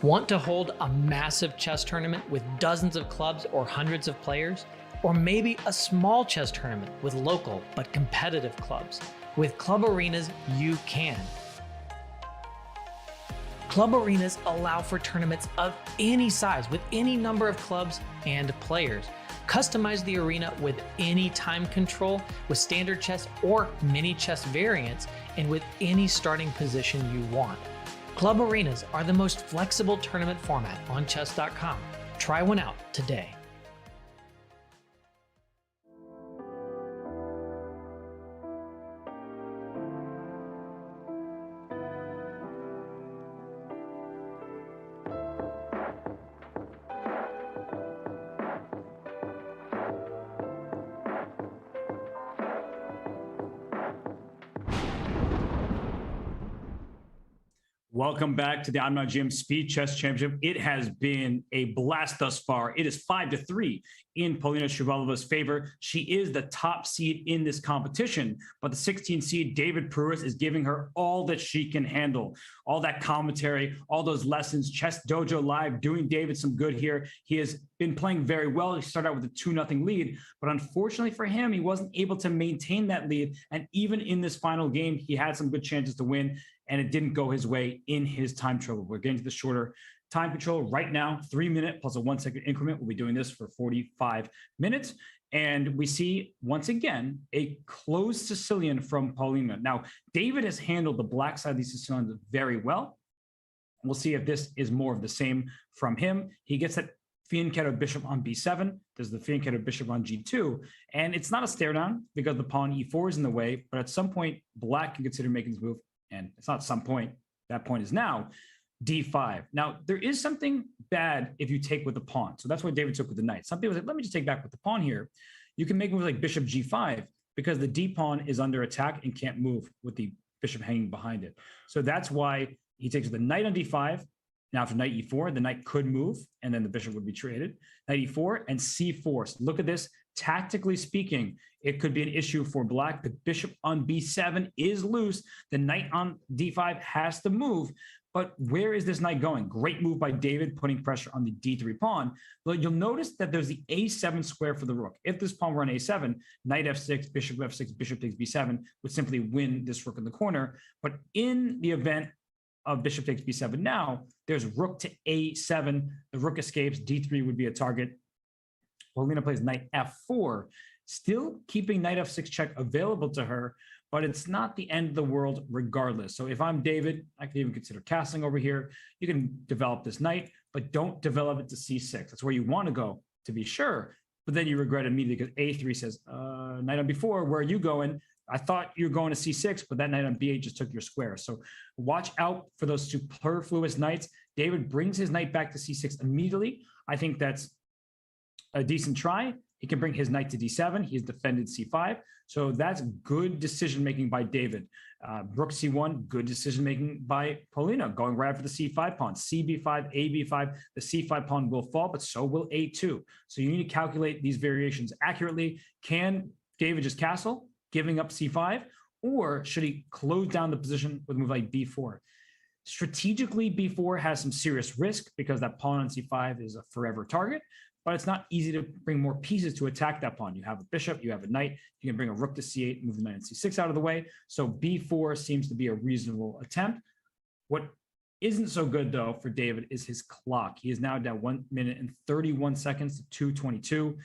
Want to hold a massive chess tournament with dozens of clubs or hundreds of players? Or maybe a small chess tournament with local but competitive clubs? With Club Arenas, you can. Club Arenas allow for tournaments of any size with any number of clubs and players. Customize the arena with any time control, with standard chess or mini chess variants, and with any starting position you want. Club Arenas are the most flexible tournament format on chess.com. Try one out today. Welcome back to the I'm Not GM Speed Chess Championship. It has been a blast thus far. It is 5-3 in Polina Shuvalova's favor. She is the top seed in this competition, but the 16 seed David Pruess is giving her all that she can handle. All that commentary, all those lessons, Chess Dojo Live doing David some good here. He has been playing very well. He started out with a 2-0 lead, but unfortunately for him, he wasn't able to maintain that lead. And even in this final game, he had some good chances to win, and it didn't go his way in his time trial. We're getting to the shorter time control right now, 3 minute plus a 1 second increment. We'll be doing this for 45 minutes. And we see, once again, a closed Sicilian from Paulina. Now, David has handled the black side of these Sicilians very well. We'll see if this is more of the same from him. He gets that fianchetto bishop on b7. There's the fianchetto bishop on g2. And it's not a stare down because the pawn e4 is in the way. But at some point, black can consider making this move. And it's not some point. That point is now d5. Now, there is something bad if you take with the pawn. So that's what David took with the knight. Some people say, let me just take back with the pawn here. You can make moves like bishop g5 because the d pawn is under attack and can't move with the bishop hanging behind it. So that's why he takes the knight on d5. Now, after knight e4, the knight could move, and then the bishop would be traded. Knight e4 and c4. So look at this. Tactically speaking, it could be an issue for black. The bishop on b7 is loose. The knight on d5 has to move. But where is this knight going? Great move by David, putting pressure on the d3 pawn. But you'll notice that there's the a7 square for the rook. If this pawn were on a7, knight f6, bishop f6, bishop takes b7 would simply win this rook in the corner. But in the event of bishop takes b7 now, there's rook to a7. The rook escapes. d3 would be a target. Paulina plays knight f4, still keeping knight f6 check available to her, but it's not the end of the world regardless. So if I'm David, I can even consider castling over here. You can develop this knight, but don't develop it to c6. That's where you want to go, to be sure. But then you regret immediately because a3 says, knight on b4, where are you going? I thought you were going to c6, but that knight on b8 just took your square. So watch out for those superfluous knights. David brings his knight back to c6 immediately. I think that's a decent try. He can bring his knight to d7. He has defended c5. So that's good decision-making by David. Rook c1, good decision-making by Paulina, going right for the c5 pawn. cb5, ab5, the c5 pawn will fall, but so will a2. So you need to calculate these variations accurately. Can David just castle, giving up c5, or should he close down the position with a move like b4? Strategically, b4 has some serious risk because that pawn on c5 is a forever target. But it's not easy to bring more pieces to attack that pawn. You have a bishop, you have a knight, you can bring a rook to c8, move the knight on c6 out of the way. So b4 seems to be a reasonable attempt. What isn't so good, though, for David is his clock. He is now down 1 minute and 31 seconds to 2:22.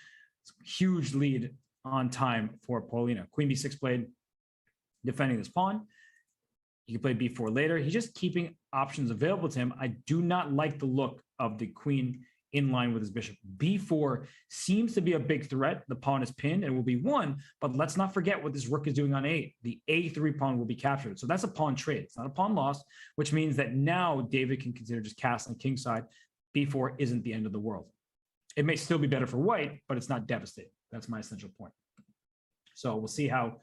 It's a huge lead on time for Paulina. Queen b6 played, defending this pawn. He can play b4 later. He's just keeping options available to him. I do not like the look of the queen in line with his bishop. b4 seems to be a big threat. The pawn is pinned and will be won, but let's not forget what this rook is doing on a8. The a3 pawn will be captured. So that's a pawn trade. It's not a pawn loss, which means that now David can consider just castling kingside. b4 isn't the end of the world. It may still be better for white, but it's not devastating. That's my essential point. So we'll see how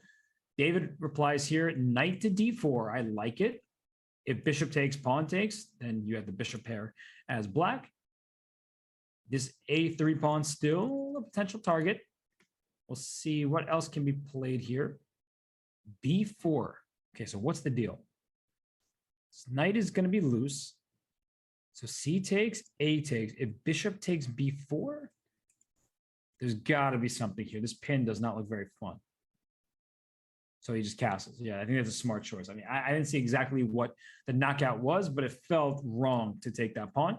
David replies here. Knight to d4. I like it. If bishop takes, pawn takes, then you have the bishop pair as black. This a3 pawn still a potential target. We'll see what else can be played here. b4. Okay, so what's the deal? This knight is going to be loose. So C takes, A takes. If bishop takes B4, there's got to be something here. This pin does not look very fun. So he just castles. Yeah, I think that's a smart choice. I mean, I didn't see exactly what the knockout was, but it felt wrong to take that pawn.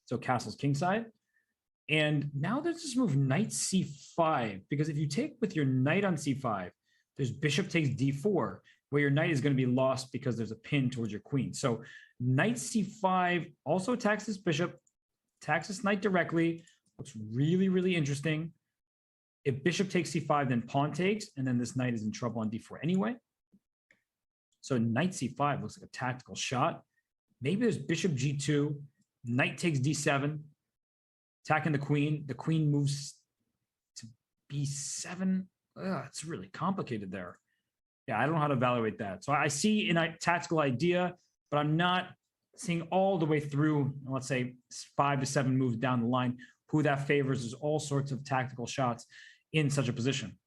So castles kingside. And now there's this move knight C5, because if you take with your knight on C5, there's bishop takes D4, where your knight is going to be lost because there's a pin towards your queen. So knight C5 also attacks this bishop, attacks this knight directly. Looks really, really interesting. If bishop takes C5, then pawn takes, and then this knight is in trouble on D4 anyway. So knight C5 looks like a tactical shot. Maybe there's bishop G2, knight takes D7, attacking the queen. The queen moves to B7. It's really complicated there. Yeah, I don't know how to evaluate that. So I see a tactical idea, but I'm not seeing all the way through, let's say 5 to 7 moves down the line, who that favors. There's all sorts of tactical shots in such a position.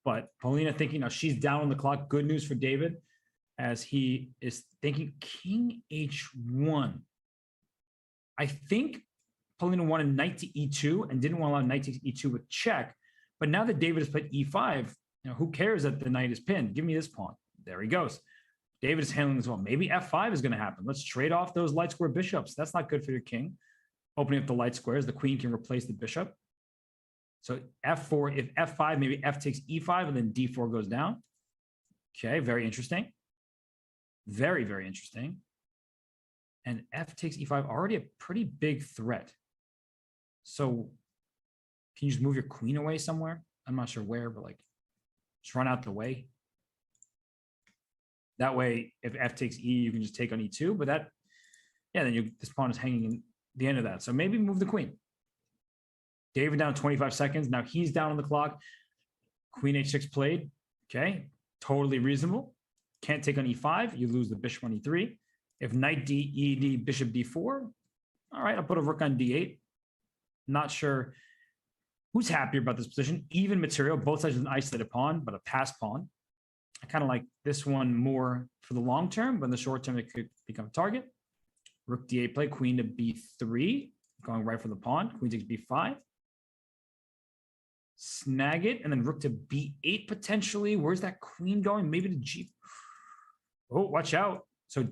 But Polina thinking, now she's down on the clock. Good news for David, as he is thinking king H1. I think Polina wanted knight to E2 and didn't want to allow knight to E2 with check. But now that David has played E5, who cares that the knight is pinned? Give me this pawn. There he goes. David is handling this well. Maybe F5 is going to happen. Let's trade off those light square bishops. That's not good for your king. Opening up the light squares, the queen can replace the bishop. So F4, if F5, maybe F takes E5, and then D4 goes down. Okay, very interesting. Very, very interesting. And F takes E5, already a pretty big threat. So can you just move your queen away somewhere? I'm not sure where, but like, just run out the way. That way, if F takes E, you can just take on E2. But that, yeah, then this pawn is hanging in the end of that. So maybe move the queen. David down 25 seconds. Now he's down on the clock. Queen H6 played. Okay, totally reasonable. Can't take on E5. You lose the bishop on E3. If knight D, E, D, bishop D4. All right, I'll put a rook on D8. Not sure who's happier about this position. Even material, both sides with an isolated pawn, but a passed pawn. I kind of like this one more for the long term, but in the short term, it could become a target. Rook D8 play, queen to B3, going right for the pawn. Queen takes B5. Snag it, and then rook to B8 potentially. Where's that queen going? Maybe to G. Oh, watch out. So,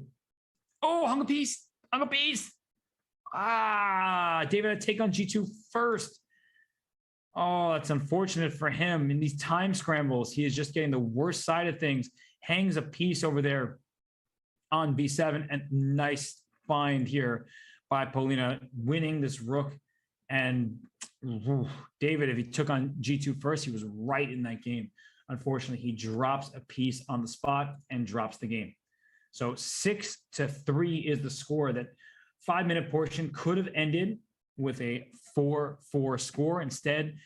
oh, hung a piece. Hung a piece. David had to take on G2 first. Oh, that's unfortunate for him. In these time scrambles, he is just getting the worst side of things. Hangs a piece over there on B7, and nice find here by Paulina, winning this rook. And David, if he took on G2 first, he was right in that game. Unfortunately, he drops a piece on the spot and drops the game. So 6-3 is the score. That 5-minute portion could have ended with a 4-4 score. Instead,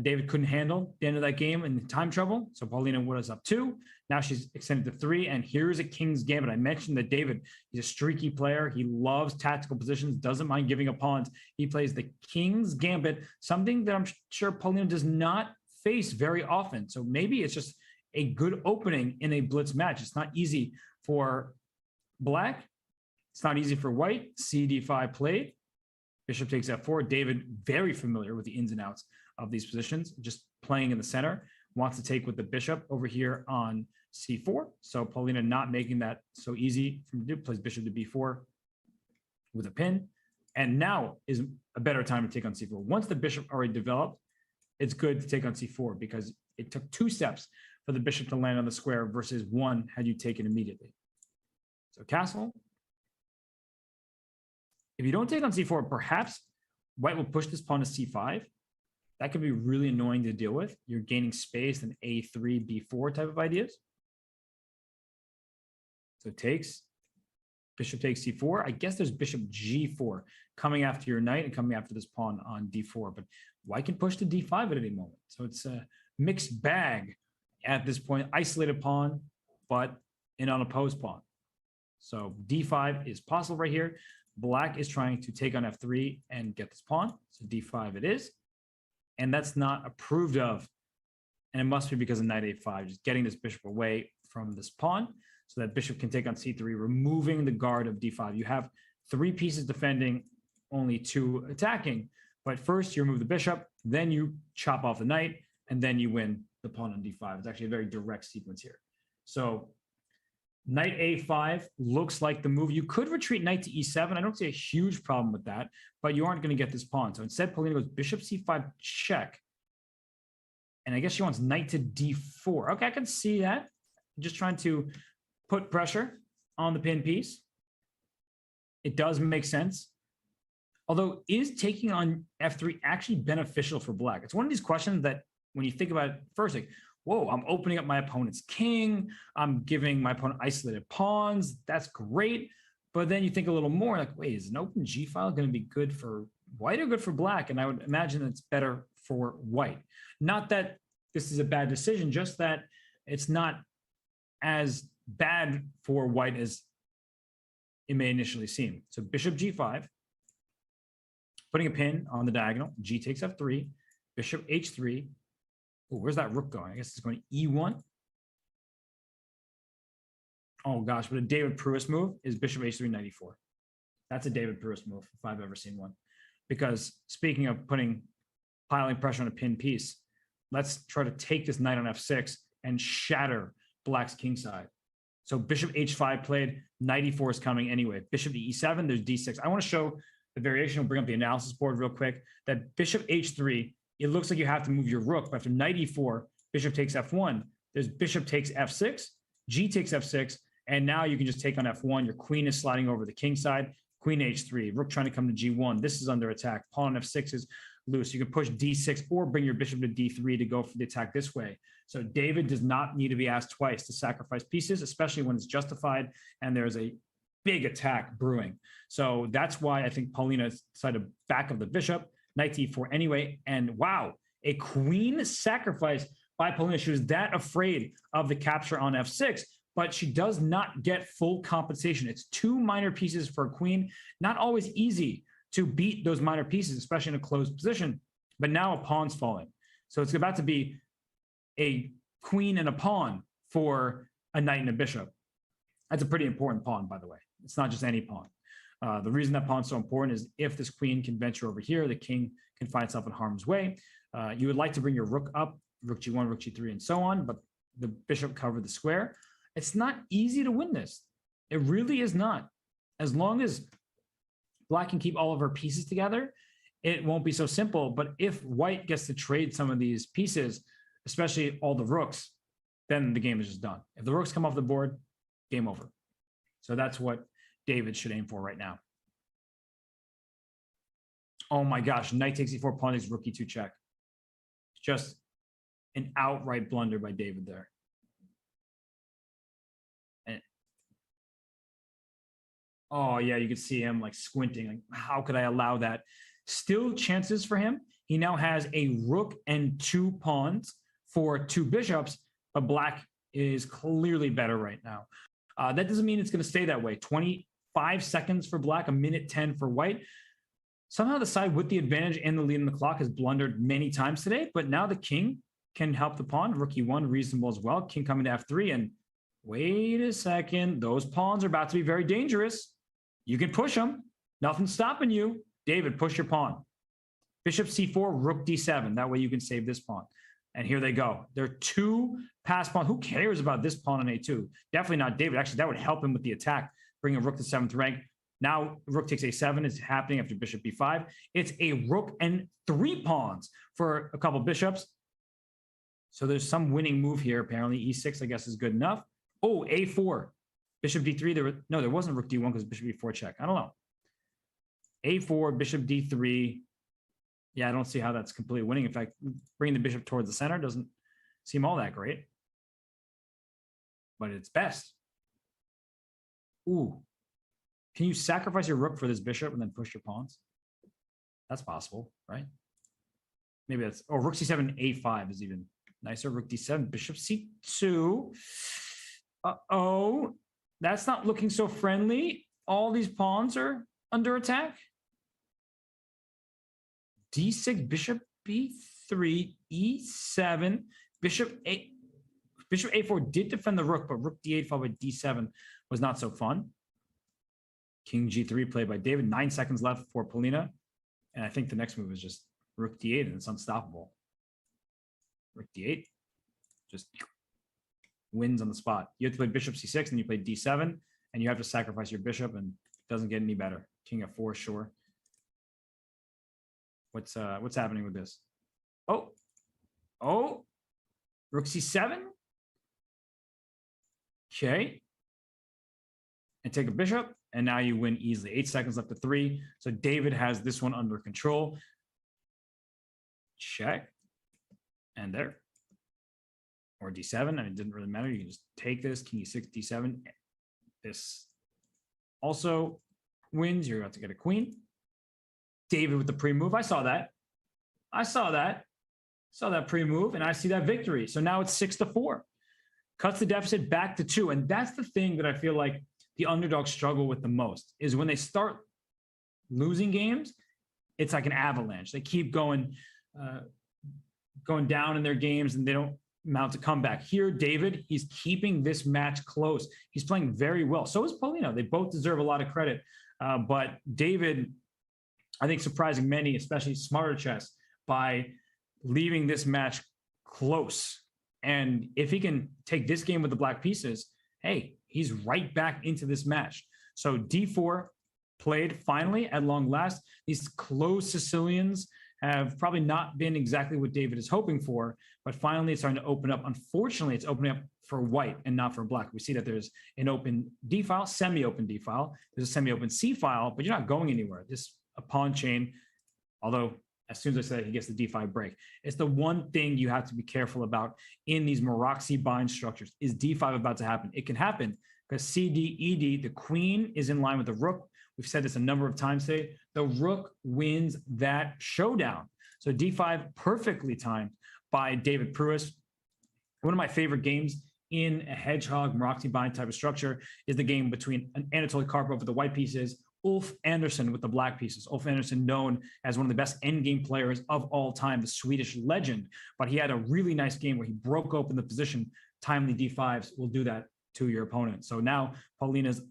David couldn't handle the end of that game in time trouble. So Paulina was up 2. Now she's extended to 3. And here's a king's gambit. I mentioned that David, he's a streaky player. He loves tactical positions, doesn't mind giving up pawns. He plays the king's gambit, something that I'm sure Paulina does not face very often. So maybe it's just a good opening in a blitz match. It's not easy for black. It's not easy for white. CD5 played. Bishop takes F4. David, very familiar with the ins and outs of these positions, just playing in the center, wants to take with the bishop over here on C4. So Paulina not making that so easy from to do, plays bishop to B4 with a pin. And now is a better time to take on C4. Once the bishop already developed, it's good to take on C4 because it took 2 steps for the bishop to land on the square versus 1 had you taken immediately. So castle. If you don't take on C4, perhaps white will push this pawn to C5. That could be really annoying to deal with. You're gaining space in A3, B4 type of ideas. So takes, bishop takes C4. I guess there's bishop G4 coming after your knight and coming after this pawn on D4. But white can push to D5 at any moment. So it's a mixed bag at this point. Isolated pawn, but an unopposed pawn. So D5 is possible right here. Black is trying to take on F3 and get this pawn. So D5 it is. And that's not approved of. And it must be because of knight A5, just getting this bishop away from this pawn so that bishop can take on C3, removing the guard of D5. You have 3 pieces defending, only 2 attacking. But first you remove the bishop, then you chop off the knight, and then you win the pawn on d5. It's actually a very direct sequence here. So knight a5 looks like the move. You could retreat knight to e7. I don't see a huge problem with that, but you aren't going to get this pawn. So instead, Paulina goes bishop c5 check. And I guess she wants knight to d4. Okay, I can see that. Just trying to put pressure on the pin piece. It does make sense. Although, is taking on f3 actually beneficial for black? It's one of these questions that when you think about it first, like, whoa, I'm opening up my opponent's king. I'm giving my opponent isolated pawns. That's great. But then you think a little more like, wait, is an open G file going to be good for white or good for black? And I would imagine it's better for white. Not that this is a bad decision, just that it's not as bad for white as it may initially seem. So bishop G5, putting a pin on the diagonal. G takes F3, bishop H3. Oh, where's that rook going? I guess it's going to E1. Oh gosh, but a David Pruess move is bishop H3, knight E4. That's a David Pruess move if I've ever seen one. Because speaking of piling pressure on a pin piece, let's try to take this knight on F6 and shatter black's king side. So bishop H5 played, knight E4 is coming anyway. Bishop to E7, there's D6. I want to show the variation. We'll bring up the analysis board real quick. That bishop H3, it looks like you have to move your rook, but after knight E4, bishop takes F1. There's bishop takes F6, G takes F6, and now you can just take on F1. Your queen is sliding over the king side. Queen H3, rook trying to come to G1. This is under attack. Pawn on F6 is loose. You can push D6 or bring your bishop to D3 to go for the attack this way. So David does not need to be asked twice to sacrifice pieces, especially when it's justified and there's a big attack brewing. So that's why I think Paulina decided to back up the bishop, knight to E4 anyway. And wow, a queen sacrifice by Paulina. She was that afraid of the capture on F6, but she does not get full compensation. It's 2 minor pieces for a queen. Not always easy to beat those minor pieces, especially in a closed position. But now a pawn's falling. So it's about to be a queen and a pawn for a knight and a bishop. That's a pretty important pawn, by the way. It's not just any pawn. The reason that pawn's so important is if this queen can venture over here, the king can find itself in harm's way. You would like to bring your rook up, rook G1, rook G3, and so on, but the bishop covered the square. It's not easy to win this. It really is not. As long as black can keep all of her pieces together, it won't be so simple. But if white gets to trade some of these pieces, especially all the rooks, then the game is just done. If the rooks come off the board, game over. So that's what David should aim for right now. Oh my gosh, knight takes E4, pawn takes rook E2 check. Just an outright blunder by David there. And, oh yeah, you could see him like squinting, like how could I allow that? Still chances for him. He now has a rook and 2 pawns for 2 bishops, but black is clearly better right now. That doesn't mean it's going to stay that way. 25 seconds for black, a minute 10 for white. Somehow the side with the advantage and the lead in the clock has blundered many times today, but now the king can help the pawn. Rook E1, reasonable as well. King coming to F3, and wait a second, those pawns are about to be very dangerous. You can push them. Nothing's stopping you. David, push your pawn. Bishop C4, rook D7. That way you can save this pawn. And here they go. There are 2 passed pawns. Who cares about this pawn on A2? Definitely not David. Actually, that would help him with the attack. Bring a rook to 7th rank. Now rook takes A7 is happening after bishop B5. It's a rook and 3 pawns for a couple bishops. So there's some winning move here. Apparently E6, I guess, is good enough. Oh, A4. Bishop D3. There wasn't rook D1 because bishop E4 check. I don't know. A4, bishop D3. Yeah, I don't see how that's completely winning. In fact, bringing the bishop towards the center doesn't seem all that great. But it's best. Ooh. Can you sacrifice your rook for this bishop and then push your pawns? That's possible, right? Maybe that's... Oh, rook C7, A5 is even nicer. Rook D7, bishop C2. Uh-oh. That's not looking so friendly. All these pawns are under attack. D6, bishop B3, E7, bishop A4 did defend the rook, but rook D8 followed by D7 was not so fun. King G3 played by David. 9 seconds left for Polina. And I think the next move is just Rook D8, and it's unstoppable. Rook D8 just wins on the spot. You have to play Bishop C6, and you play D7, and you have to sacrifice your bishop, and it doesn't get any better. King F4, sure. What's happening with this? Oh, Rook C7. Okay. And take a bishop, and now you win easily. 8 seconds left to 3. So David has this one under control. Check. And there. Or D7. I mean, it didn't really matter. You can just take this. King E6, D7. This also wins. You're about to get a queen. David with the pre-move. I saw that. Saw that pre-move, and I see that victory. So now it's 6-4. Cuts the deficit back to 2. And that's the thing that I feel like the underdogs struggle with the most, is when they start losing games, it's like an avalanche. They keep going down in their games, and they don't mount a comeback. Here, David, he's keeping this match close. He's playing very well. So is Paulina. They both deserve a lot of credit. But David, I think, surprising many, especially smarter chess, by leaving this match close. And if he can take this game with the black pieces, hey, he's right back into this match. So D4 played finally at long last. These close Sicilians have probably not been exactly what David is hoping for, but finally it's starting to open up. Unfortunately, it's opening up for white and not for black. We see that there's an open D file, semi-open D file. There's a semi-open C file, but you're not going anywhere. This a pawn chain, although as soon as I said it, he gets the D5 break. It's the one thing you have to be careful about in these Maroczy bind structures. Is D5 about to happen? It can happen because CD, ED, the queen is in line with the rook. We've said this a number of times today. The rook wins that showdown. So D5 perfectly timed by David Pruess. One of my favorite games in a hedgehog Maroczy bind type of structure is the game between Anatoly Karpov with the white pieces, Ulf Andersson with the black pieces. Ulf Andersson, known as one of the best endgame players of all time, the Swedish legend, but he had a really nice game where he broke open the position. Timely D5s will do that to your opponent. So now Paulina's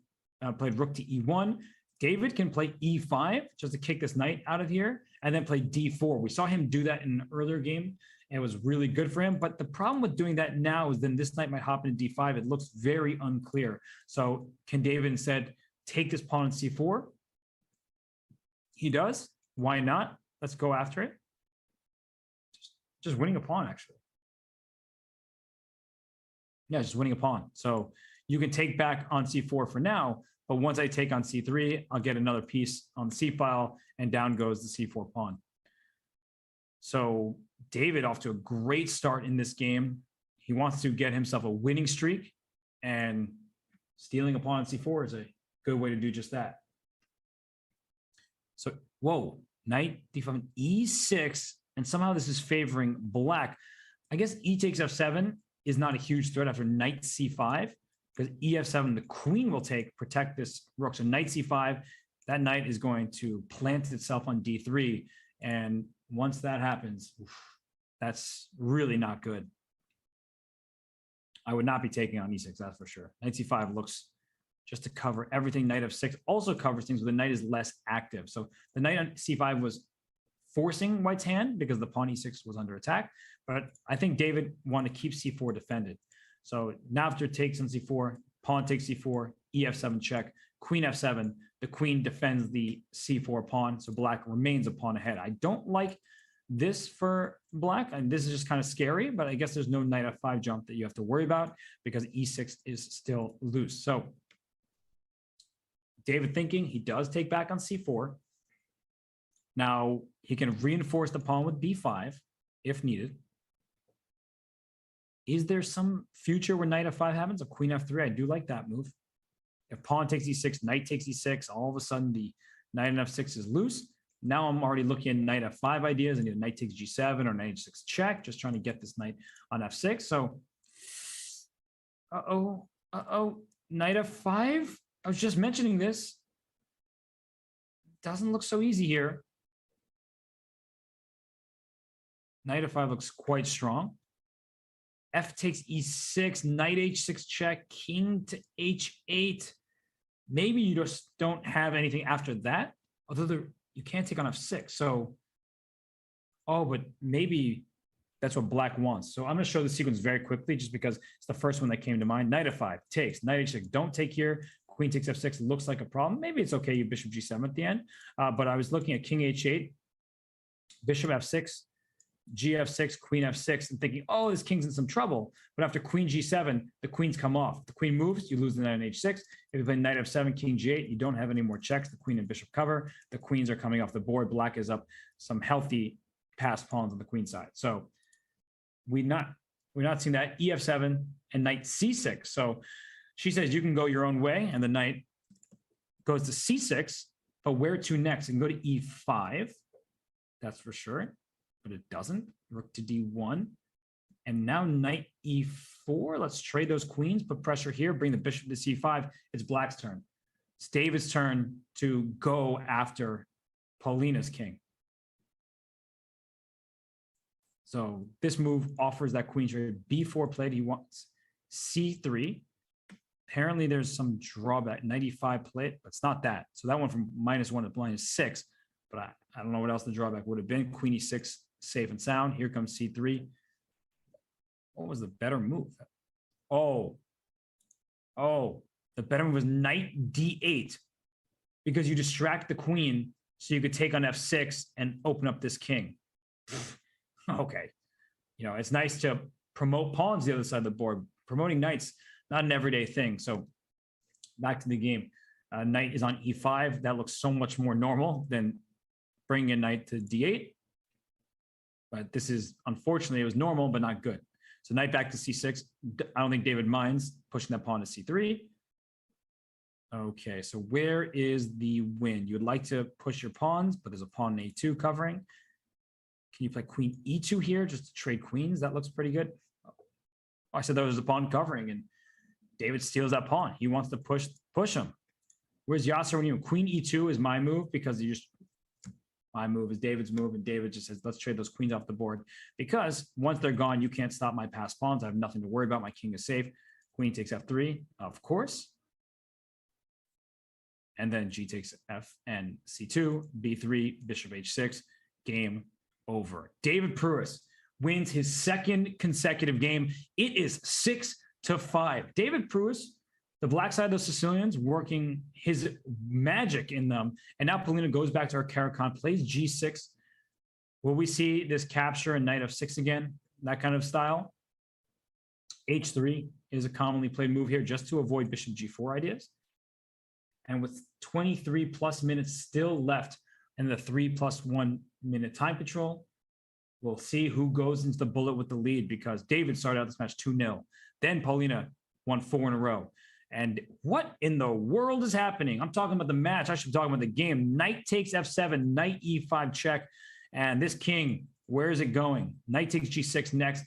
played rook to E1. David can play E5 just to kick this knight out of here, and then play D4. We saw him do that in an earlier game, and it was really good for him. But the problem with doing that now is then this knight might hop into D5. It looks very unclear. So can David instead take this pawn on C4? He does. Why not? Let's go after it. Just winning a pawn, actually. Yeah, just winning a pawn. So you can take back on C4 for now, but once I take on C3, I'll get another piece on the C file, and down goes the C4 pawn. So David off to a great start in this game. He wants to get himself a winning streak, and stealing a pawn on C4 is a good way to do just that. So, whoa, knight D5, E6, and somehow this is favoring black. I guess E takes F7 is not a huge threat after knight C5, because EF7, the queen will protect this rook. So knight C5, that knight is going to plant itself on D3, and once that happens, that's really not good. I would not be taking on E6, that's for sure. Knight C5 looks just to cover everything. Knight F6 also covers things, but the knight is less active. So the knight on C5 was forcing white's hand because the pawn E6 was under attack. But I think David wanted to keep C4 defended. So now after takes on C4, pawn takes C4, EF7 check, queen F7. The queen defends the C4 pawn, so black remains a pawn ahead. I don't like this for black, and this is just kind of scary, but I guess there's no knight F5 jump that you have to worry about because E6 is still loose. So David thinking he does take back on C4. Now he can reinforce the pawn with B5 if needed. Is there some future where knight F5 happens? A queen F3, I do like that move. If pawn takes E6, knight takes E6, all of a sudden the knight on F6 is loose. Now I'm already looking at knight F5 ideas, and either knight takes G7 or knight H6 check, just trying to get this knight on F6. So, knight F5. I was just mentioning this. Doesn't look so easy here. Knight F5 looks quite strong. F takes E6, knight H6 check, king to H8. maybe you just don't have anything after that. Although you can't take on f6. So, but maybe that's what black wants. So I'm going to show the sequence very quickly just because it's the first one that came to mind. Knight f5 takes, knight h6, don't take here. Queen takes f6 looks like a problem. Maybe it's okay, you bishop g7 at the end. But I was looking at king h8, bishop f6, gf6, queen f6, and thinking, oh, this king's in some trouble. But after queen g7, the queens come off. If the queen moves, you lose the knight on h6. If you play knight f7, king g8, you don't have any more checks. The queen and bishop cover. The queens are coming off the board. Black is up some healthy passed pawns on the queen side. So we're not seeing that. ef7 and knight c6. So she says you can go your own way, and the knight goes to c6. But where to next? It can go to e5. That's for sure. But it doesn't. Rook to d1. And now knight e4. Let's trade those queens, put pressure here, bring the bishop to c5. It's black's turn. It's David's turn to go after Paulina's king. So this move offers that queen trade. b4 played. He wants c3. Apparently there's some drawback. Knight e5 played, but it's not that. So that went from -1 to -6. But I don't know what else the drawback would have been. Queen e6, safe and sound. Here comes c3. What was the better move? The better move was knight d8, because you distract the queen so you could take on f6 and open up this king. Okay. It's nice to promote pawns the other side of the board. Promoting knights, not an everyday thing. So back to the game. Knight is on e5. That looks so much more normal than bringing a knight to d8. But this is, unfortunately, it was normal, but not good. So knight back to c6. I don't think David minds pushing that pawn to c3. Okay, so where is the win? You would like to push your pawns, but there's a pawn in a2 covering. Can you play queen e2 here just to trade queens? That looks pretty good. I said there was a pawn covering, and David steals that pawn. He wants to push him. Where's Yasser when you queen e2 is my move, because my move is David's move, and David just says, let's trade those queens off the board, because once they're gone, you can't stop my passed pawns. I have nothing to worry about. My king is safe. Queen takes f3, of course. And then g takes f and c2, b3, bishop h6, game over. David Pruess wins his second consecutive game. It is 6-5. David Pruess, the black side of the Sicilians, working his magic in them. And now Polina goes back to her Caro-Kann, plays g6. Will we see this capture and knight f6 again? That kind of style. h3 is a commonly played move here just to avoid bishop g4 ideas. And with 23 plus minutes still left and the 3+1 minute time control, we'll see who goes into the bullet with the lead, because David started out this match 2-0. Then Paulina won 4 in a row. And what in the world is happening? I'm talking about the match. I should be talking about the game. Knight takes f7, knight e5 check. And this king, where is it going? Knight takes g6 next.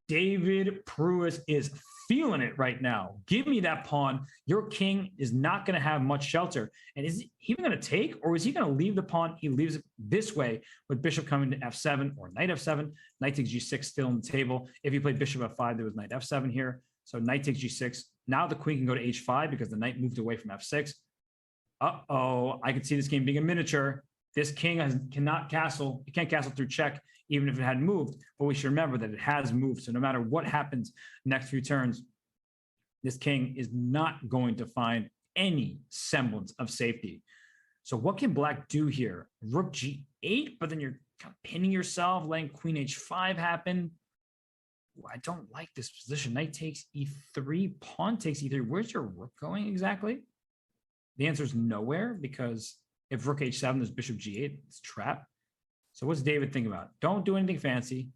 David Pruess is feeling it right now. Give me that pawn. Your king is not going to have much shelter. And is he even going to take, or is he going to leave the pawn? He leaves it this way with bishop coming to f7 or knight f7. Knight takes g6 still on the table. If you played bishop f5, there was knight f7 here. So knight takes g6. Now the queen can go to h5 because the knight moved away from f6. Uh-oh, I can see this game being a miniature. This king cannot castle. It can't castle through check, even if it hadn't moved. But we should remember that it has moved. So no matter what happens next few turns, this king is not going to find any semblance of safety. So what can black do here? Rook g8, but then you're kind of pinning yourself, letting queen h5 happen. Ooh, I don't like this position. Knight takes e3, pawn takes e3. Where's your rook going exactly? The answer is nowhere, because if rook h7, there's bishop g8, it's trapped. So what's David think about? Don't do anything fancy.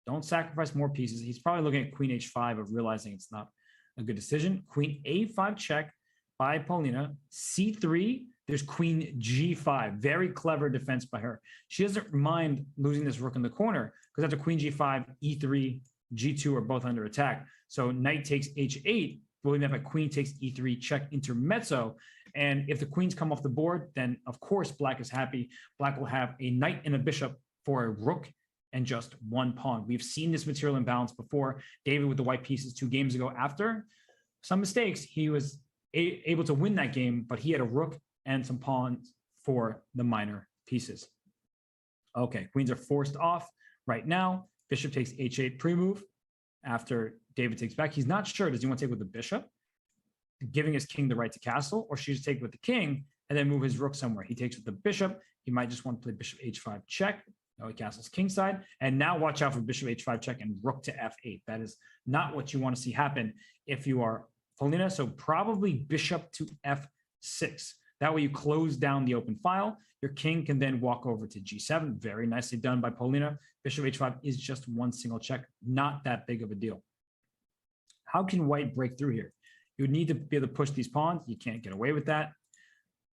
Don't sacrifice more pieces. He's probably looking at queen h5 of realizing it's not a good decision. Queen a5 check by Paulina. c3, there's queen g5. Very clever defense by her. She doesn't mind losing this rook in the corner, because after queen g5, e3, g2 are both under attack. So knight takes h8, believing that if a queen takes e3, check intermezzo. And if the queens come off the board, then of course black is happy. Black will have a knight and a bishop for a rook and just one pawn. We've seen this material imbalance before. David with the white pieces 2 games ago. After some mistakes, he was able to win that game, but he had a rook and some pawns for the minor pieces. Okay, queens are forced off right now. Bishop takes h8 pre-move after David takes back. He's not sure, does he want to take with the bishop, giving his king the right to castle, or should he just take with the king and then move his rook somewhere? He takes with the bishop. He might just want to play bishop h5 check. No, he castles kingside. And now watch out for bishop h5 check and rook to f8. That is not what you want to see happen if you are Polina. So probably bishop to f6. That way you close down the open file. Your king can then walk over to g7. Very nicely done by Polina. Bishop h5 is just one single check. Not that big of a deal. How can white break through here? You would need to be able to push these pawns. You can't get away with that.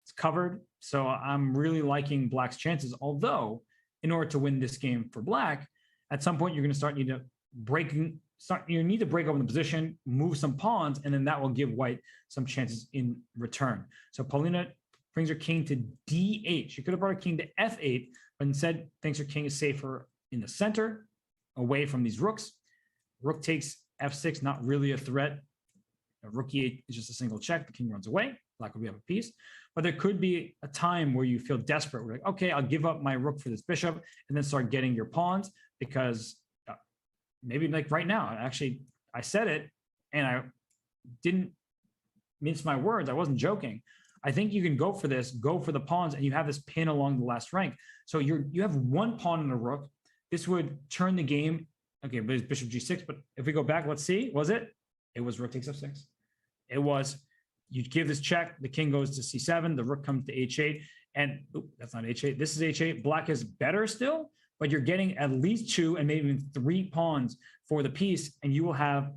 It's covered. So I'm really liking black's chances. Although, in order to win this game for black, at some point you're going to need to break open the position, move some pawns, and then that will give white some chances in return. So Polina brings her king to d8. She could have brought her king to f8, but instead thinks her king is safer in the center, away from these rooks. Rook takes f6, not really a threat. Rook e8 is just a single check. The king runs away. Black will be up a piece. But there could be a time where you feel desperate. We're like, okay, I'll give up my rook for this bishop and then start getting your pawns, because maybe like right now, actually, I said it and I didn't mince my words. I wasn't joking. I think you can go for this, go for the pawns, and you have this pin along the last rank. So you have one pawn and a rook. This would turn the game. Okay, but it's bishop g6. But if we go back, let's see. Was it? It was rook takes f6. It was. You give this check. The king goes to c7. The rook comes to h8. And that's not h8. This is h8. Black is better still, but you're getting at least 2 and maybe even 3 pawns for the piece, and you will have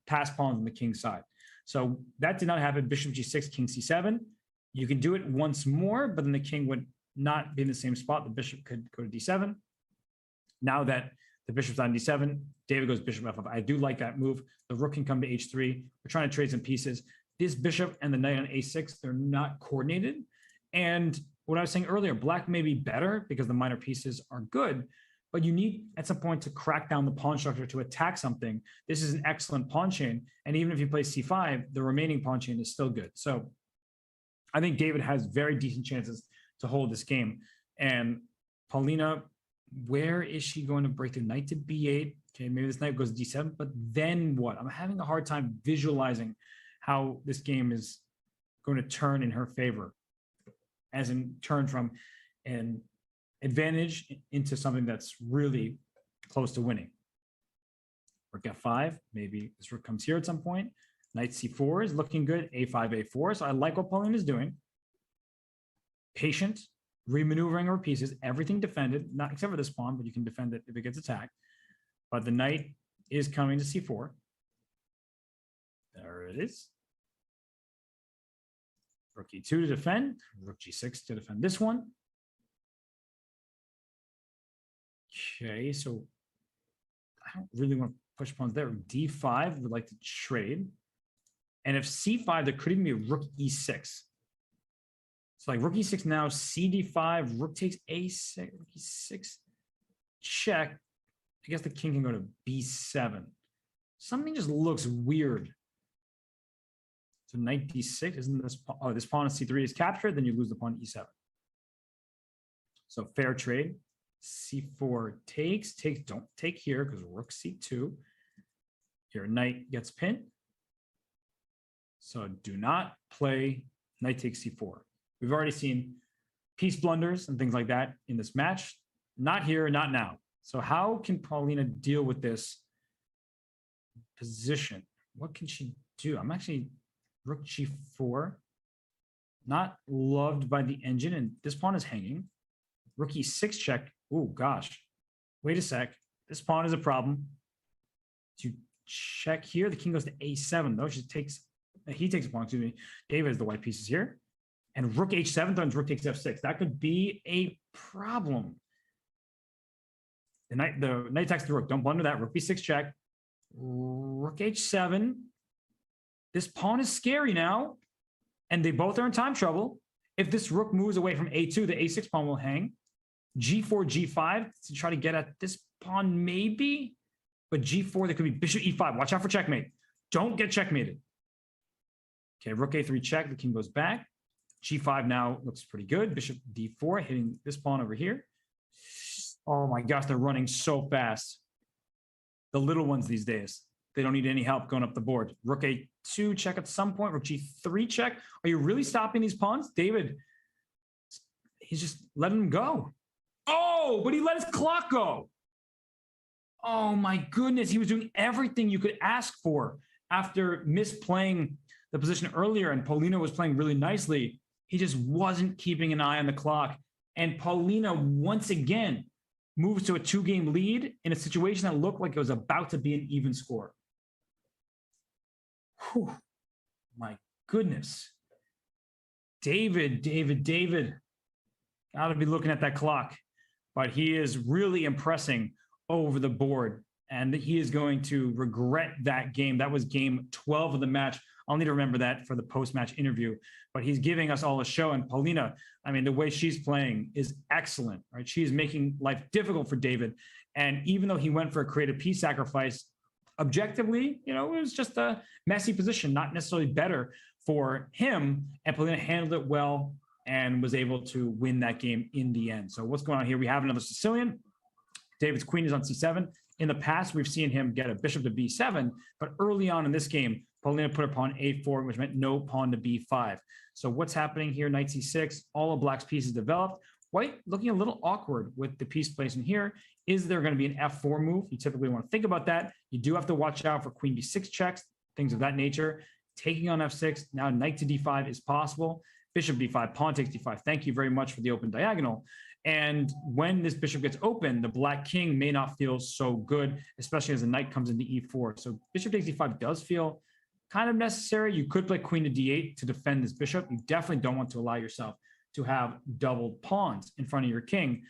passed pawns on the king's side. So that did not happen. Bishop g6, king c7. You can do it once more, but then the king would not be in the same spot. The bishop could go to d7. Now that the bishop's on d7, David goes bishop f5. I do like that move. The rook can come to h3. We're trying to trade some pieces. This bishop and the knight on a6, they're not coordinated. And what I was saying earlier, black may be better because the minor pieces are good, but you need at some point to crack down the pawn structure to attack something. This is an excellent pawn chain. And even if you play c5, the remaining pawn chain is still good. So I think David has very decent chances to hold this game. And Paulina, where is she going to break through? Knight to b8. Okay, maybe this knight goes to d7, but then what? I'm having a hard time visualizing how this game is going to turn in her favor, as in turn from an advantage into something that's really close to winning. Rook f5, maybe this rook comes here at some point. Knight c4 is looking good, a5, a4. So I like what Paulina is doing. Patient, remaneuvering her pieces, everything defended, not except for this pawn, but you can defend it if it gets attacked. But the knight is coming to c4. There it is. Rook e2 to defend, rook g6 to defend this one. Okay, so I don't really want to push pawns there. d5 would like to trade. And if c5, there could even be a rook e6. So like rook e6 now, cd5, rook takes a6, rook e6, check. I guess the king can go to b7. Something just looks weird. So knight d6, isn't this, oh, this pawn on c3 is captured, then you lose the pawn e7. So fair trade. c4 takes, don't take here because rook c2. Your knight gets pinned. So do not play knight takes c4. We've already seen piece blunders and things like that in this match. Not here, not now. So how can Paulina deal with this position? What can she do? I'm actually rook g4, not loved by the engine, and this pawn is hanging. Rook e6 check. Oh gosh, wait a sec. This pawn is a problem. To check here, the king goes to a7 though. He takes a pawn. Excuse me. David has the white pieces here, and rook h7 throws rook takes f6. That could be a problem. The knight attacks the rook. Don't blunder that. Rook b6 check. Rook h7. This pawn is scary now, and they both are in time trouble. If this rook moves away from a2, the a6 pawn will hang. g4, g5 to try to get at this pawn maybe, but g4, there could be bishop e5. Watch out for checkmate. Don't get checkmated. Okay, rook a3 check. The king goes back. G5 now looks pretty good. Bishop d4, hitting this pawn over here. Oh my gosh, they're running so fast. The little ones these days. They don't need any help going up the board. Rook a2 check at some point. Rook g3 check. Are you really stopping these pawns? David, he's just letting them go. Oh, but he let his clock go. Oh my goodness. He was doing everything you could ask for after misplaying the position earlier, and Polina was playing really nicely. He just wasn't keeping an eye on the clock. And Paulina, once again, moves to a 2-game lead in a situation that looked like it was about to be an even score. Whew. My goodness. David. Got to be looking at that clock. But he is really impressing over the board. And he is going to regret that game. That was game 12 of the match. I'll need to remember that for the post-match interview. But he's giving us all a show. And Paulina, I mean, the way she's playing is excellent, right? She's making life difficult for David. And even though he went for a creative piece sacrifice, objectively, it was just a messy position, not necessarily better for him. And Paulina handled it well and was able to win that game in the end. So what's going on here? We have another Sicilian. David's queen is on c7. In the past, we've seen him get a bishop to b7, but early on in this game, Paulina put a pawn a4, which meant no pawn to b5. So what's happening here? Knight c6, all of black's pieces developed. White looking a little awkward with the piece placement here. Is there going to be an f4 move? You typically want to think about that. You do have to watch out for queen b6 checks, things of that nature. Taking on f6, now knight to d5 is possible. Bishop d5, pawn takes d5. Thank you very much for the open diagonal. And when this bishop gets open, the black king may not feel so good, especially as the knight comes into e4. So bishop takes d5 does feel kind of necessary. You could play queen to d8 to defend this bishop. You definitely don't want to allow yourself to have doubled pawns in front of your king.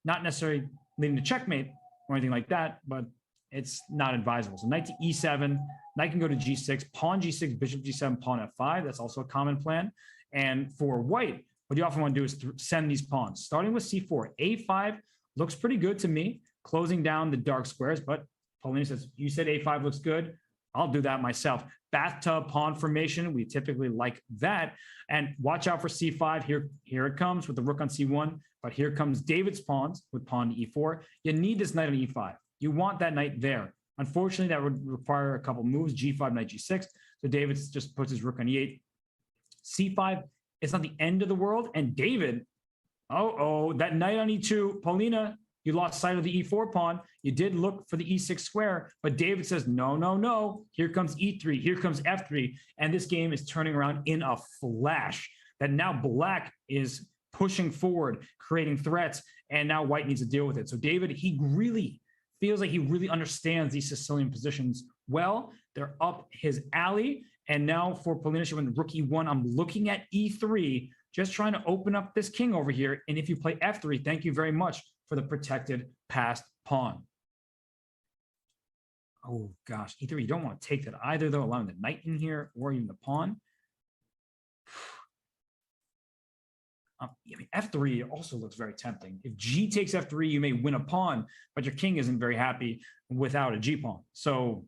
Not necessarily leading to checkmate or anything like that, but it's not advisable. So knight to e7, knight can go to g6, pawn g6, bishop g7, pawn f5. That's also a common plan. And for white, what you often want to do is send these pawns. Starting with c4, a5 looks pretty good to me, closing down the dark squares, but Paulina says, you said a5 looks good. I'll do that myself. Bathtub pawn formation, we typically like that. And watch out for c5. Here it comes with the rook on c1, but here comes David's pawns with pawn to e4. You need this knight on e5. You want that knight there. Unfortunately, that would require a couple moves, g5, knight g6. So David just puts his rook on e8. c5, it's not the end of the world. And David, that knight on e2, Paulina, you lost sight of the e4 pawn. You did look for the e6 square, but David says, no. Here comes e3, here comes f3. And this game is turning around in a flash. That now black is pushing forward, creating threats, and now white needs to deal with it. So David, he really feels like he really understands these Sicilian positions well. They're up his alley. And now for Polina, she went rook e1. I'm looking at e3, just trying to open up this king over here. And if you play f3, thank you very much for the protected passed pawn. Oh gosh, e3, you don't want to take that either though, allowing the knight in here or even the pawn. I mean, f3 also looks very tempting. If g takes f3, you may win a pawn, but your king isn't very happy without a g pawn. So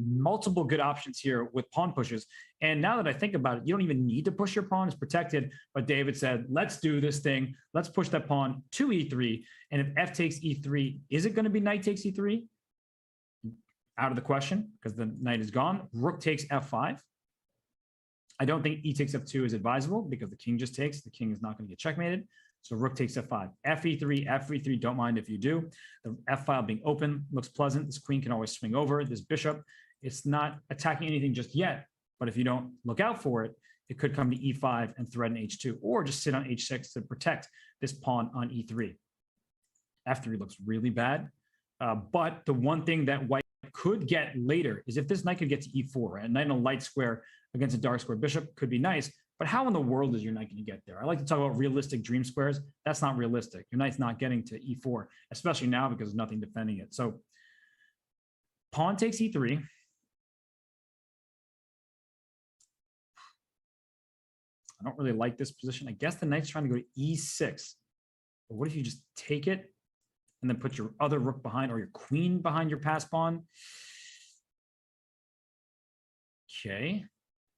multiple good options here with pawn pushes. And now that I think about it, you don't even need to push your pawn. It's protected. But David said, let's do this thing. Let's push that pawn to e3. And if f takes e3, is it going to be knight takes e3? Out of the question because the knight is gone. Rook takes f5. I don't think e takes f2 is advisable because the king just takes. The king is not going to get checkmated. So rook takes f5. fe3, f3, don't mind if you do. The f file being open looks pleasant. This queen can always swing over. This bishop, it's not attacking anything just yet, but if you don't look out for it, it could come to e5 and threaten h2, or just sit on h6 to protect this pawn on e3. f3 looks really bad, but the one thing that white could get later is if this knight could get to e4, a knight in a light square against a dark square bishop could be nice, but how in the world is your knight going to get there? I like to talk about realistic dream squares. That's not realistic. Your knight's not getting to e4, especially now because there's nothing defending it. So pawn takes e3. I don't really like this position. I guess the knight's trying to go to e6. But what if you just take it and then put your other rook behind or your queen behind your pass pawn? Okay.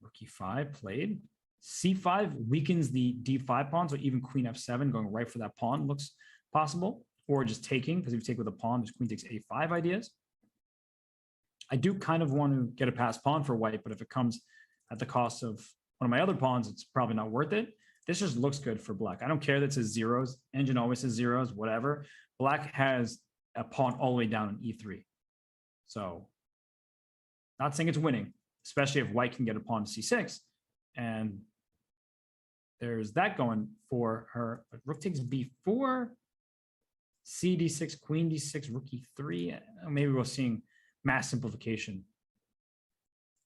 Rook e5 played. C5 weakens the d5 pawn, so even queen f7 going right for that pawn looks possible, or just taking, because if you take with a pawn, there's queen takes a5 ideas. I do kind of want to get a passed pawn for white, but if it comes at the cost of one of my other pawns, it's probably not worth it. This just looks good for black. I don't care that it says zeros. Engine always says zeros, whatever. Black has a pawn all the way down in e3. So not saying it's winning, especially if white can get a pawn to c6. And there's that going for her. But rook takes b4, c d6, queen d6, rook e3. Maybe we're seeing mass simplification.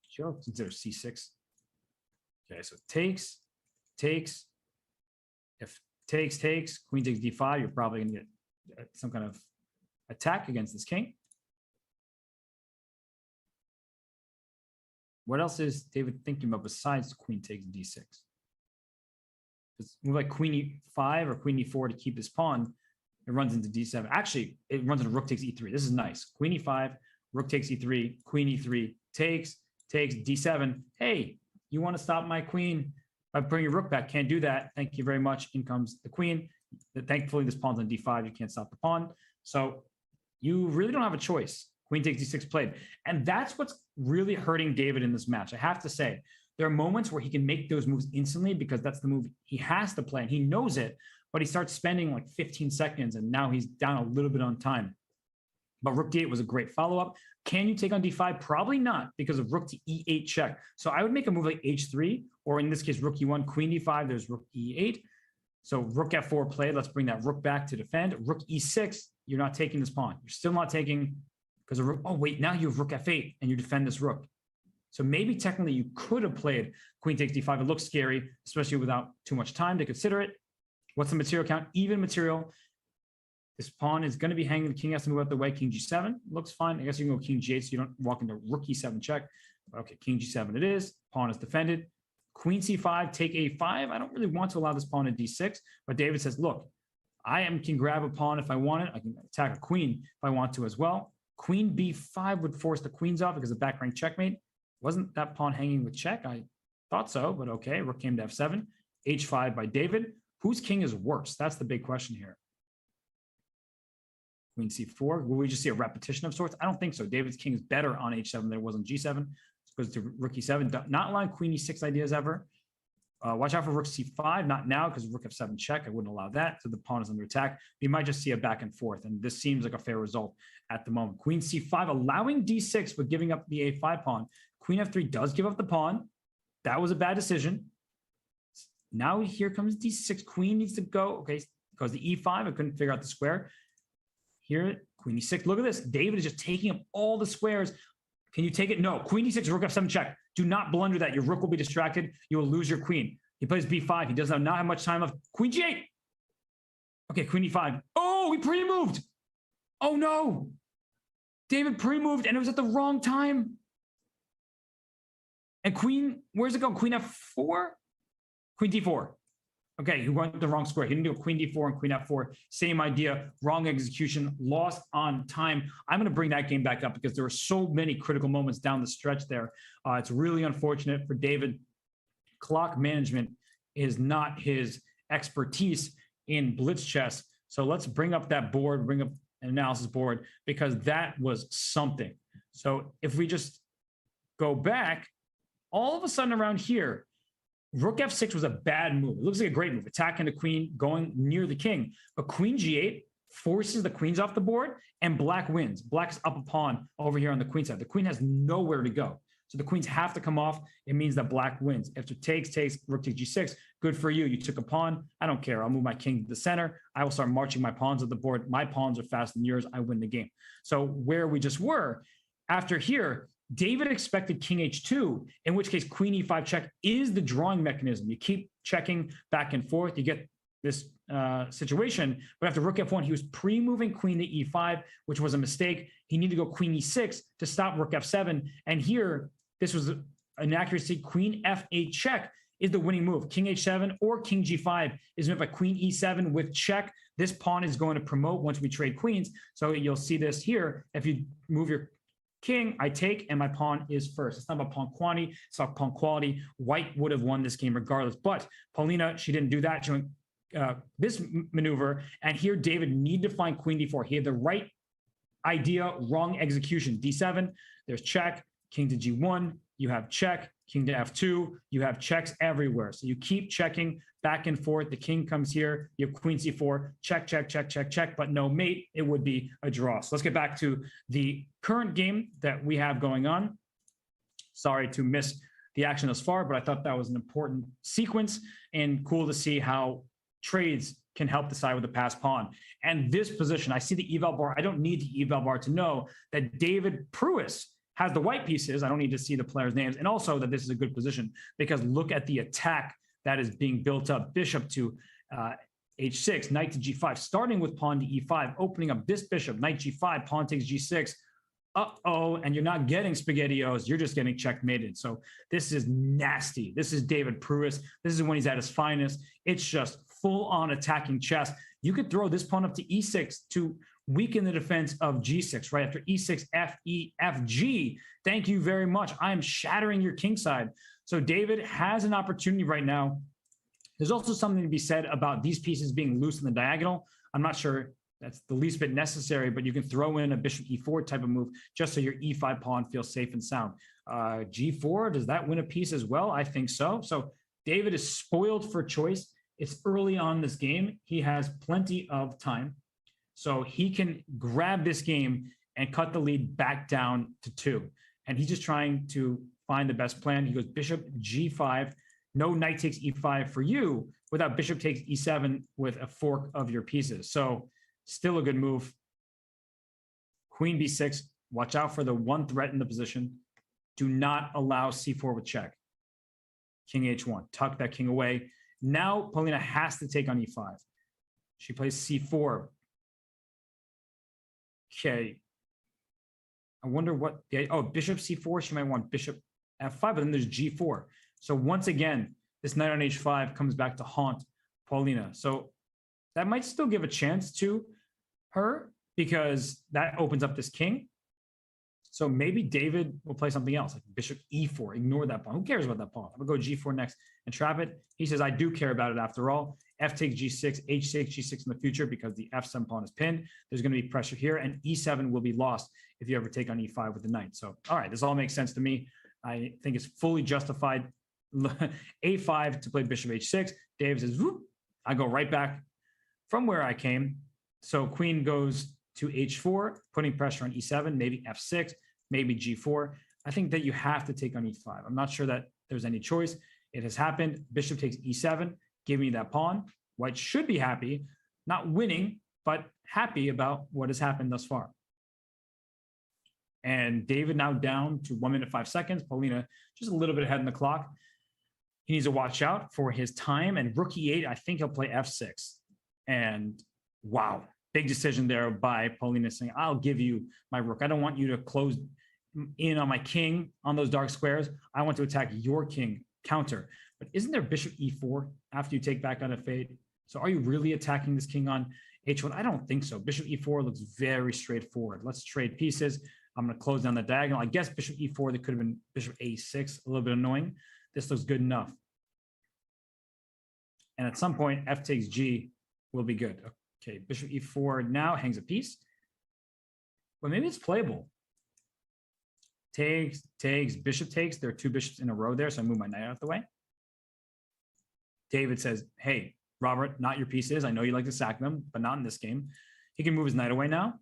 Sure, consider c6. Okay, so takes. If takes, queen takes d5, you're probably going to get some kind of attack against this king. What else is David thinking about besides queen takes d6? It's like queen e5 or queen e4 to keep his pawn. It runs into d7. Actually, it runs into rook takes e3. This is nice. Queen e5, rook takes e3, queen e3, takes d7. Hey, you want to stop my queen by bringing your rook back? Can't do that. Thank you very much. In comes the queen. Thankfully, this pawn's on d5. You can't stop the pawn. So you really don't have a choice. Queen takes d6 played. And that's what's really hurting David in this match. I have to say, there are moments where he can make those moves instantly because that's the move he has to play. And he knows it, but he starts spending like 15 seconds and now he's down a little bit on time. But rook d8 was a great follow-up. Can you take on d5? Probably not because of rook to e8 check. So I would make a move like h3, or in this case, rook e1, queen d5, there's rook e8. So rook f4 played. Let's bring that rook back to defend. Rook e6, you're not taking this pawn. You're still not taking because of rook. Oh, wait, now you have rook f8 and you defend this rook. So maybe technically you could have played queen takes d5. It looks scary, especially without too much time to consider it. What's the material count? Even material. This pawn is going to be hanging. The king has to move out the way. King g7 looks fine. I guess you can go king g8 so you don't walk into rook e7 check. Okay, king g7 it is. Pawn is defended. Queen c5, take a5. I don't really want to allow this pawn at d6, but David says, look, can grab a pawn if I want it. I can attack a queen if I want to as well. Queen b5 would force the queens off because of back rank checkmate. Wasn't that pawn hanging with check? I thought so, but okay. Rook came to f7. h5 by David. Whose king is worse? That's the big question here. Queen c4. Will we just see a repetition of sorts? I don't think so. David's king is better on h7 than it was on g7. It goes to rook e7. Not allowing queen e6 ideas ever. Watch out for rook c5. Not now because rook f7 check. I wouldn't allow that. So the pawn is under attack. You might just see a back and forth. And this seems like a fair result at the moment. Queen c5, allowing d6 but giving up the a5 pawn. Queen f3 does give up the pawn. That was a bad decision. Now here comes d6. Queen needs to go. Okay, because the e5, I couldn't figure out the square. Here, queen e6. Look at this. David is just taking up all the squares. Can you take it? No. Queen e6, rook f7 check. Do not blunder that. Your rook will be distracted. You will lose your queen. He plays b5. He does not have much time left. Queen g8. Okay, queen e5. Oh, he pre-moved. Oh, no. David pre-moved, and it was at the wrong time. And queen, where's it go? Queen f4? Queen d4. Okay, he went the wrong square. He didn't do a queen d4 and queen f4. Same idea, wrong execution, lost on time. I'm going to bring that game back up because there were so many critical moments down the stretch there. It's really unfortunate for David. Clock management is not his expertise in blitz chess. So let's bring up that board, bring up an analysis board, because that was something. So if we just go back, all of a sudden around here, rook f6 was a bad move. It looks like a great move, attacking the queen, going near the king. But queen g8 forces the queens off the board, and black wins. Black's up a pawn over here on the queen side. The queen has nowhere to go. So the queens have to come off. It means that black wins. After takes, rook takes g6. Good for you. You took a pawn. I don't care. I'll move my king to the center. I will start marching my pawns at the board. My pawns are faster than yours. I win the game. So where we just were, after here, David expected king h2, in which case queen e5 check is the drawing mechanism. You keep checking back and forth. You get this situation. But after rook f1, he was pre-moving queen to e5, which was a mistake. He needed to go queen e6 to stop rook f7. And here, this was an inaccuracy. Queen f8 check is the winning move. King h7 or king g5 is met by queen e7 with check. This pawn is going to promote once we trade queens. So you'll see this here. If you move your king, I take, and my pawn is first. It's not about pawn quantity, it's about pawn quality. White would have won this game regardless, but Paulina, she didn't do that. She went this maneuver, and here David needed to find queen d4. He had the right idea, wrong execution. d7, there's check, king to g1, you have check, king to f2, you have checks everywhere. So you keep checking back and forth. The king comes here, you have queen c4, check, check, check, check, check, but no mate, it would be a draw. So let's get back to the current game that we have going on. Sorry to miss the action thus far, but I thought that was an important sequence and cool to see how trades can help decide with the passed pawn. And this position, I see the eval bar. I don't need the eval bar to know that David Pruess has the white pieces. I don't need to see the players' names. And also that this is a good position because look at the attack that is being built up. Bishop to h6, knight to g5, starting with pawn to e5, opening up this bishop, knight g5, pawn takes g6. Uh-oh, and you're not getting SpaghettiOs, you're just getting checkmated. So this is nasty. This is David Pruess. This is when he's at his finest. It's just full-on attacking chess. You could throw this pawn up to e6 to weaken the defense of g6, right? After e6, f, e, f, g. Thank you very much. I am shattering your king side. So David has an opportunity right now. There's also something to be said about these pieces being loose in the diagonal. I'm not sure that's the least bit necessary, but you can throw in a bishop e4 type of move just so your e5 pawn feels safe and sound. G4, does that win a piece as well? I think so. So David is spoiled for choice. It's early on this game. He has plenty of time. So he can grab this game and cut the lead back down to 2. And he's just trying to find the best plan. He goes bishop g5, no knight takes e5 for you without bishop takes e7 with a fork of your pieces. So still a good move. Queen b6, watch out for the one threat in the position. Do not allow c4 with check. King h1, tuck that king away. Now Polina has to take on e5. She plays c4. Okay. I wonder what, oh, bishop c4, she might want bishop f5, but then there's g4. So once again, this knight on h5 comes back to haunt Paulina. So that might still give a chance to her because that opens up this king. So maybe David will play something else, like bishop e4. Ignore that pawn. Who cares about that pawn? I'm going to go g4 next and trap it. He says, I do care about it after all. F takes g6, h takes g6 in the future because the f7 pawn is pinned. There's going to be pressure here, and e7 will be lost if you ever take on e5 with the knight. So, all right, this all makes sense to me. I think it's fully justified. a5 to play bishop h6. David says, whoop, I go right back from where I came. So queen goes to h4, putting pressure on e7, maybe f6, maybe g4. I think that you have to take on e5. I'm not sure that there's any choice. It has happened. Bishop takes e7, give me that pawn. White should be happy, not winning, but happy about what has happened thus far. And David now down to 1 minute, 5 seconds. Paulina just a little bit ahead in the clock. He needs to watch out for his time. And rook e8, I think he'll play f6. And wow, big decision there by Paulina saying, I'll give you my rook. I don't want you to close in on my king on those dark squares. I want to attack your king, counter. But isn't there bishop e4 after you take back on f8? So are you really attacking this king on h1? I don't think so. Bishop e4 looks very straightforward. Let's trade pieces. I'm going to close down the diagonal. I guess bishop e4, that could have been bishop a6, a little bit annoying. This looks good enough. And at some point, f takes g will be good. Okay, bishop e4 now hangs a piece. Well, maybe it's playable. Takes, bishop takes. There are 2 bishops in a row there, so I move my knight out of the way. David says, hey, Robert, not your pieces. I know you like to sack them, but not in this game. He can move his knight away now.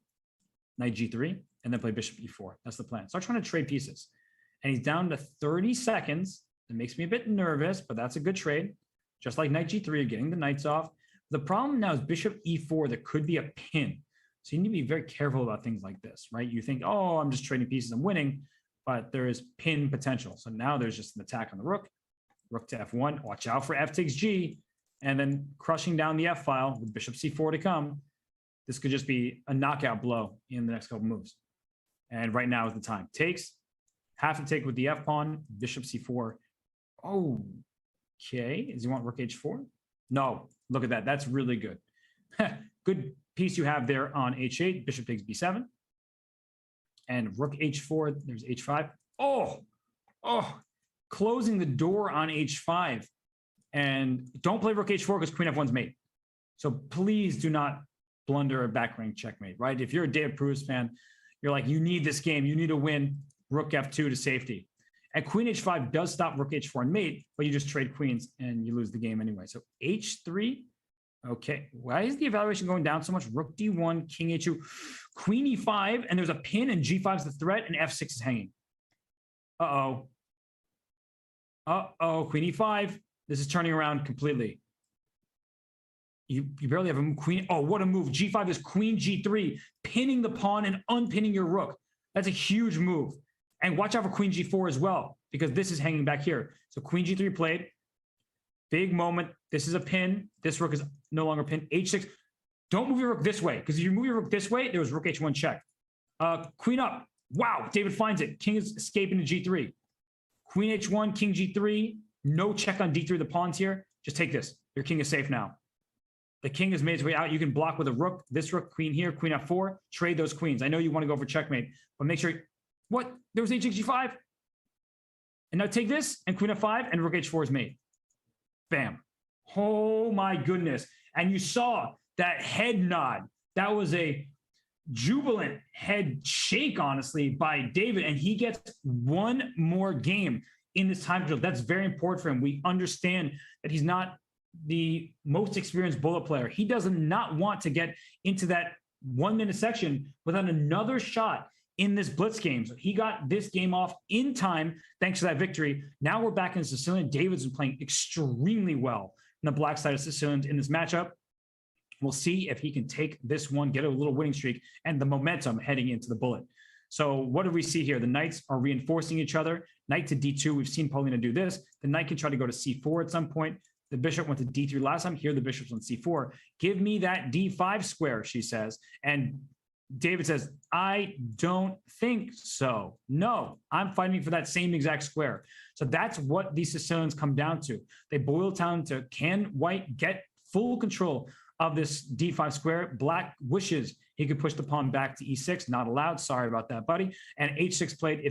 Knight g3, and then play bishop e4. That's the plan. Start trying to trade pieces. And he's down to 30 seconds. It makes me a bit nervous, but that's a good trade. Just like knight g3, getting the knights off. The problem now is bishop e4, that could be a pin. So you need to be very careful about things like this, right? You think, oh, I'm just trading pieces, I'm winning, but there is pin potential. So now there's just an attack on the rook. Rook to f1, watch out for f takes g, and then crushing down the f file with bishop c4 to come. This could just be a knockout blow in the next couple moves. And right now is the time. Takes, have to take with the f pawn, bishop c4. Oh, okay. Does he want rook h4? No, look at that. That's really good. Good piece you have there on h8. Bishop takes b7. And rook h4, there's h5. Oh, closing the door on h5. And don't play rook h4 because queen f1's mate. So please do not blunder a back rank checkmate, right? If you're a David Pruess fan, you're like, you need this game. You need to win rook f2 to safety. And queen h5 does stop rook h4 and mate, but you just trade queens and you lose the game anyway. So h3. Okay, why is the evaluation going down so much? Rook d1, king h2, queen e5, and there's a pin, and g5 is the threat, and f6 is hanging. Uh-oh, queen e5. This is turning around completely. You barely have a queen. Oh, what a move. G5 is queen g3, pinning the pawn and unpinning your rook. That's a huge move. And watch out for queen g4 as well, because this is hanging back here. So queen g3 played. Big moment. This is a pin. This rook is no longer pinned. h6. Don't move your rook this way, because if you move your rook this way, there was rook h1 check. Queen up. Wow, David finds it. King is escaping to g3. Queen h1, king g3. No check on d3 of the pawns here. Just take this. Your king is safe now. The king has made its way out. You can block with a rook. This rook, queen here, queen f4. Trade those queens. I know you want to go for checkmate, but make sure... What? There was h6, g5. And now take this, and queen f5, and rook h4 is made. Bam. Oh my goodness. And you saw that head nod. That was a jubilant head shake, honestly, by David. And he gets one more game in this time control. That's very important for him. We understand that he's not the most experienced bullet player. He does not want to get into that 1 minute section without another shot in this blitz game. So he got this game off in time thanks to that victory. Now we're back in Sicilian. David's been playing extremely well on the black side of Sicilians in this matchup. We'll see if he can take this one, get a little winning streak, and the momentum heading into the bullet. So what do we see here? The knights are reinforcing each other. Knight to d2. We've seen Paulina do this. The knight can try to go to c4 at some point. The bishop went to d3 last time. Here the bishop's on c4. Give me that d5 square, she says. And David says, I don't think so. No, I'm fighting for that same exact square. So that's what these Sicilians come down to. They boil down to, can white get full control of this d5 square? Black wishes he could push the pawn back to e6. Not allowed. Sorry about that, buddy. And h6 played.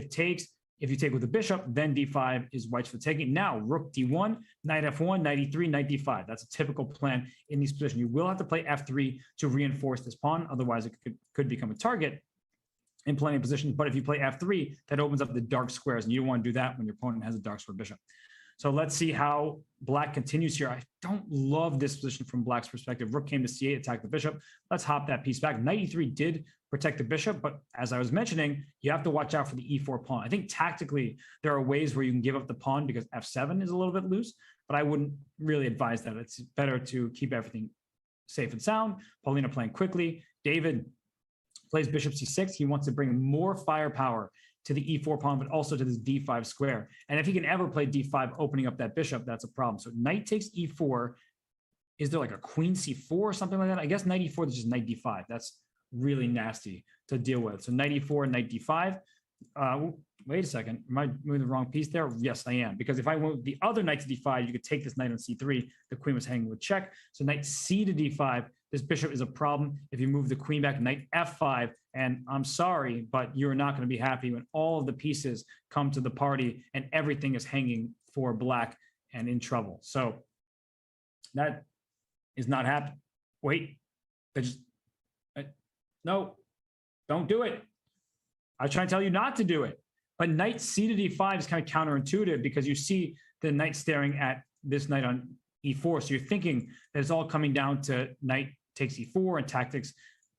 If you take with the bishop, then d5 is white's for taking. Now, rook d1, knight f1, knight e3, knight d5. That's a typical plan in these positions. You will have to play f3 to reinforce this pawn. Otherwise, it could become a target in plenty of positions. But if you play f3, that opens up the dark squares. And you don't want to do that when your opponent has a dark square bishop. So let's see how black continues here. I don't love this position from black's perspective. Rook came to c8, attack the bishop. Let's hop that piece back. Knight e3 did protect the bishop, but as I was mentioning, you have to watch out for the e4 pawn. I think tactically there are ways where you can give up the pawn because f7 is a little bit loose, but I wouldn't really advise that. It's better to keep everything safe and sound. Paulina playing quickly. David plays bishop c6. He wants to bring more firepower to the e4 pawn, but also to this d5 square. And if he can ever play d5, opening up that bishop, that's a problem. So knight takes e4. Is there like a queen c4 or something like that? I guess knight e4 is just knight d5. That's really nasty to deal with. So knight e4, knight d5. Wait a second. Am I moving the wrong piece there? Yes, I am. Because if I went with the other knight to d5, you could take this knight on c3. The queen was hanging with check. So knight c to d5. This bishop is a problem. If you move the queen back, knight f5. And I'm sorry, but you're not going to be happy when all of the pieces come to the party and everything is hanging for black and in trouble. So that is not happening. Wait, no, don't do it. I try to tell you not to do it. But knight c to d5 is kind of counterintuitive because you see the knight staring at this knight on e4. So you're thinking that it's all coming down to knight takes e4 and tactics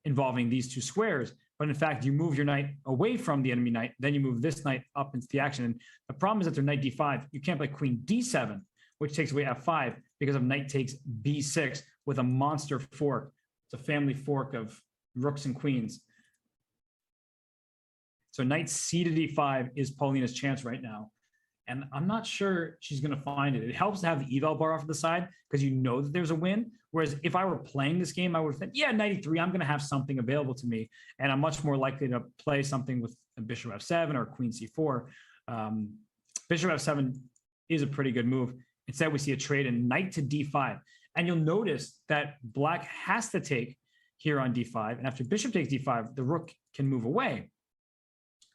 involving these two squares. But in fact, you move your knight away from the enemy knight, then you move this knight up into the action. And the problem is that they're knight d5. You can't play queen d7, which takes away f5 because of knight takes b6 with a monster fork. It's a family fork of rooks and queens. So knight c to d5 is Paulina's chance right now. And I'm not sure she's going to find it. It helps to have the eval bar off to the side because you know that there's a win. Whereas if I were playing this game, I would think, yeah, knight e3, I'm going to have something available to me. And I'm much more likely to play something with a bishop f7 or queen c4. Bishop f7 is a pretty good move. Instead, we see a trade in knight to d5. And you'll notice that black has to take here on d5. And after bishop takes d5, the rook can move away.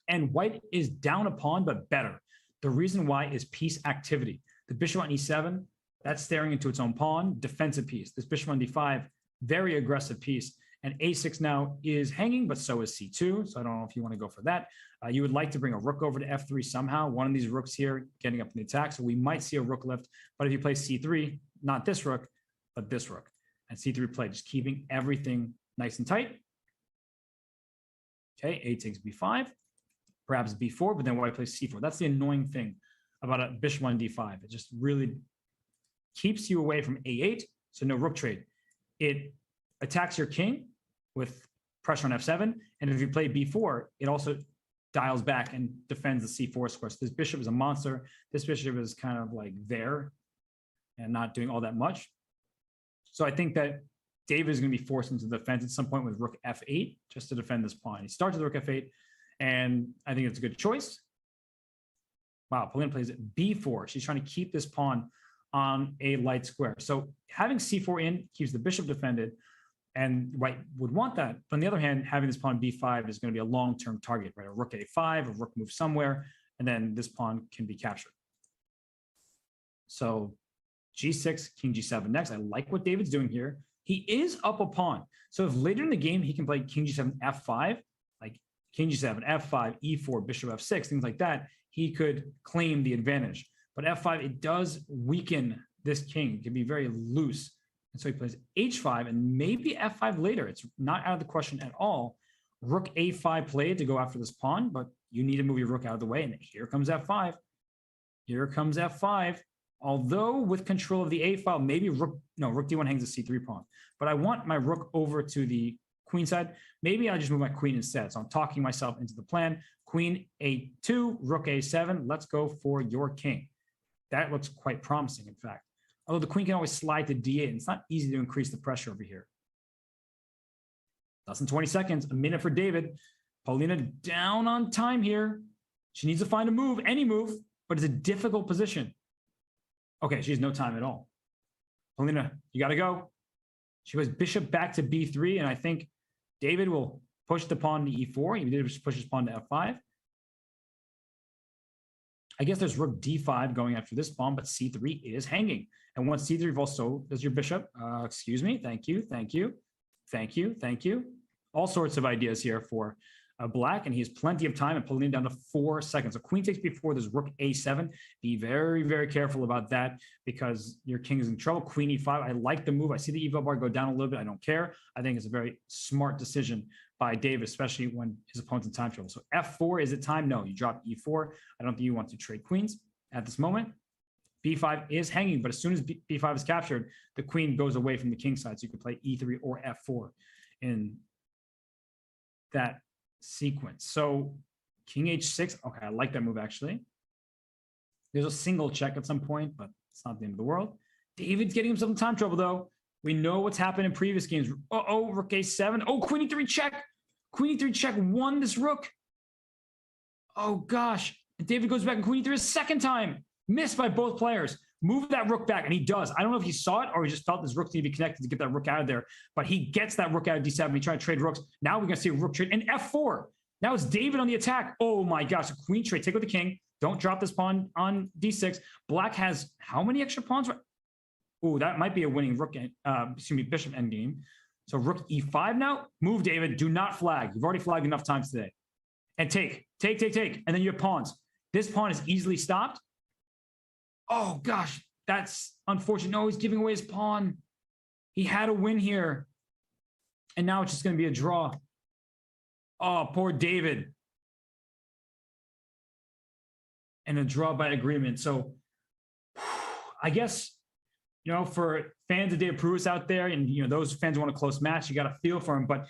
And white is down a pawn, but better. The reason why is piece activity. The bishop on e7, that's staring into its own pawn, defensive piece. This bishop on d5, very aggressive piece. And a6 now is hanging, but so is c2. So I don't know if you want to go for that. You would like to bring a rook over to f3 somehow. One of these rooks here getting up in the attack. So we might see a rook lift. But if you play c3, not this rook, but this rook. And c3 play, just keeping everything nice and tight. Okay, a takes b5, perhaps b4, but then white plays c4. That's the annoying thing about a bishop on d5. It just really keeps you away from a8, so no rook trade. It attacks your king with pressure on f7, and if you play b4, it also dials back and defends the c4 square. So this bishop is a monster. This bishop is kind of like there and not doing all that much. So I think that David is going to be forced into defense at some point with rook f8 just to defend this pawn. He starts with rook f8, and I think it's a good choice. Wow, Polina plays b4. She's trying to keep this pawn on a light square. So having c4 in keeps the bishop defended, and white would want that. But on the other hand, having this pawn b5 is going to be a long-term target, right? A rook a5, a rook moves somewhere, and then this pawn can be captured. So g6, king g7 next. I like what David's doing here. He is up a pawn. So if later in the game he can play king g7, f5, like king g7, f5, e4, bishop f6, things like that, he could claim the advantage. But f5, it does weaken this king. It can be very loose. And so he plays h5 and maybe f5 later. It's not out of the question at all. Rook a5 played to go after this pawn, but you need to move your rook out of the way. And here comes f5. Here comes f5. Although with control of the a file, maybe rook d1 hangs a c3 pawn. But I want my rook over to the queen side. Maybe I'll just move my queen instead. So I'm talking myself into the plan. Queen a2, rook a7. Let's go for your king. That looks quite promising, in fact. Although the queen can always slide to d8, and it's not easy to increase the pressure over here. Less than 20 seconds, a minute for David. Polina down on time here. She needs to find a move, any move, but it's a difficult position. Okay, she has no time at all. Polina, you got to go. She goes bishop back to b3, and I think David will push the pawn to e4. He did push his pawn to f5. I guess there's rook d5 going after this pawn, but c3 is hanging. And once c3 falls, so does your bishop. Excuse me. Thank you. Thank you. Thank you. Thank you. All sorts of ideas here for black, and he has plenty of time, and Polina down to 4 seconds. So queen takes b4, there's rook a7. Be very, very careful about that because your king is in trouble. Queen e5, I like the move. I see the eval bar go down a little bit. I don't care. I think it's a very smart decision by David, especially when his opponent's in time trouble. So f4, is it time? No, you drop e4. I don't think you want to trade queens at this moment. b5 is hanging, but as soon as b5 is captured, the queen goes away from the king side, so you can play e3 or f4 in that sequence. So king h6, okay, I like that move actually. There's a single check at some point, but it's not the end of the world. David's getting himself in time trouble though. We know what's happened in previous games. Uh-oh, rook a7. Oh, queen e3 check. Queen e3 check won this rook. Oh gosh. And David goes back and queen e3 a second time. Missed by both players. Move that rook back, and he does. I don't know if he saw it or he just felt this rook needed to be connected to get that rook out of there, but he gets that rook out of d7. He tried to trade rooks. Now we're going to see a rook trade and f4. Now it's David on the attack. Oh my gosh, a queen trade. Take with the king. Don't drop this pawn on d6. Black has how many extra pawns? Oh, that might be a winning rook, bishop endgame. So rook e5 now. Move, David. Do not flag. You've already flagged enough times today. And take. And then you have pawns. This pawn is easily stopped. Oh, gosh, that's unfortunate. No, he's giving away his pawn. He had a win here. And now it's just going to be a draw. Oh, poor David. And a draw by agreement. So I guess, for fans of David Pruess out there and, those fans who want a close match, you got to feel for him. But,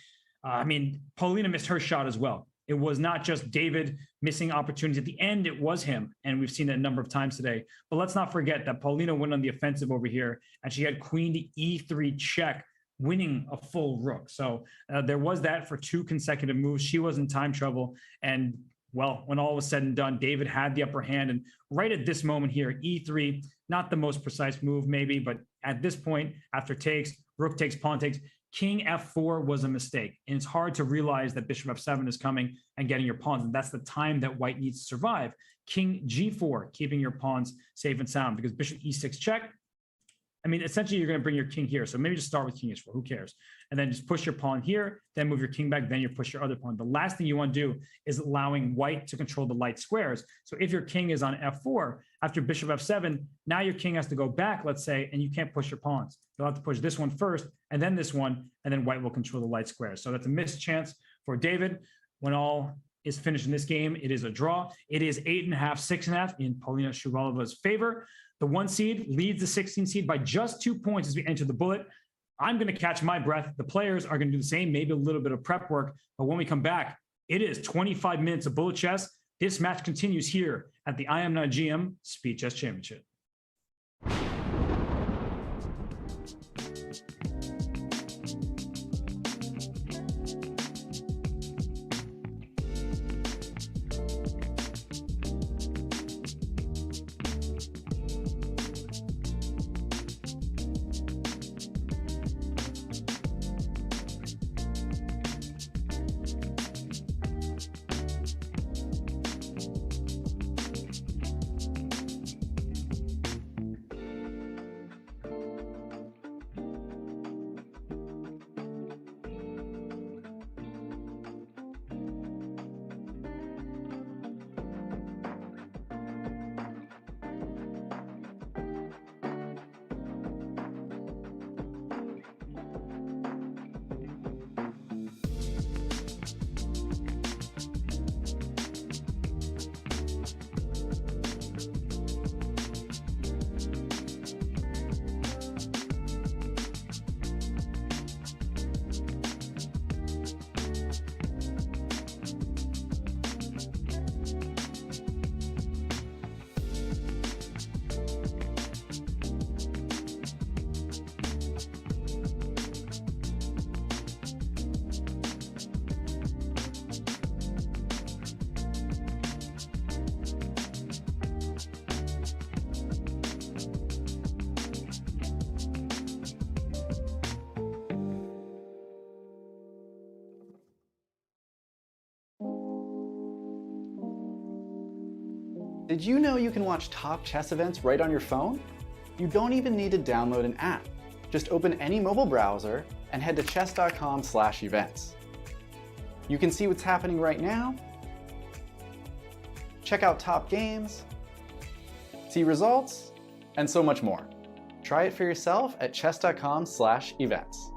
Paulina missed her shot as well. It was not just David missing opportunities at the end. It was him. And we've seen that a number of times today. But let's not forget that Paulina went on the offensive over here, and she had queen to e3 check, winning a full rook. So there was that for 2 consecutive moves. She was in time trouble. And, well, when all was said and done, David had the upper hand. And right at this moment here, e3, not the most precise move maybe, but at this point, after takes, rook takes, pawn takes, king f4 was a mistake. And it's hard to realize that bishop f7 is coming and getting your pawns. And that's the time that white needs to survive. King g4, keeping your pawns safe and sound, because bishop e6 check. I mean, essentially, you're going to bring your king here. So maybe just start with king h4. Who cares? And then just push your pawn here, then move your king back, then you push your other pawn. The last thing you want to do is allowing white to control the light squares. So if your king is on f4, after bishop f7, now your king has to go back, let's say, and you can't push your pawns. You'll have to push this one first, and then this one, and then white will control the light squares. So that's a missed chance for David. When all is finished in this game, it is a draw. It is 8.5, 6.5 in Polina Shuvalova's favor. The 1 seed leads the 16 seed by just 2 points as we enter the bullet. I'm going to catch my breath. The players are going to do the same, maybe a little bit of prep work. But when we come back, it is 25 minutes of bullet chess. This match continues here at the I Am Not GM Speed Chess Championship. Did you know you can watch top chess events right on your phone? You don't even need to download an app. Just open any mobile browser and head to chess.com/events. You can see what's happening right now, check out top games, see results, and so much more. Try it for yourself at chess.com/events.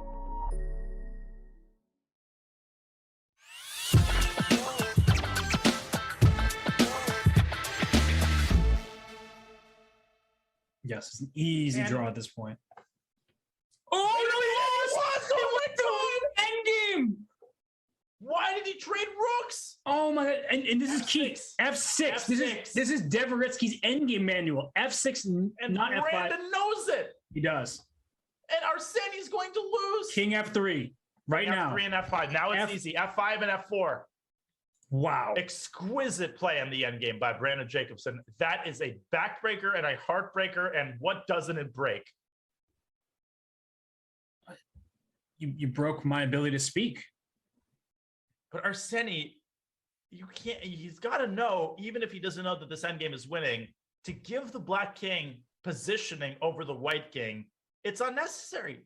Yes, it's an easy draw at this point. Endgame! Why did he trade rooks? Oh my god! And this is key. F6. F6. This is Dvoretsky's endgame manual. F6, And not F5. Brandon knows it. He does. And Arseni's going to lose. King F3 right now. F3 and F5. Now it's easy. F5 and F4. Wow. Exquisite play on the endgame by Brandon Jacobson. That is a backbreaker and a heartbreaker. And what doesn't it break? You broke my ability to speak. But Arseni, you can't. He's got to know, even if he doesn't know that this endgame is winning, to give the black king positioning over the white king, it's unnecessary.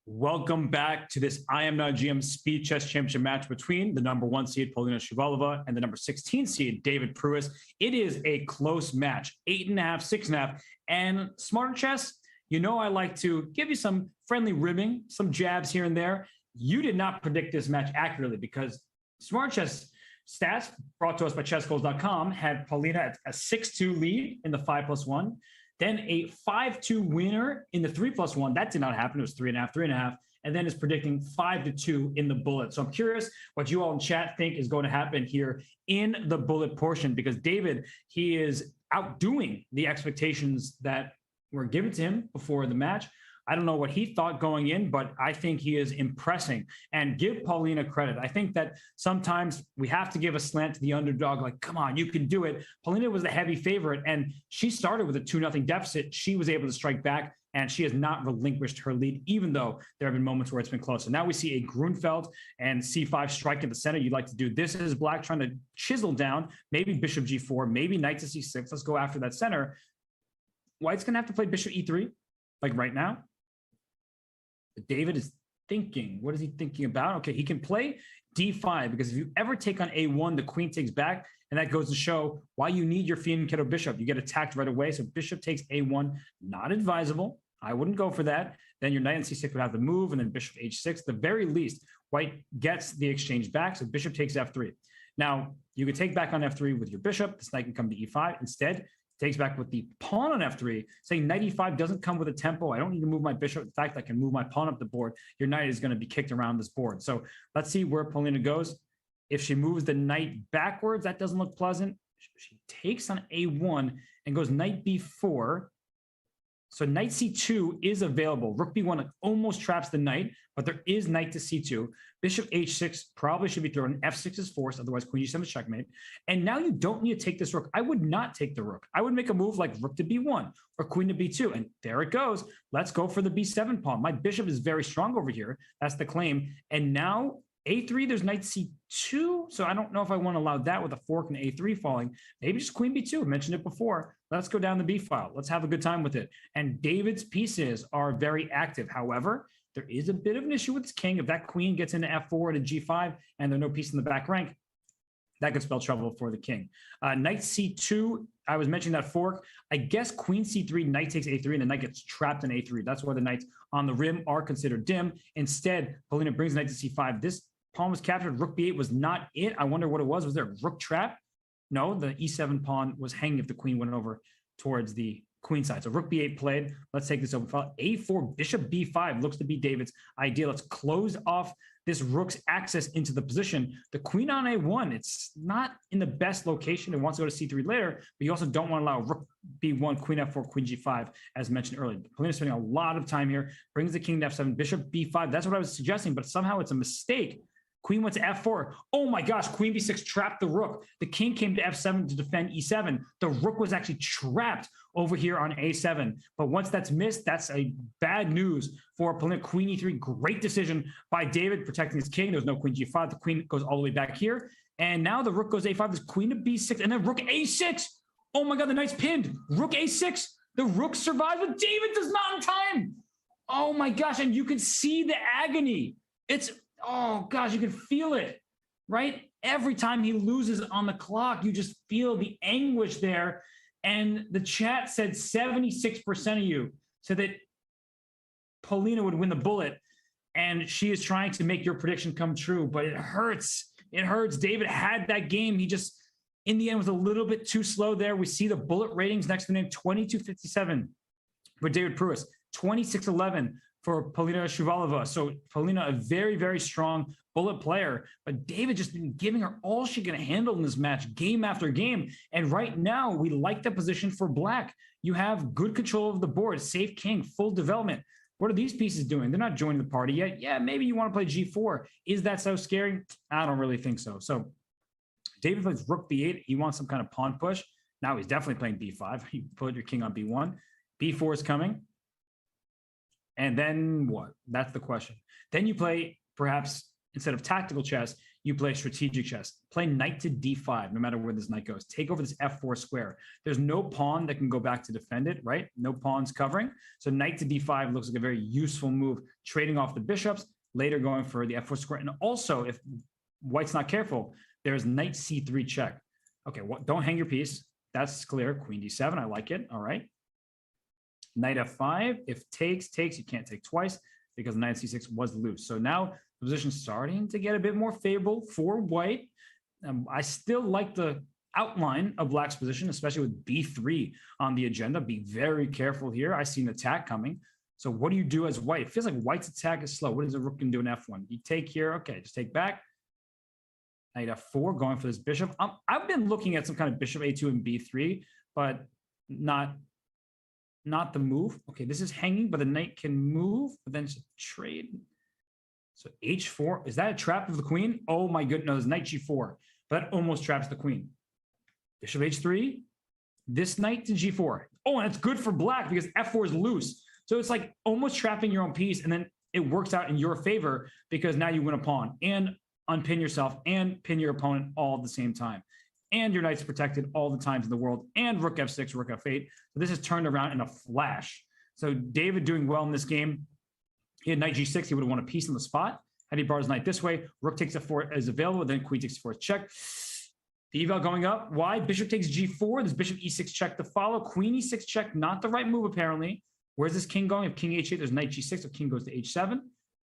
Welcome back to this I Am Not GM Speed Chess Championship match between the number 1 seed, Polina Shuvalova, and the number 16 seed, David Pruess. It is a close match, 8.5, 6.5. And Smart Chess, You know I like to give you some friendly ribbing, some jabs here and there. You did not predict this match accurately because Smart Chess stats brought to us by chessgoals.com had Paulina at a 6-2 lead in the 5+1, then a 5-2 winner in the 3+1. That did not happen. It was 3.5, 3.5. And then is predicting 5-2 in the bullet. So I'm curious what you all in chat think is going to happen here in the bullet portion, because David, he is outdoing the expectations that were given to him before the match. I don't know what he thought going in, but I think he is impressing. And give Paulina credit. I think that sometimes we have to give a slant to the underdog, like, come on, you can do it. Paulina was the heavy favorite, and she started with a 2-0 deficit. She was able to strike back, and she has not relinquished her lead, even though there have been moments where it's been close. So now we see a Grunfeld and C5 strike in the center. You'd like to do this as Black trying to chisel down, maybe Bishop G4, maybe Knight to C6. Let's go after that center. White's going to have to play Bishop E3, like right now. But David is thinking, what is he thinking about? Okay, he can play D5, because if you ever take on A1, the queen takes back, and that goes to show why you need your Fianchetto bishop. You get attacked right away, so bishop takes A1, not advisable. I wouldn't go for that. Then your knight on C6 would have to move, and then bishop H6. The very least, White gets the exchange back, so bishop takes F3. Now, you could take back on F3 with your bishop. This knight can come to E5. Instead, takes back with the pawn on F3, saying knight E5 doesn't come with a tempo. I don't need to move my bishop. In fact, I can move my pawn up the board. Your knight is going to be kicked around this board. So let's see where Paulina goes. If she moves the knight backwards, that doesn't look pleasant. She takes on A1 and goes knight B4. So knight C2 is available. Rook B1 almost traps the knight, but there is knight to C2. Bishop H6 probably should be thrown. F6 is forced, otherwise queen G7 is checkmate. And now you don't need to take this rook. I would not take the rook. I would make a move like rook to B1 or queen to B2. And there it goes. Let's go for the B7 pawn. My bishop is very strong over here. That's the claim. And now A3, there's knight C2. So I don't know if I want to allow that with a fork and A3 falling. Maybe just queen B2. I mentioned it before. Let's go down the B file. Let's have a good time with it. And David's pieces are very active. However, there is a bit of an issue with his king. If that queen gets into F4 to G5 and there's no piece in the back rank, that could spell trouble for the king. Knight C2, I was mentioning that fork. I guess queen C3, knight takes A3, and the knight gets trapped in A3. That's why the knights on the rim are considered dim. Instead, Paulina brings knight to C5. This pawn was captured. Rook B8 was not it. I wonder what it was. Was there a rook trap? No, the E7 pawn was hanging if the queen went over towards the queen side. So rook B8 played. Let's take this open file. A4, bishop B5 looks to be David's idea. Let's close off this rook's access into the position. The queen on A1, it's not in the best location. It wants to go to C3 later, but you also don't want to allow rook B1, queen F4, queen G5, as mentioned earlier. Paulina spending a lot of time here, brings the king to F7, bishop B5. That's what I was suggesting, but somehow it's a mistake. Queen went to F4. Oh my gosh, queen B6 trapped the rook. The king came to F7 to defend E7. The rook was actually trapped over here on A7. But once that's missed, that's a bad news for Paulina. Queen E3, great decision by David, protecting his king. There's no queen G5. The queen goes all the way back here. And now the rook goes A5. There's queen to B6, and then rook A6. Oh my God, the knight's pinned. Rook A6. The rook survives, but David does not in time. Oh my gosh, and you can see the agony. It's, oh gosh, you can feel it, right? Every time he loses on the clock, you just feel the anguish there. And the chat said 76% of you said that Paulina would win the bullet. And she is trying to make your prediction come true, but it hurts. It hurts. David had that game. He just, in the end, was a little bit too slow there. We see the bullet ratings next to the name, 2257 for David Pruess, 2611 for Polina Shuvalova. So Paulina, a very, very strong bullet player, but David just been giving her all she can handle in this match, game after game. And right now, we like the position for Black. You have good control of the board, safe king, full development. What are these pieces doing? They're not joining the party yet. Yeah, maybe you want to play G4. Is that so scary? I don't really think so. So David plays rook B8. He wants some kind of pawn push. Now he's definitely playing B5. You put your king on B1. B4 is coming. And then what? That's the question. Then you play, perhaps, instead of tactical chess, you play strategic chess. Play knight to D5, no matter where this knight goes. Take over this F4 square. There's no pawn that can go back to defend it, right? No pawns covering. So knight to D5 looks like a very useful move, trading off the bishops, later going for the F4 square. And also, if White's not careful, there's knight C3 check. Okay, well, don't hang your piece. That's clear. Queen D7, I like it. All right. Knight f5. If takes, you can't take twice because knight c6 was loose. So now the position's starting to get a bit more favorable for white. I still like the outline of black's position, especially with b3 on the agenda. Be very careful here. I see an attack coming. So what do you do as white? It feels like white's attack is slow. What does a rook can do in f1? You take here. Okay, just take back. Knight f4, going for this bishop. I've been looking at some kind of bishop a2 and b3, but not the move. Okay, this is hanging, but the knight can move, but then it's a trade. So h4, is that a trap of the queen? Oh my goodness, no, it's knight g4, but that almost traps the queen. Bishop h3, this knight to g4. Oh, and it's good for black because f4 is loose. So it's like almost trapping your own piece, and then it works out in your favor because now you win a pawn and unpin yourself and pin your opponent all at the same time. And your knight's protected all the times in the world, and rook f6, rook f8. So this is turned around in a flash. So David doing well in this game. He had knight g6. He would have won a piece on the spot. Had he brought his knight this way, rook takes f4 is available, then queen takes f4 check. The eval going up. Why? Bishop takes g4. There's bishop e6 check to follow. Queen e6 check, not the right move apparently. Where's this king going? If king h8, there's knight g6. If king goes to h7.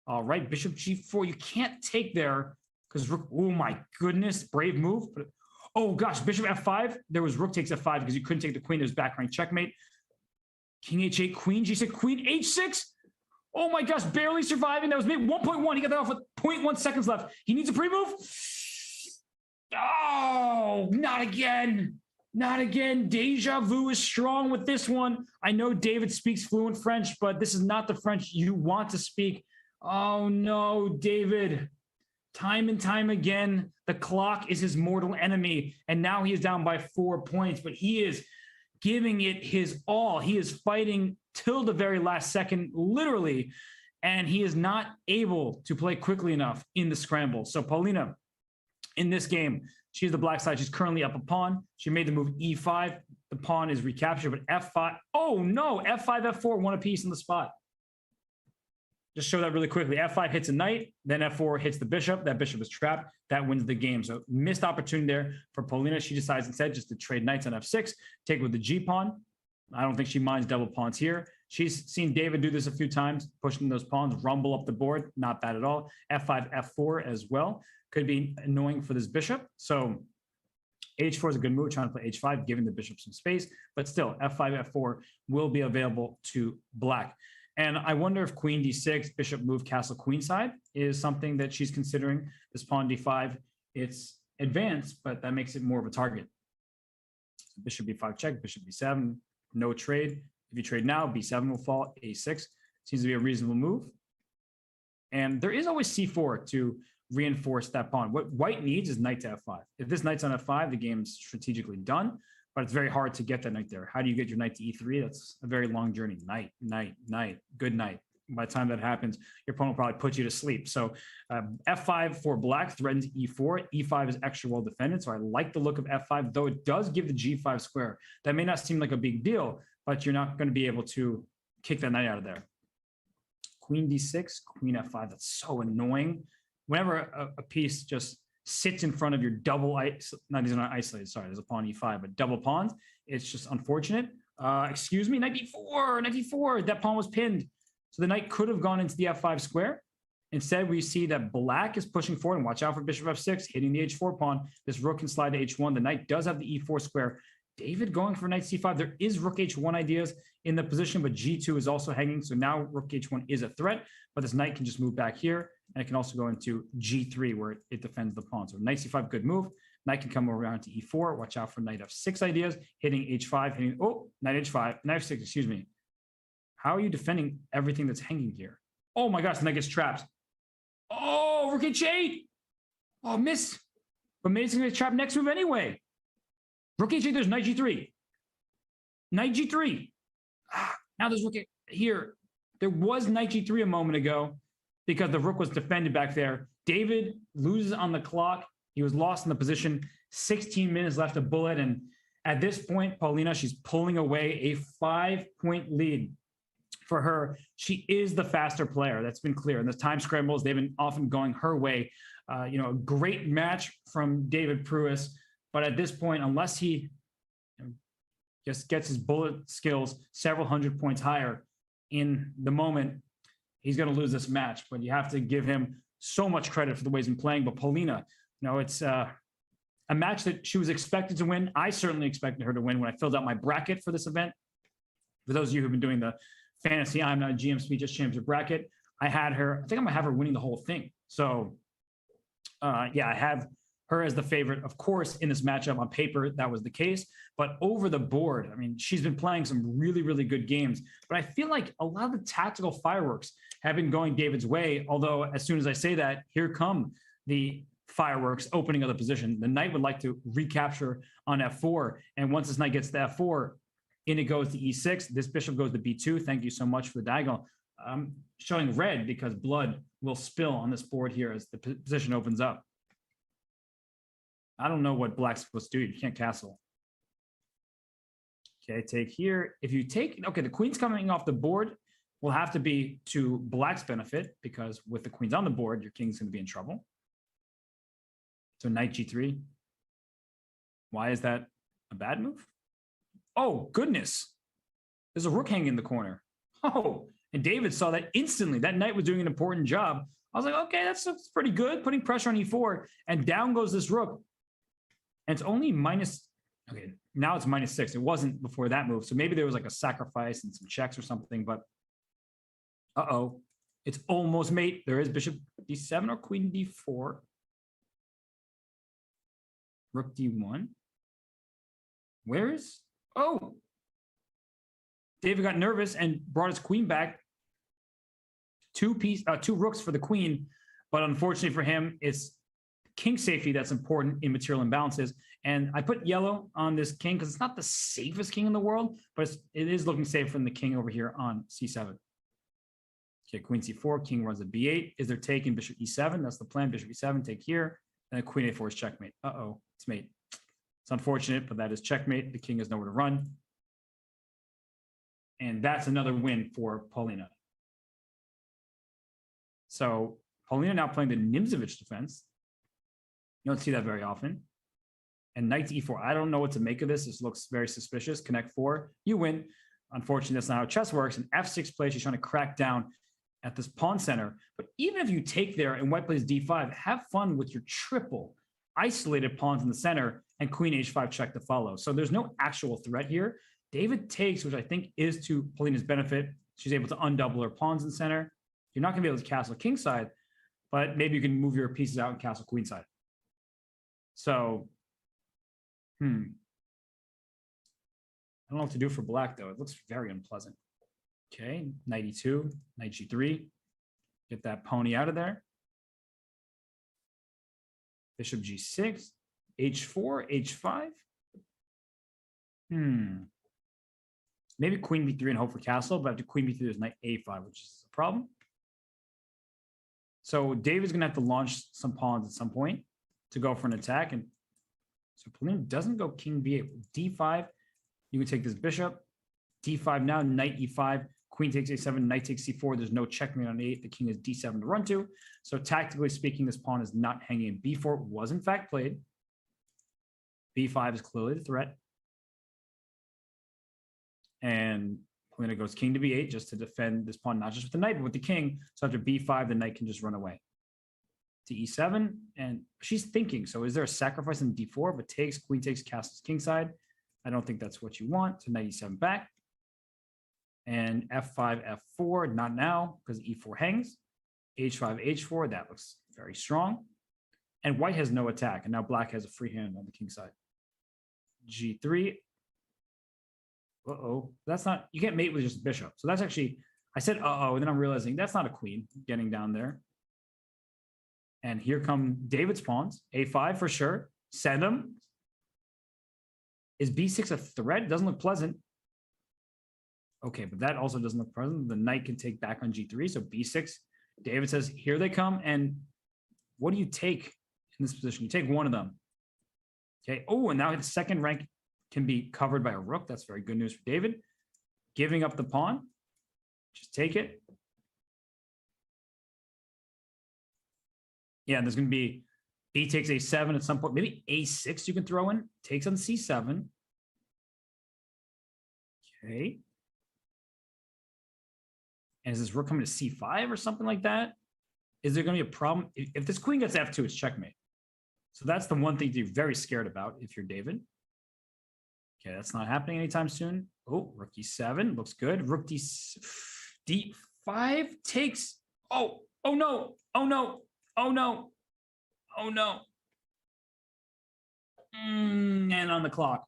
All right, bishop g4. You can't take there because rook. Oh my goodness, brave move. But oh gosh, bishop f5. There was rook takes f5 because you couldn't take the queen. There's back rank checkmate. King h8, queen g6, queen h6. Oh my gosh, barely surviving. That was made 1.1. He got that off with 0.1 seconds left. He needs a pre-move. Oh, not again. Not again. Deja vu is strong with this one. I know David speaks fluent French, but this is not the French you want to speak. Oh no, David. Time and time again, the clock is his mortal enemy, and now he is down by 4 points, but he is giving it his all. He is fighting till the very last second, literally, and he is not able to play quickly enough in the scramble. So Paulina, in this game, she's the black side. She's currently up a pawn. She made the move e5. The pawn is recaptured, but f5. Oh no, f5, f4, one apiece in the spot. Just show that really quickly. F5 hits a knight, then F4 hits the bishop. That bishop is trapped. That wins the game. So missed opportunity there for Paulina. She decides instead just to trade knights on F6, take with the G pawn. I don't think she minds double pawns here. She's seen David do this a few times, pushing those pawns, rumble up the board. Not bad at all. F5, F4 as well. Could be annoying for this bishop. So H4 is a good move, trying to play H5, giving the bishop some space. But still, F5, F4 will be available to black. And I wonder if queen d6, bishop move, castle queenside is something that she's considering. This pawn d5, it's advanced, but that makes it more of a target. Bishop b5 check, bishop b7, no trade. If you trade now, b7 will fall, a6 seems to be a reasonable move. And there is always c4 to reinforce that pawn. What white needs is knight to f5. If this knight's on f5, the game's strategically done. But it's very hard to get that knight there. How do you get your knight to e3? That's a very long journey. Knight, knight, knight, good night. By the time that happens, your opponent will probably put you to sleep. So f5 for black threatens e4. e5 is extra well defended. So I like the look of f5, though it does give the g5 square. That may not seem like a big deal, but you're not going to be able to kick that knight out of there. Queen d6, queen f5. That's so annoying. Whenever a piece just sits in front of your double, no, these are not isolated, sorry, there's a pawn e5, but double pawns, it's just unfortunate. Excuse me, knight d4, knight d4, that pawn was pinned. So the knight could have gone into the f5 square. Instead, we see that black is pushing forward, and watch out for bishop f6, hitting the h4 pawn. This rook can slide to h1. The knight does have the e4 square. David going for knight c5. There is rook h1 ideas in the position, but g2 is also hanging. So now rook h1 is a threat, but this knight can just move back here. And it can also go into g3 where it defends the pawn. So knight c5, good move. Knight can come around to e4. Watch out for knight f6 ideas. Hitting h5, hitting, oh, knight h5, knight f6, excuse me. How are you defending everything that's hanging here? Oh my gosh, the knight gets trapped. Oh, rook h8. Oh, miss. But maybe it's going to get trapped next move anyway. Rook h8, there's knight g3. Knight g3. Now there's rook here. There was knight g3 a moment ago, because the rook was defended back there. David loses on the clock. He was lost in the position. 16 minutes left a bullet. And at this point, Paulina, she's pulling away a 5-point lead for her. She is the faster player. That's been clear. In the time scrambles, they've been often going her way. A great match from David Pruess. But at this point, unless he just gets his bullet skills several hundred points higher in the moment, he's going to lose this match. But you have to give him so much credit for the way he's been playing. But Paulina, it's a match that she was expected to win. I certainly expected her to win when I filled out my bracket for this event. For those of you who've been doing the fantasy I'm Not GM Speed Chess Championship bracket, I think I'm going to have her winning the whole thing. So, I have her as the favorite. Of course, in this matchup on paper, that was the case. But over the board, I mean, she's been playing some really, really good games. But I feel like a lot of the tactical fireworks have been going David's way. Although, as soon as I say that, here come the fireworks opening of the position. The knight would like to recapture on f4. And once this knight gets to f4, in it goes to e6. This bishop goes to b2. Thank you so much for the diagonal. Showing red because blood will spill on this board here as the position opens up. I don't know what black's supposed to do. You can't castle. Okay, take here. If you take, okay, the queen's coming off the board will have to be to black's benefit because with the queens on the board, your king's going to be in trouble. So knight g3. Why is that a bad move? Oh, goodness. There's a rook hanging in the corner. Oh, and David saw that instantly. That knight was doing an important job. I was like, okay, that's pretty good. Putting pressure on e4. And down goes this rook. And it's only minus, okay, now it's -6. It wasn't before that move. So maybe there was like a sacrifice and some checks or something, but it's almost mate. There is bishop d7 or queen d4. Rook d1. David got nervous and brought his queen back. Two rooks for the queen, but unfortunately for him, it's king safety that's important in material imbalances. And I put yellow on this king because it's not the safest king in the world, but it is looking safer than the king over here on c7. Okay, queen c4, king runs a b8. Is there taking bishop e7? That's the plan. Bishop e7, take here. And then queen a4 is checkmate. It's mate. It's unfortunate, but that is checkmate. The king has nowhere to run. And that's another win for Paulina. So Paulina now playing the Nimzovich defense. You don't see that very often. And knight to e4. I don't know what to make of this. This looks very suspicious. Connect 4. You win. Unfortunately, that's not how chess works. In f6 play, she's trying to crack down at this pawn center. But even if you take there and white plays d5, have fun with your triple isolated pawns in the center and queen h5 check to follow. So there's no actual threat here. David takes, which I think is to Paulina's benefit. She's able to undouble her pawns in center. You're not going to be able to castle kingside, but maybe you can move your pieces out and castle queenside. So, I don't know what to do for black, though. It looks very unpleasant. Okay, knight e2, knight g3. Get that pony out of there. Bishop g6, h4, h5. Maybe queen b3 and hope for castle, but after queen b3, there's knight a5, which is a problem. So David's going to have to launch some pawns at some point to go for an attack. And so Paulina doesn't go king b8. d5, you can take this bishop. d5 now, knight e5, queen takes a7, knight takes c4. There's no checkmate on 8. The king is d7 to run to. So tactically speaking, this pawn is not hanging in. b4 was in fact played. b5 is clearly the threat. And Paulina goes king to b8 just to defend this pawn, not just with the knight, but with the king. So after b5, the knight can just run away. To e7, and she's thinking, so is there a sacrifice in d4? But takes, queen takes, castles kingside. I don't think that's what you want. So knight e7 back. And f5, f4, not now, because e4 hangs. h5, h4, that looks very strong. And white has no attack, and now black has a free hand on the king side. g3. That's not, you can't mate with just a bishop. So that's actually, I said and then I'm realizing that's not a queen getting down there. And here come David's pawns. a5 for sure. Send them. Is b6 a threat? Doesn't look pleasant. Okay, but that also doesn't look pleasant. The knight can take back on g3. So b6. David says, here they come. And what do you take in this position? You take one of them. Okay. Oh, and now the second rank can be covered by a rook. That's very good news for David. Giving up the pawn. Just take it. Yeah, there's going to be b takes a7 at some point. Maybe a6 you can throw in. Takes on c7. Okay. And is this rook coming to c5 or something like that? Is there going to be a problem? If this queen gets f2, it's checkmate. So that's the one thing to be very scared about if you're David. Okay, that's not happening anytime soon. Oh, rook e7 looks good. Rook d5 takes. Oh no. Oh no. Oh no. Oh no. And on the clock.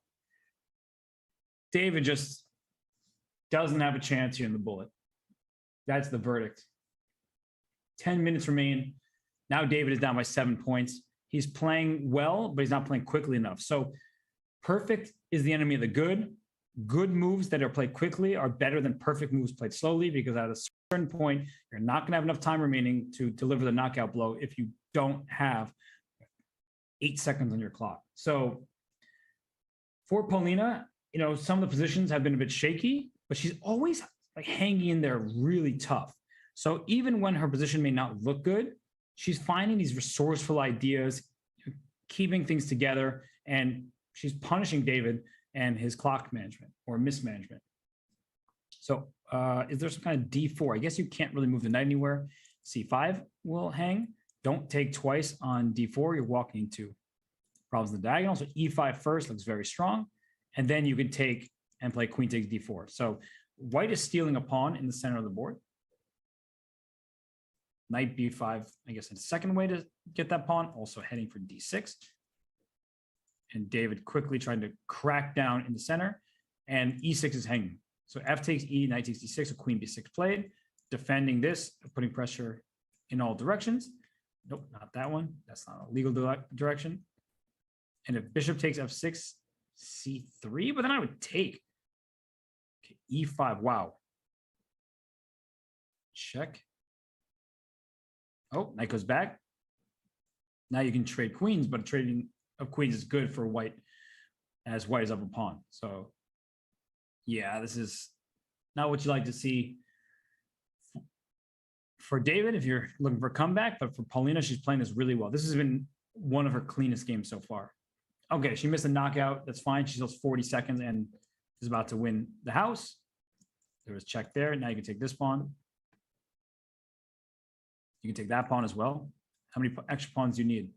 David just doesn't have a chance here in the bullet. That's the verdict. 10 minutes remain. Now David is down by 7 points. He's playing well, but he's not playing quickly enough. So perfect is the enemy of the good. Good moves that are played quickly are better than perfect moves played slowly, because at a certain point, you're not going to have enough time remaining to deliver the knockout blow if you don't have 8 seconds on your clock. So for Polina, some of the positions have been a bit shaky, but she's always like hanging in there really tough. So even when her position may not look good, she's finding these resourceful ideas, keeping things together, and she's punishing David and his clock management or mismanagement. So is there some kind of d4? I guess you can't really move the knight anywhere. c5 will hang. Don't take twice on d4. You're walking into problems in the diagonal. So e5 first looks very strong. And then you can take and play queen takes d4. So white is stealing a pawn in the center of the board. Knight b5, I guess, a second way to get that pawn, also heading for d6. And David quickly trying to crack down in the center, and e6 is hanging. So f takes e, knight takes d6, so queen b6 played, defending this, putting pressure in all directions. Nope, not that one. That's not a legal direction. And if bishop takes f6, c3, but then I would take. Okay, e5, wow. Check. Oh, knight goes back. Now you can trade queens, but trading of queens is good for white, as white is up a pawn. So yeah, this is not what you like to see for David if you're looking for a comeback, but for Paulina, she's playing this really well. This has been one of her cleanest games so far. Okay, she missed a knockout. That's fine. She still has 40 seconds and is about to win the house. There was check there. Now you can take this pawn. You can take that pawn as well. How many extra pawns do you need?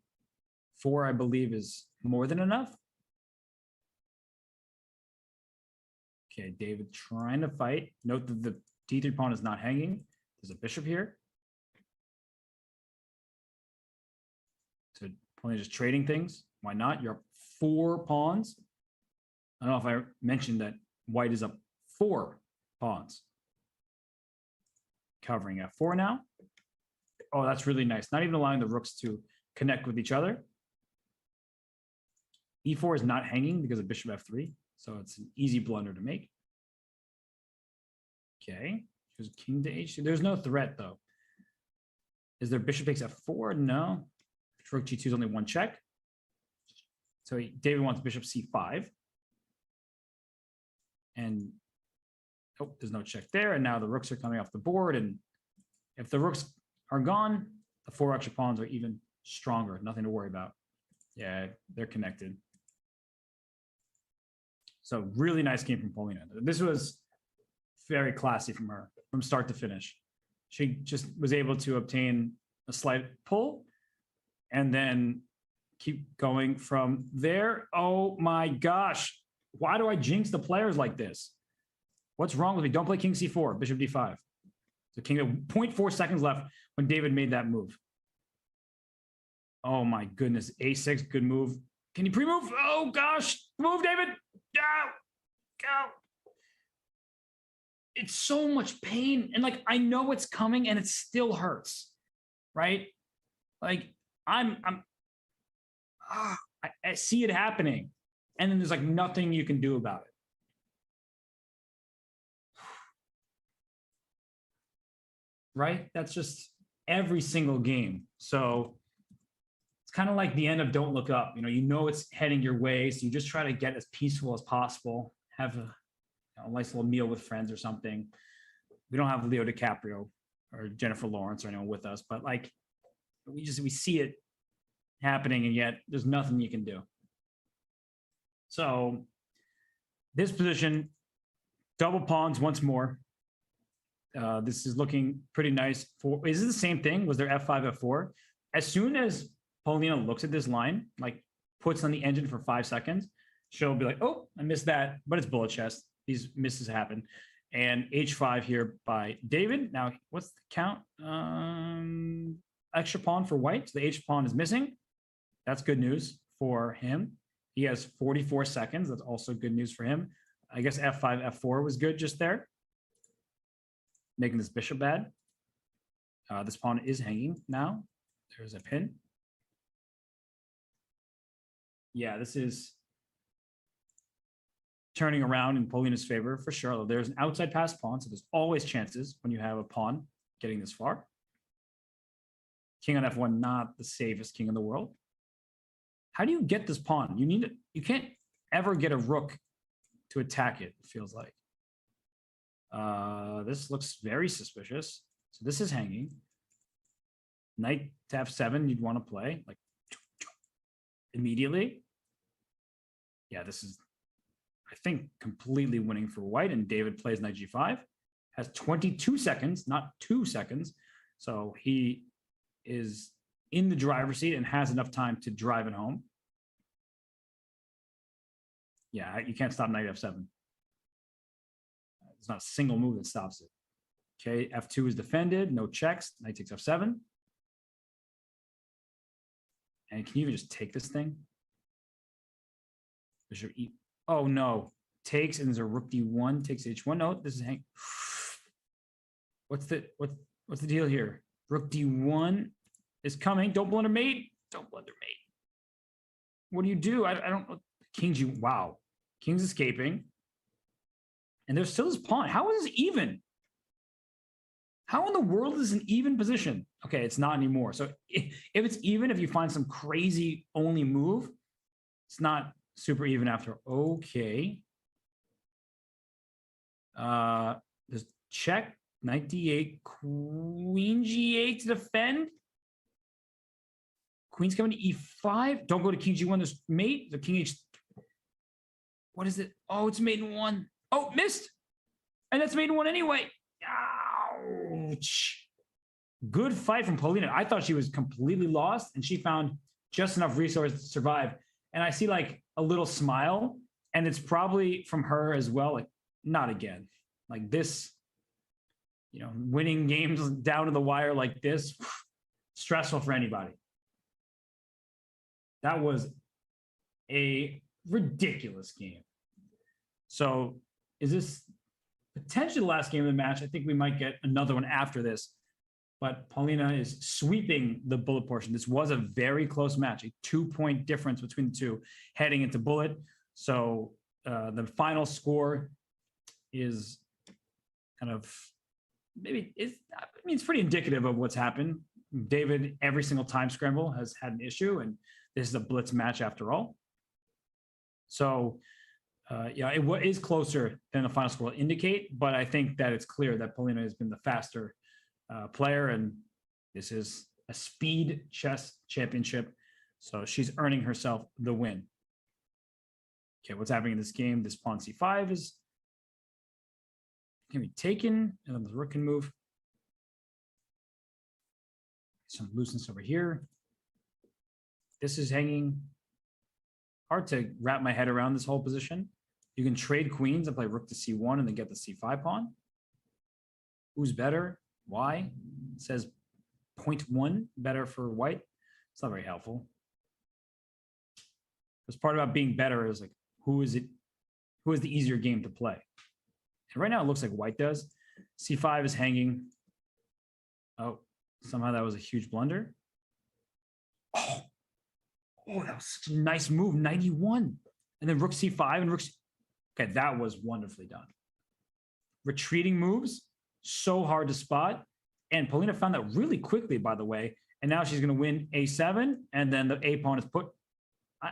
4, I believe, is more than enough. Okay, David trying to fight. Note that the d3 pawn is not hanging. There's a bishop here. So Polina just trading things. Why not? You're up 4 pawns. I don't know if I mentioned that white is up 4 pawns. Covering f4 now. Oh, that's really nice. Not even allowing the rooks to connect with each other. e4 is not hanging because of bishop f3. So it's an easy blunder to make. Okay. Here's king to h2. There's no threat, though. Is there bishop takes f4? No. Rook g2 is only 1 check. So David wants bishop c5. And oh, there's no check there. And now the rooks are coming off the board. And if the rooks are gone, the 4 extra pawns are even stronger. Nothing to worry about. Yeah, they're connected. So really nice game from Paulina. This was very classy from her, from start to finish. She just was able to obtain a slight pull and then keep going from there. Oh my gosh. Why do I jinx the players like this? What's wrong with me? Don't play king c4, bishop d5. So king, 0.4 seconds left when David made that move. Oh my goodness, a6, good move. Can you pre-move? Oh gosh, move, David. Go. It's so much pain. And like, I know it's coming and it still hurts, right? Like I see it happening. And then there's like nothing you can do about it. Right? That's just every single game. So it's kind of like the end of Don't Look Up. You know it's heading your way. So you just try to get as peaceful as possible. Have a nice little meal with friends or something. We don't have Leo DiCaprio or Jennifer Lawrence or anyone with us, but like we see it happening and yet there's nothing you can do. So this position, Double pawns once more. This is looking pretty nice. Is it the same thing? Was there f5, f4? As soon as Paulina looks at this line, like puts on the engine for 5 seconds, she'll be like, oh, I missed that, but it's bullet chess. These misses happen. And h5 here by David. Now, what's the count? Extra pawn for white. So the h pawn is missing. That's good news for him. He has 44 seconds. That's also good news for him. I guess f5, f4 was good just there, making this bishop bad. This pawn is hanging now. There's a pin. Yeah, this is turning around in Paulina's favor for sure. Although there's an outside pass pawn, so there's always chances when you have a pawn getting this far. King on f1, not the safest king in the world. How do you get this pawn? You can't ever get a rook to attack it, it feels like. This looks very suspicious. So this is hanging. Knight to f7, you'd want to play like immediately. Yeah, this is, I think, completely winning for white. And David plays knight g5, has 22 seconds, not 2 seconds. So he is in the driver's seat and has enough time to drive it home. Yeah, you can't stop knight f7. There's not a single move that stops it. Okay, f2 is defended, no checks. Knight takes f7. And can you even just take this thing? Bishop e. Oh no, takes, and there's a rook d1, takes h1. No, this is hang. What's the deal here? Rook d1 is coming. Don't blunder mate. Don't blunder mate. What do you do? I don't know. King g. Wow, king's escaping, and there's still this pawn. How is this even? How in the world is an even position? Okay, it's not anymore. So if it's even, if you find some crazy only move, it's not super even after. Okay. There's check, knight d8, queen g8 to defend. Queen's coming to e5. Don't go to king g1. There's mate. The king h. What is it? Oh, it's mate in 1. Oh, missed. And that's mate in 1 anyway. Ouch. Good fight from Paulina. I thought she was completely lost, and she found just enough resources to survive. And I see like a little smile, and it's probably from her as well. Like, not again. Like this, winning games down to the wire like this, stressful for anybody. That was a ridiculous game. So is this potentially the last game of the match? I think we might get another one after this, but Paulina is sweeping the bullet portion. This was a very close match, a 2-point difference between the two heading into bullet. So the final score is kind of, it's pretty indicative of what's happened. David, every single time scramble, has had an issue, and this is a blitz match after all. So it is closer than the final score will indicate, but I think that it's clear that Paulina has been the faster player, and this is a speed chess championship. So she's earning herself the win. Okay, what's happening in this game? This pawn c5 is can be taken, and then the rook can move. Some looseness over here. This is hanging. Hard to wrap my head around this whole position. You can trade queens and play rook to c1 and then get the c5 pawn. Who's better? Why? It says 0.1 better for white. It's not very helpful. Because part about being better is like, who is the easier game to play? And right now it looks like white does. c5 is hanging. Oh, somehow that was a huge blunder. Oh, that was such a nice move, 91. And then rook c5 and rook c. Okay, that was wonderfully done. Retreating moves, so hard to spot. And Paulina found that really quickly, by the way. And now she's going to win a7, and then the a pawn is put.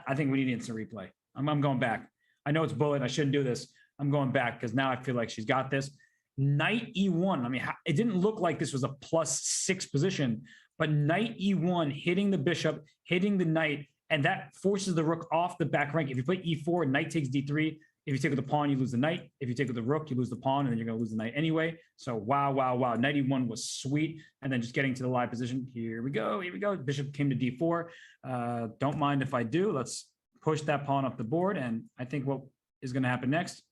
I think we need instant replay. I'm going back. I know it's bullet. I shouldn't do this. I'm going back because now I feel like she's got this. Knight e1. I mean, it didn't look like this was a +6 position, but knight e1 hitting the bishop, hitting the knight, and that forces the rook off the back rank. If you play e4, knight takes d3, If you take with the pawn, you lose the knight. If you take with the rook, you lose the pawn, and then you're going to lose the knight anyway. So wow, wow, wow. Knight e1 was sweet. And then just getting to the live position. Here we go. Here we go. Bishop came to d4. Don't mind if I do. Let's push that pawn up the board. And I think what is going to happen next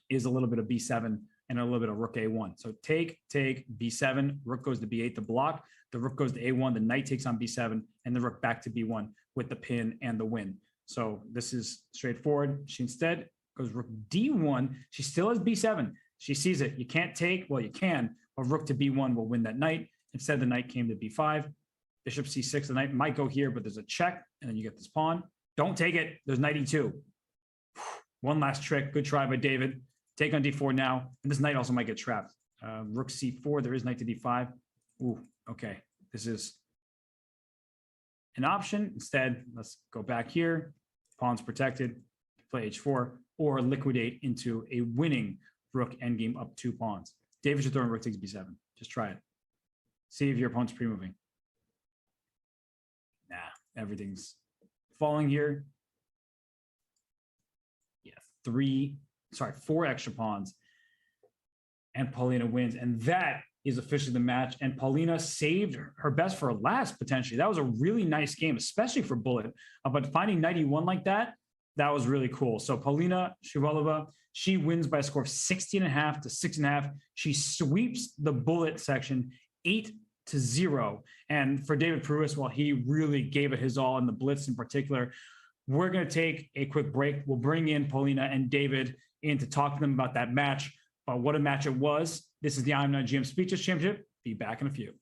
is a little bit of b7 and a little bit of rook a1. So take, b7, rook goes to b8 to block. The rook goes to a1, the knight takes on b7, and the rook back to b1 with the pin and the win. So this is straightforward. She instead goes rook d1. She still has b7. She sees it. You can't take. Well, you can, but rook to b1 will win that knight. Instead, the knight came to b5. Bishop c6. The knight might go here, but there's a check, and then you get this pawn. Don't take it. There's knight e2. One last trick. Good try by David. Take on d4 now. And this knight also might get trapped. Rook c4. There is knight to d5. Ooh, okay. This is an option. Instead, let's go back here. Pawn's protected. Play h4 or liquidate into a winning rook endgame up 2 pawns. David should throw in rook takes b7. Just try it. See if your opponent's pre-moving. Nah, everything's falling here. Yeah, 4 extra pawns. And Paulina wins. And that is officially the match. And Paulina saved her best for last, potentially. That was a really nice game, especially for Bullet. But finding knight e1 like that, that was really cool. So Polina Shuvalova, she wins by a score of 16.5 to 6.5. She sweeps the Bullet section 8-0. And for David Pruess, well, he really gave it his all in the Blitz in particular. We're going to take a quick break. We'll bring in Paulina and David in to talk to them about that match. But what a match it was. This is the I'm Not GM Speeches Championship. Be back in a few.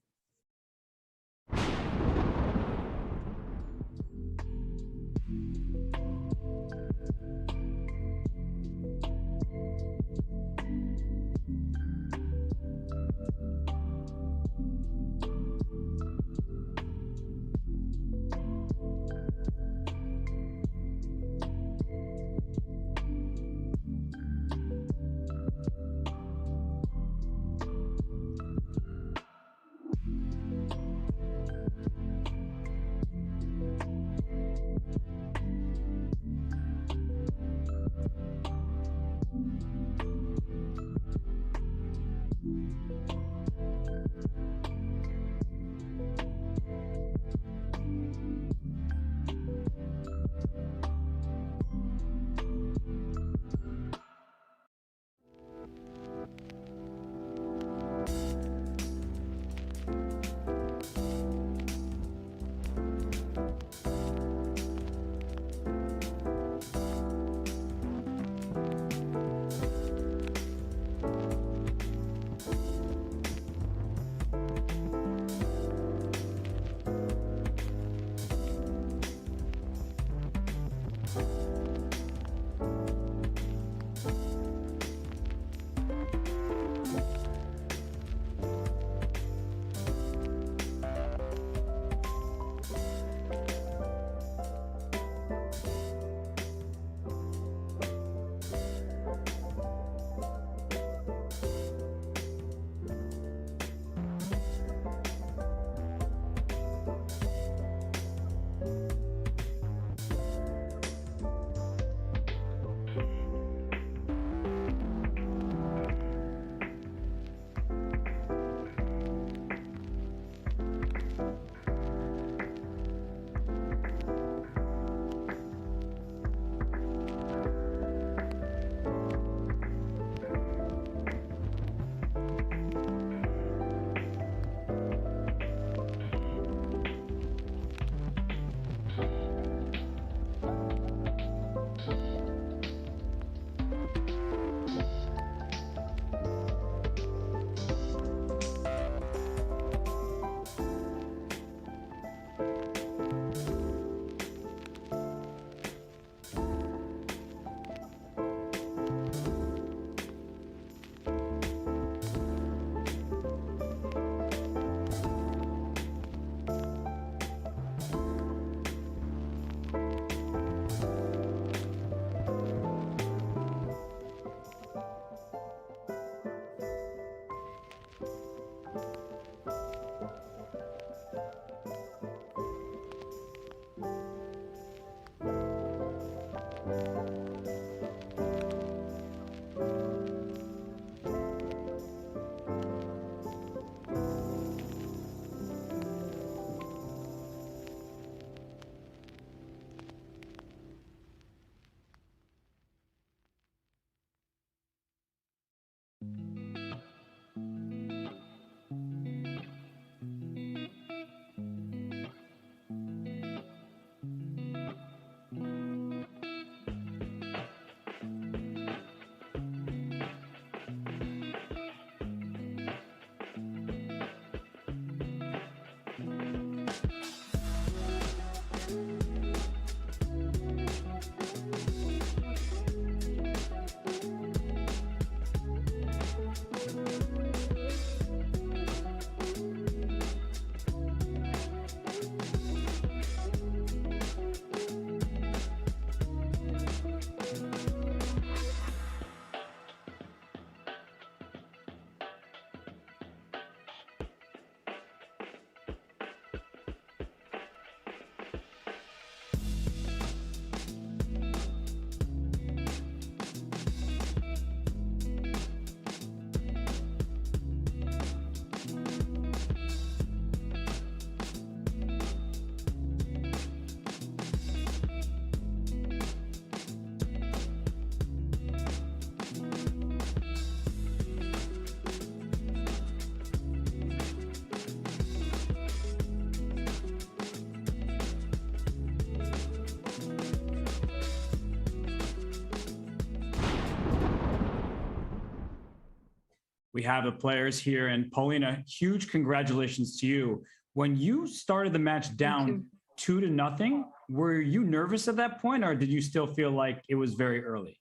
we have the players here. And Paulina, huge congratulations to you. When you started the match down 2-0, were you nervous at that point, or did you still feel like it was very early?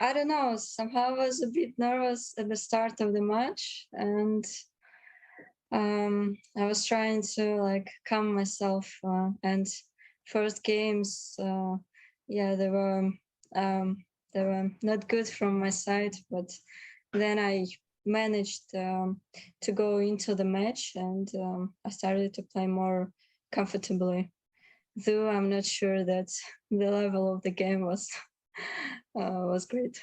I don't know. Somehow I was a bit nervous at the start of the match, and I was trying to like calm myself. And first games, they were not good from my side, but then I managed to go into the match, and I started to play more comfortably. Though I'm not sure that the level of the game was great.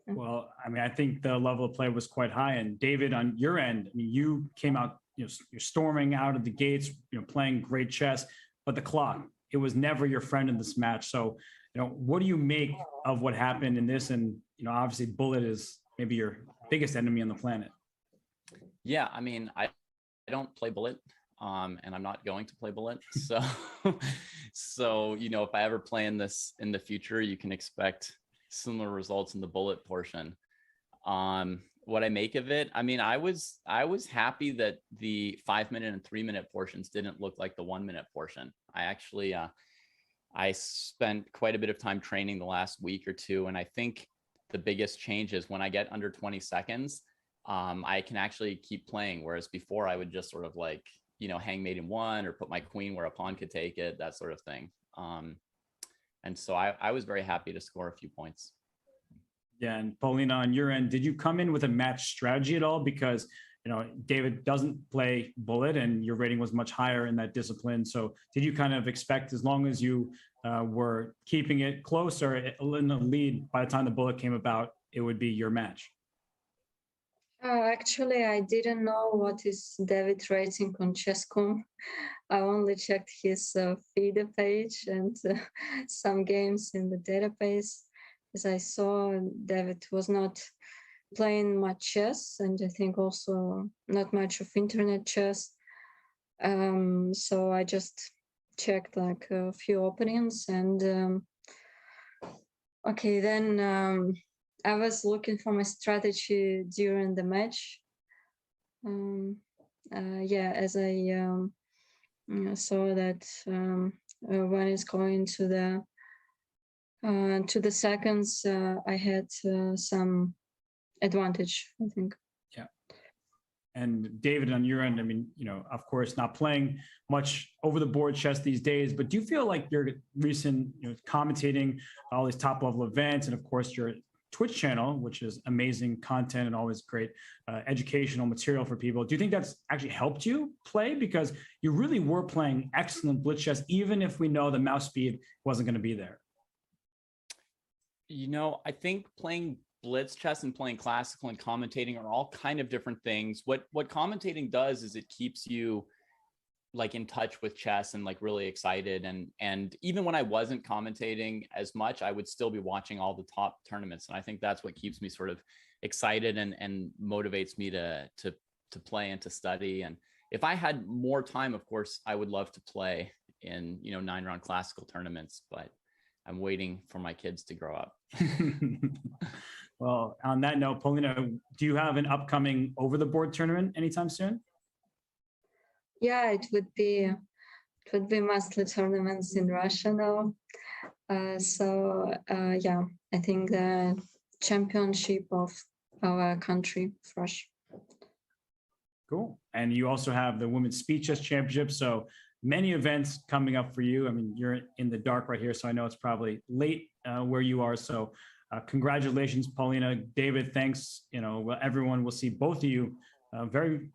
Well, I mean, I think the level of play was quite high. And David, on your end, I mean, you came out, you're storming out of the gates, playing great chess, but the clock, it was never your friend in this match. So, what do you make of what happened in this? And, obviously Bullet is maybe your biggest enemy on the planet. Yeah, I mean, I don't play Bullet, and I'm not going to play Bullet. So, if I ever play in this in the future, you can expect similar results in the Bullet portion. What I make of it, I mean, I was happy that the 5-minute and 3-minute portions didn't look like the 1-minute portion. I actually, I spent quite a bit of time training the last week or two, and I think the biggest change is when I get under 20 seconds, I can actually keep playing. Whereas before I would just sort of like, hang mate in 1 or put my queen where a pawn could take it, that sort of thing. And so I was very happy to score a few points. Yeah. And Paulina, on your end, did you come in with a match strategy at all? Because, David doesn't play Bullet and your rating was much higher in that discipline. So did you kind of expect, as long as you were keeping it close or in the lead, by the time the Bullet came about, it would be your match? Actually, I didn't know what is David's rating on Chess.com. I only checked his feeder page and some games in the database, as I saw David was not playing much chess, and I think also not much of internet chess. So I just checked like a few openings, and then I was looking for my strategy during the match. As I saw that when it's going to the seconds, I had some advantage, I think. Yeah. And David, on your end, I mean, of course, not playing much over the board chess these days, but do you feel like your recent, commentating all these top level events, and of course your Twitch channel, which is amazing content and always great educational material for people, do you think that's actually helped you play? Because you really were playing excellent blitz chess, even if we know the mouse speed wasn't going to be there. I think playing blitz chess and playing classical and commentating are all kind of different things. What commentating does is it keeps you like in touch with chess and like really excited. And even when I wasn't commentating as much, I would still be watching all the top tournaments. And I think that's what keeps me sort of excited and motivates me to play and to study. And if I had more time, of course, I would love to play in, 9-round classical tournaments, but I'm waiting for my kids to grow up. Well, on that note, Polina, do you have an upcoming over the board tournament anytime soon? Yeah, it would be mostly tournaments in Russia now. I think the championship of our country, Russia. Cool. And you also have the Women's Speed Chess Championship. So many events coming up for you. I mean, you're in the dark right here, so I know it's probably late where you are. So congratulations, Paulina. David, thanks. Everyone will see both of you very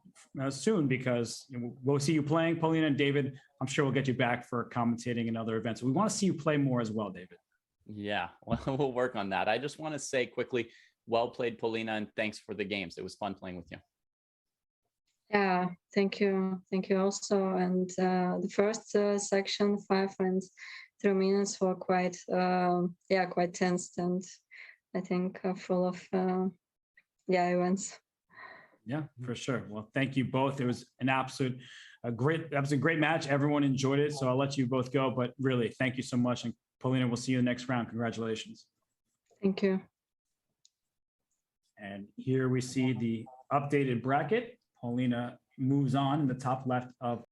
soon, because we'll see you playing. Paulina and David, I'm sure we'll get you back for commentating and other events. We want to see you play more as well, David. Yeah, well, we'll work on that. I just want to say quickly, well played, Paulina, and thanks for the games. It was fun playing with you. Yeah, thank you. Thank you also. And the first section, 5 and 3 minutes, were quite tense, and I think full of events. Yeah, for sure. Well, thank you both. It was a great match. Everyone enjoyed it. So I'll let you both go, but really, thank you so much. And Paulina, we'll see you in the next round. Congratulations. Thank you. And here we see the updated bracket. Paulina moves on in the top left of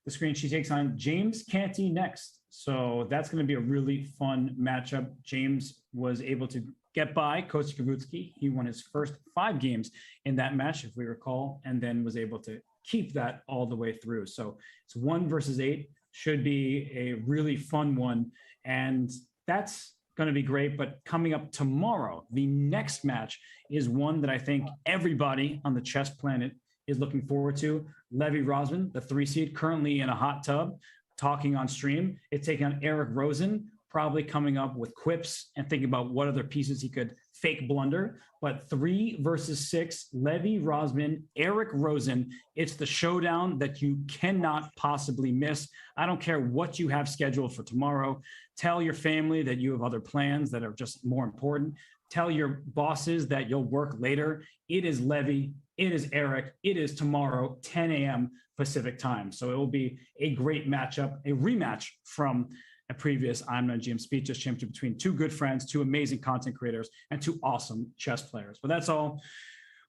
the screen. She takes on James Canty next. So that's going to be a really fun matchup. James was able to get by Kosta Kavutski. He won his first 5 games in that match, if we recall, and then was able to keep that all the way through. So it's 1 versus 8. Should be a really fun one. And that's going to be great. But coming up tomorrow, the next match is one that I think everybody on the chess planet is looking forward to. Levi Rosman, the 3 seed, currently in a hot tub, talking on stream. It's taking on Eric Rosen, probably coming up with quips and thinking about what other pieces he could fake blunder. But 3 versus 6, Levi Rosman, Eric Rosen. It's the showdown that you cannot possibly miss. I don't care what you have scheduled for tomorrow. Tell your family that you have other plans that are just more important. Tell your bosses that you'll work later. It is Levi. It is Eric. It is tomorrow, 10 a.m. Pacific time. So it will be a great matchup, a rematch from a previous I'm Not GM Speed Chess Championship between 2 good friends, 2 amazing content creators, and 2 awesome chess players. But that's all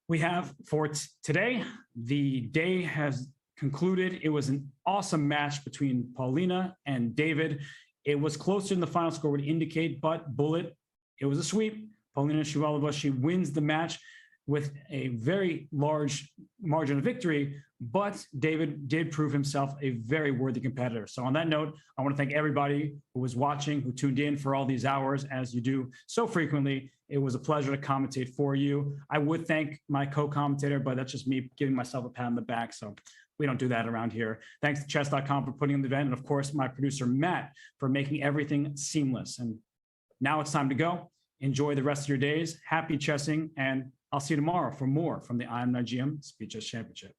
we have for today. The day has concluded. It was an awesome match between Paulina and David. It was closer than the final score would indicate, but bullet, it was a sweep. Polina Shuvalova, she wins the match with a very large margin of victory, but David did prove himself a very worthy competitor. So on that note, I want to thank everybody who was watching, who tuned in for all these hours, as you do so frequently. It was a pleasure to commentate for you. I would thank my co-commentator, but that's just me giving myself a pat on the back. So we don't do that around here. Thanks to chess.com for putting on the event. And of course, my producer, Matt, for making everything seamless. And now it's time to go. Enjoy the rest of your days. Happy chessing. And I'll see you tomorrow for more from the I'm Not GM Speed Chess Championship.